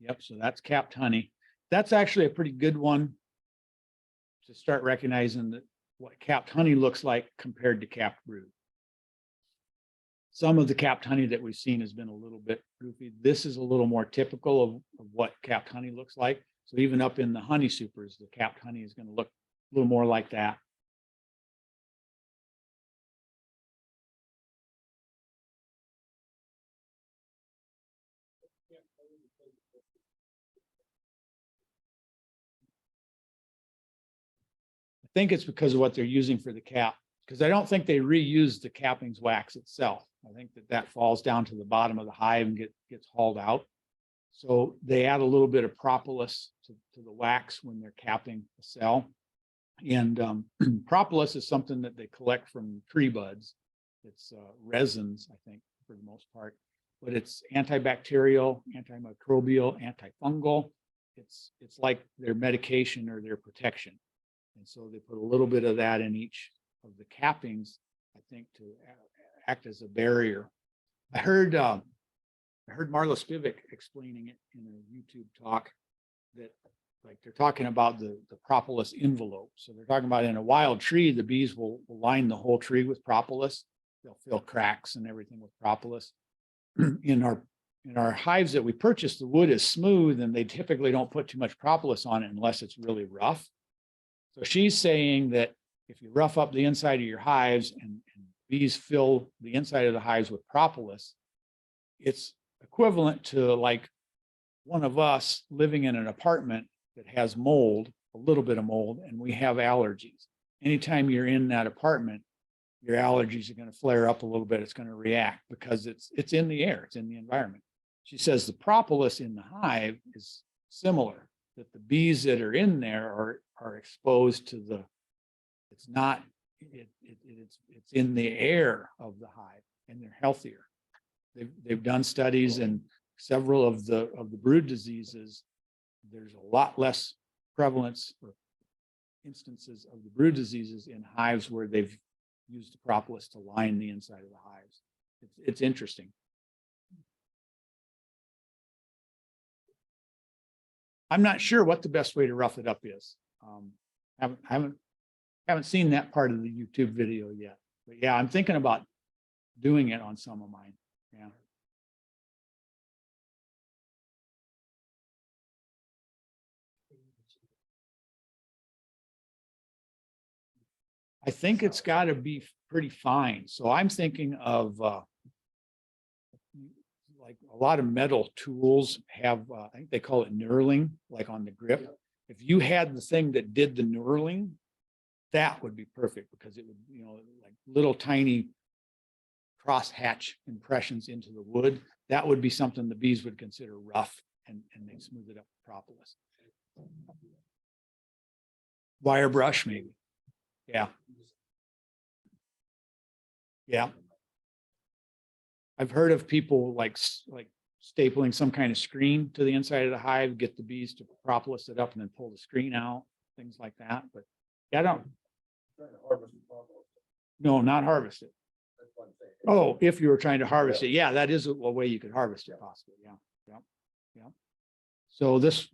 Yep, so that's capped honey. That's actually a pretty good one to start recognizing that what capped honey looks like compared to capped brood. Some of the capped honey that we've seen has been a little bit goofy. This is a little more typical of what capped honey looks like. So even up in the honey supers, the capped honey is going to look a little more like that. I think it's because of what they're using for the cap, because I don't think they reuse the cappings wax itself. I think that falls down to the bottom of the hive and gets hauled out. So they add a little bit of propolis to the wax when they're capping a cell. And propolis is something that they collect from tree buds. It's resins, I think, for the most part, but it's antibacterial, antimicrobial, antifungal. It's like their medication or their protection. And so they put a little bit of that in each of the cappings, I think, to act as a barrier. I heard Marla Spivak explaining it in a YouTube talk that like they're talking about the propolis envelope. So they're talking about in a wild tree, the bees will line the whole tree with propolis. They'll fill cracks and everything with propolis. In our hives that we purchase, the wood is smooth and they typically don't put too much propolis on it unless it's really rough. So she's saying that if you rough up the inside of your hives and bees fill the inside of the hives with propolis, it's equivalent to like one of us living in an apartment that has mold, a little bit of mold, and we have allergies. Anytime you're in that apartment, your allergies are going to flare up a little bit. It's going to react because it's in the air, it's in the environment. She says the propolis in the hive is similar, that the bees that are in there are exposed to the, it's not, it's in the air of the hive and they're healthier. They've done studies and several of the brood diseases. There's a lot less prevalence or instances of the brood diseases in hives where they've used the propolis to line the inside of the hives. It's interesting. I'm not sure what the best way to rough it up is. Haven't seen that part of the YouTube video yet, but yeah, I'm thinking about doing it on some of mine. Yeah. I think it's got to be pretty fine. So I'm thinking of like a lot of metal tools have, I think they call it knurling, like on the grip. If you had the thing that did the knurling, that would be perfect because it would, you know, like little tiny cross hatch impressions into the wood. That would be something the bees would consider rough and they smooth it up with propolis. Wire brush, maybe. Yeah. Yeah. I've heard of people like stapling some kind of screen to the inside of the hive, get the bees to propolis it up and then pull the screen out, things like that. But yeah, I don't. No, not harvest it. Oh, if you were trying to harvest it. Yeah, that is a way you could harvest it possibly. Yeah. Yeah. Yeah. So this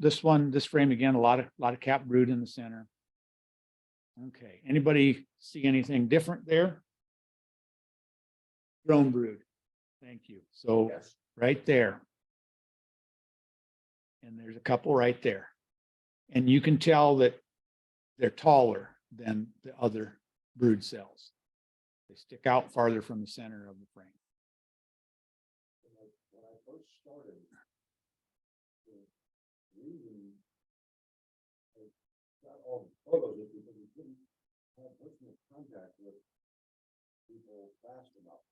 frame again, a lot of cap brood in the center. Okay. Anybody see anything different there? Drone brood. Thank you. So yes, right there. And there's a couple right there. And you can tell that they're taller than the other brood cells. They stick out farther from the center of the frame. When I first started reading, not all the photos, because we couldn't have personal contact with people fast enough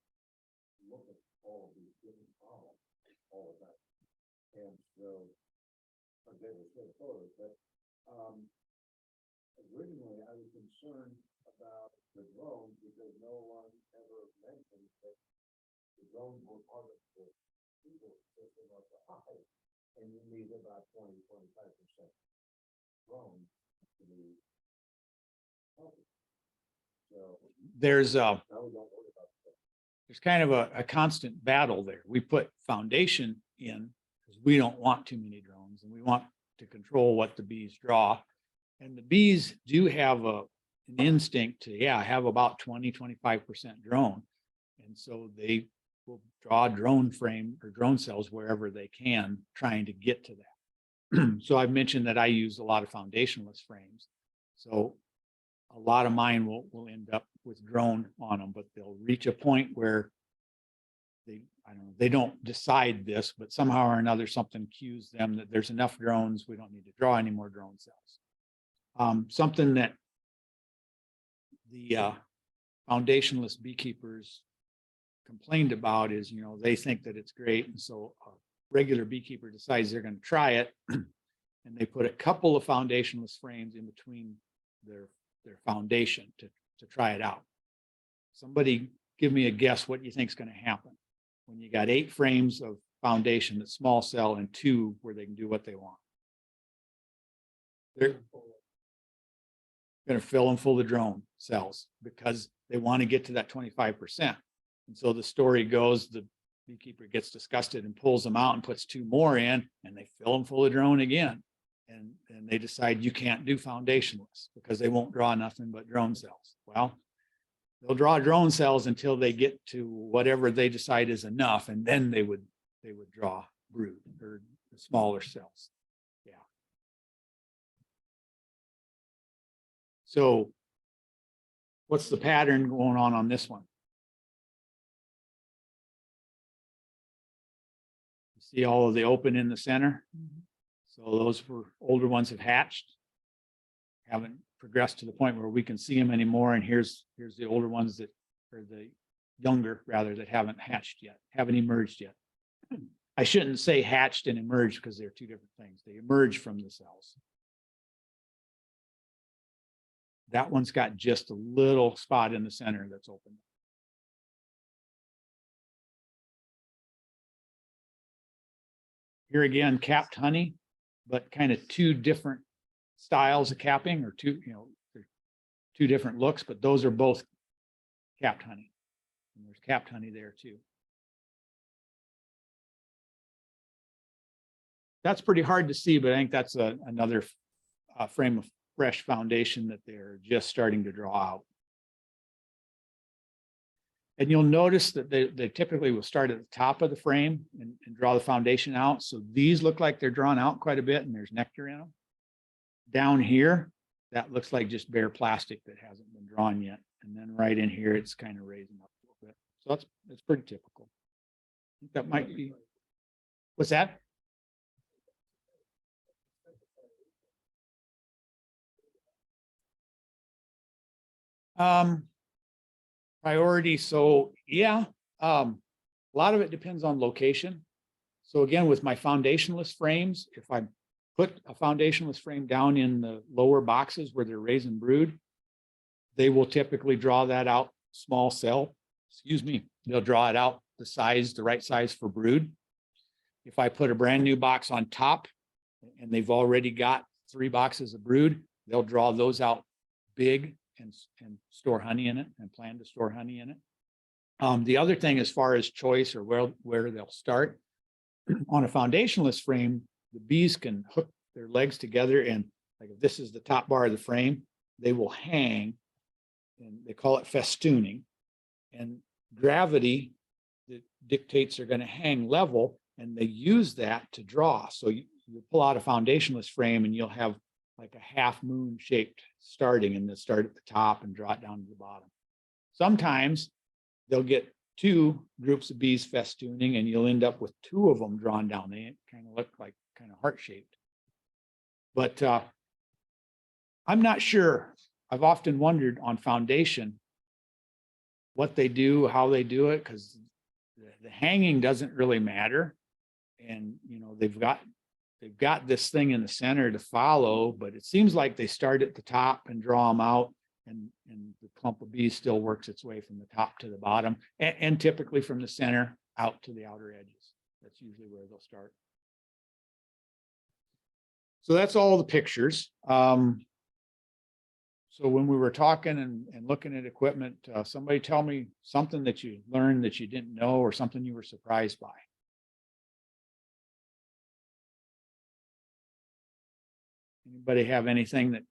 to look at all of these different problems all the time. And so I was able to show photos, but originally I was concerned about the drones because no one ever mentioned that the drones were part of the people system of the hive, and you need about 20–25% drones to be healthy. So There's now we don't worry about that. There's kind of a constant battle there. We put foundation in because we don't want too many drones and we want to control what the bees draw. And the bees do have an instinct to, yeah, have about 20–25% drone. And so they will draw drone frame or drone cells wherever they can, trying to get to that. So I've mentioned that I use a lot of foundationless frames. So a lot of mine will end up with drone on them, but they'll reach a point where they don't decide this, but somehow or another something cues them that there's enough drones, we don't need to draw any more drone cells. Something that the foundationless beekeepers complained about is, you know, they think that it's great, and so a regular beekeeper decides they're going to try it, and they put a couple of foundationless frames in between their foundation to try it out. Somebody give me a guess what you think is going to happen when you got 8 frames of foundation that's small cell and 2 where they can do what they want. They're going to fill them full of drone cells because they want to get to that 25%. And so the story goes, the beekeeper gets disgusted and pulls them out and puts 2 more in, and they fill them full of drone again. And they decide you can't do foundationless because they won't draw nothing but drone cells. Well, they'll draw drone cells until they get to whatever they decide is enough, and then they would draw brood or the smaller cells. Yeah. So what's the pattern going on this one? See all of the open in the center? So those were older ones have hatched. Haven't progressed to the point where we can see them anymore. And here's the older ones that are the younger rather that haven't hatched yet, haven't emerged yet. I shouldn't say hatched and emerged because they're two different things. They emerge from the cells. That one's got just a little spot in the center that's open. Here again, capped honey, but kind of two different styles of capping, or two different looks, but those are both capped honey. And there's capped honey there too. That's pretty hard to see, but I think that's another frame of fresh foundation that they're just starting to draw out. And you'll notice that they typically will start at the top of the frame and draw the foundation out. So these look like they're drawn out quite a bit and there's nectar in them. Down here, that looks like just bare plastic that hasn't been drawn yet. And then right in here, it's kind of raising up a little bit. So that's pretty typical. I think that might be, what's that? Priority. So yeah, a lot of it depends on location. So again, with my foundationless frames, if I put a foundationless frame down in the lower boxes where they're raising brood, they will typically draw that out small cell. Excuse me. They'll draw it out the right size for brood. If I put a brand new box on top and they've already got 3 boxes of brood, they'll draw those out big and store honey in it and plan to store honey in it. The other thing, as far as choice or where they'll start, on a foundationless frame, the bees can hook their legs together, and like if this is the top bar of the frame, they will hang, and they call it festooning. And gravity that dictates they're going to hang level, and they use that to draw. So you pull out a foundationless frame and you'll have like a half moon shaped starting, and they'll start at the top and draw it down to the bottom. Sometimes they'll get 2 groups of bees festooning and you'll end up with 2 of them drawn down. They kind of look like kind of heart shaped. But I'm not sure. I've often wondered on foundation what they do, how they do it, because the hanging doesn't really matter. And they've got this thing in the center to follow, but it seems like they start at the top and draw them out, and the clump of bees still works its way from the top to the bottom, and typically from the center out to the outer edges. That's usually where they'll start. So that's all the pictures. So when we were talking and looking at equipment, somebody tell me something that you learned that you didn't know, or something you were surprised by. Anybody have anything that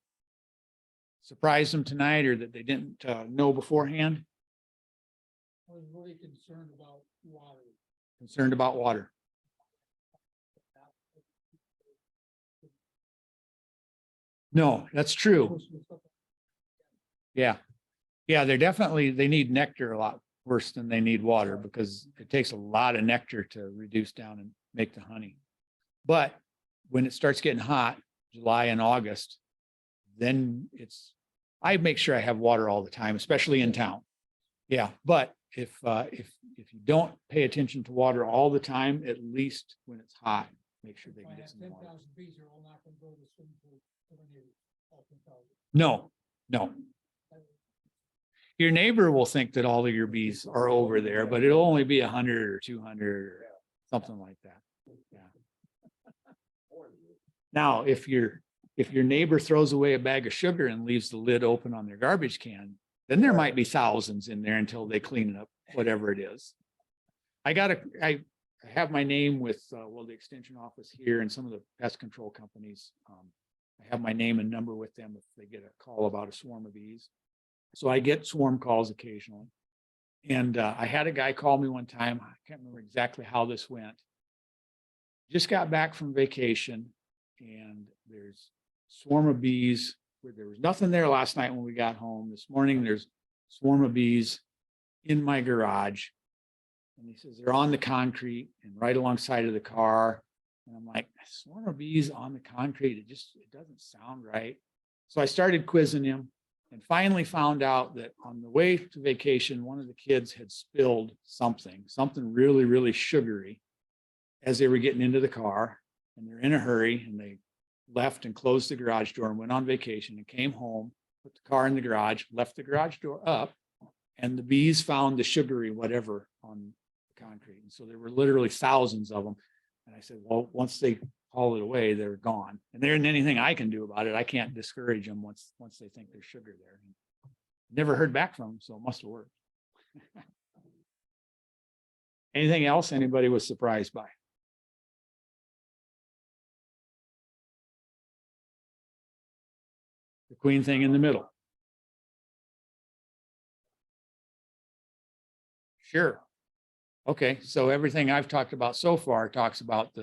surprised them tonight or that they didn't know beforehand? I was really concerned about water. Concerned about water. No, that's true. Yeah. Yeah, they need nectar a lot worse than they need water, because it takes a lot of nectar to reduce down and make the honey. But when it starts getting hot, July and August, then I make sure I have water all the time, especially in town. Yeah, but if you don't pay attention to water all the time, at least when it's hot, make sure they If I get have some 10,000 water. bees, they're all not going to go to the swimming pool. No. Your neighbor will think that all of your bees are over there, but it'll only be 100 or 200 or something like that. Yeah. Now, if your neighbor throws away a bag of sugar and leaves the lid open on their garbage can, then there might be thousands in there until they clean it up, whatever it is. I I have my name with, the extension office here and some of the pest control companies. I have my name and number with them if they get a call about a swarm of bees. So I get swarm calls occasionally. And I had a guy call me one time. I can't remember exactly how this went. Just got back from vacation and there's swarm of bees where there was nothing there last night when we got home. This morning, there's swarm of bees in my garage. And he says, they're on the concrete and right alongside of the car. And I'm like, swarm of bees on the concrete. It doesn't sound right. So I started quizzing him and finally found out that on the way to vacation, one of the kids had spilled something really, really sugary as they were getting into the car, and they're in a hurry and they left and closed the garage door and went on vacation and came home, put the car in the garage, left the garage door up, and the bees found the sugary whatever on the concrete. And so there were literally thousands of them. And I said, well, once they haul it away, they're gone. And there isn't anything I can do about it. I can't discourage them once they think there's sugar there. Never heard back from them, so it must have worked. Anything else anybody was surprised by? The queen thing in the middle. Sure. Okay, so everything I've talked about so far talks about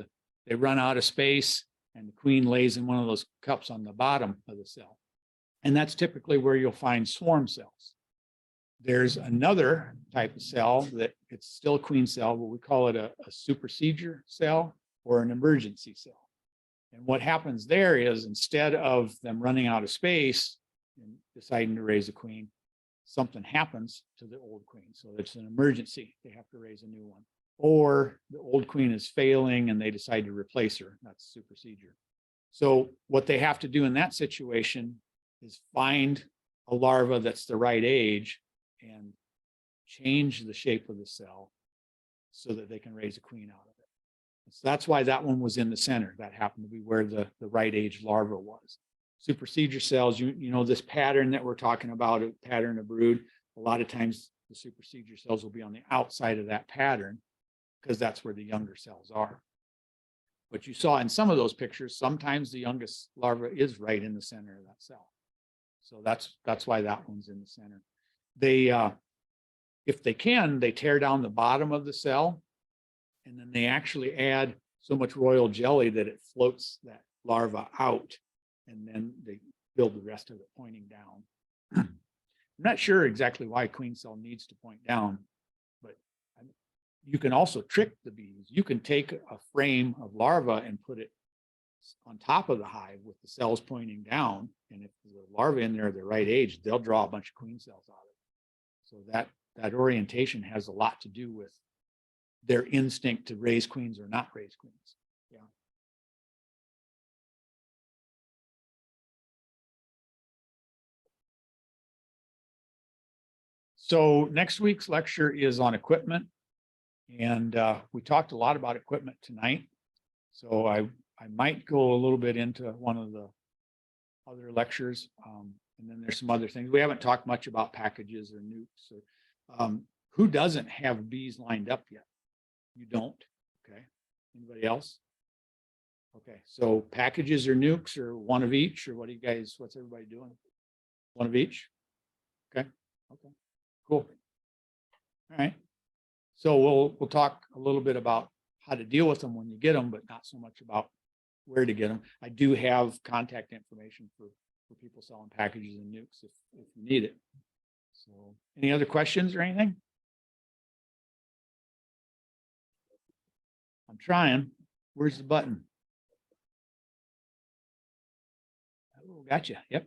they run out of space and the queen lays in one of those cups on the bottom of the cell. And that's typically where you'll find swarm cells. There's another type of cell that it's still a queen cell, but we call it a supersedure cell or an emergency cell. And what happens there is instead of them running out of space and deciding to raise a queen, something happens to the old queen. So it's an emergency. They have to raise a new one. Or the old queen is failing and they decide to replace her. That's supersedure. So what they have to do in that situation is find a larva that's the right age and change the shape of the cell so that they can raise a queen out of it. So that's why that one was in the center. That happened to be where the right age larva was. Supersedure cells, you know, this pattern that we're talking about, a pattern of brood, a lot of times the supersedure cells will be on the outside of that pattern because that's where the younger cells are. But you saw in some of those pictures, sometimes the youngest larva is right in the center of that cell. So that's why that one's in the center. They, if they can, they tear down the bottom of the cell and then they actually add so much royal jelly that it floats that larva out. And then they build the rest of it pointing down. I'm not sure exactly why queen cell needs to point down, but you can also trick the bees. You can take a frame of larva and put it on top of the hive with the cells pointing down. And if the larvae in there are the right age, they'll draw a bunch of queen cells out of it. So that orientation has a lot to do with their instinct to raise queens or not raise queens. Yeah. So next week's lecture is on equipment. And we talked a lot about equipment tonight. So I might go a little bit into one of the other lectures. And then there's some other things. We haven't talked much about packages or nukes. Or, who doesn't have bees lined up yet? You don't? Okay. Anybody else? Okay. So packages or nukes or one of each, or what do you guys, what's everybody doing? One of each? Okay. Okay. Cool. All right. So we'll talk a little bit about how to deal with them when you get them, but not so much about where to get them. I do have contact information for people selling packages and nukes if you need it. So any other questions or anything? I'm trying. Where's the button? Oh, gotcha. Yep.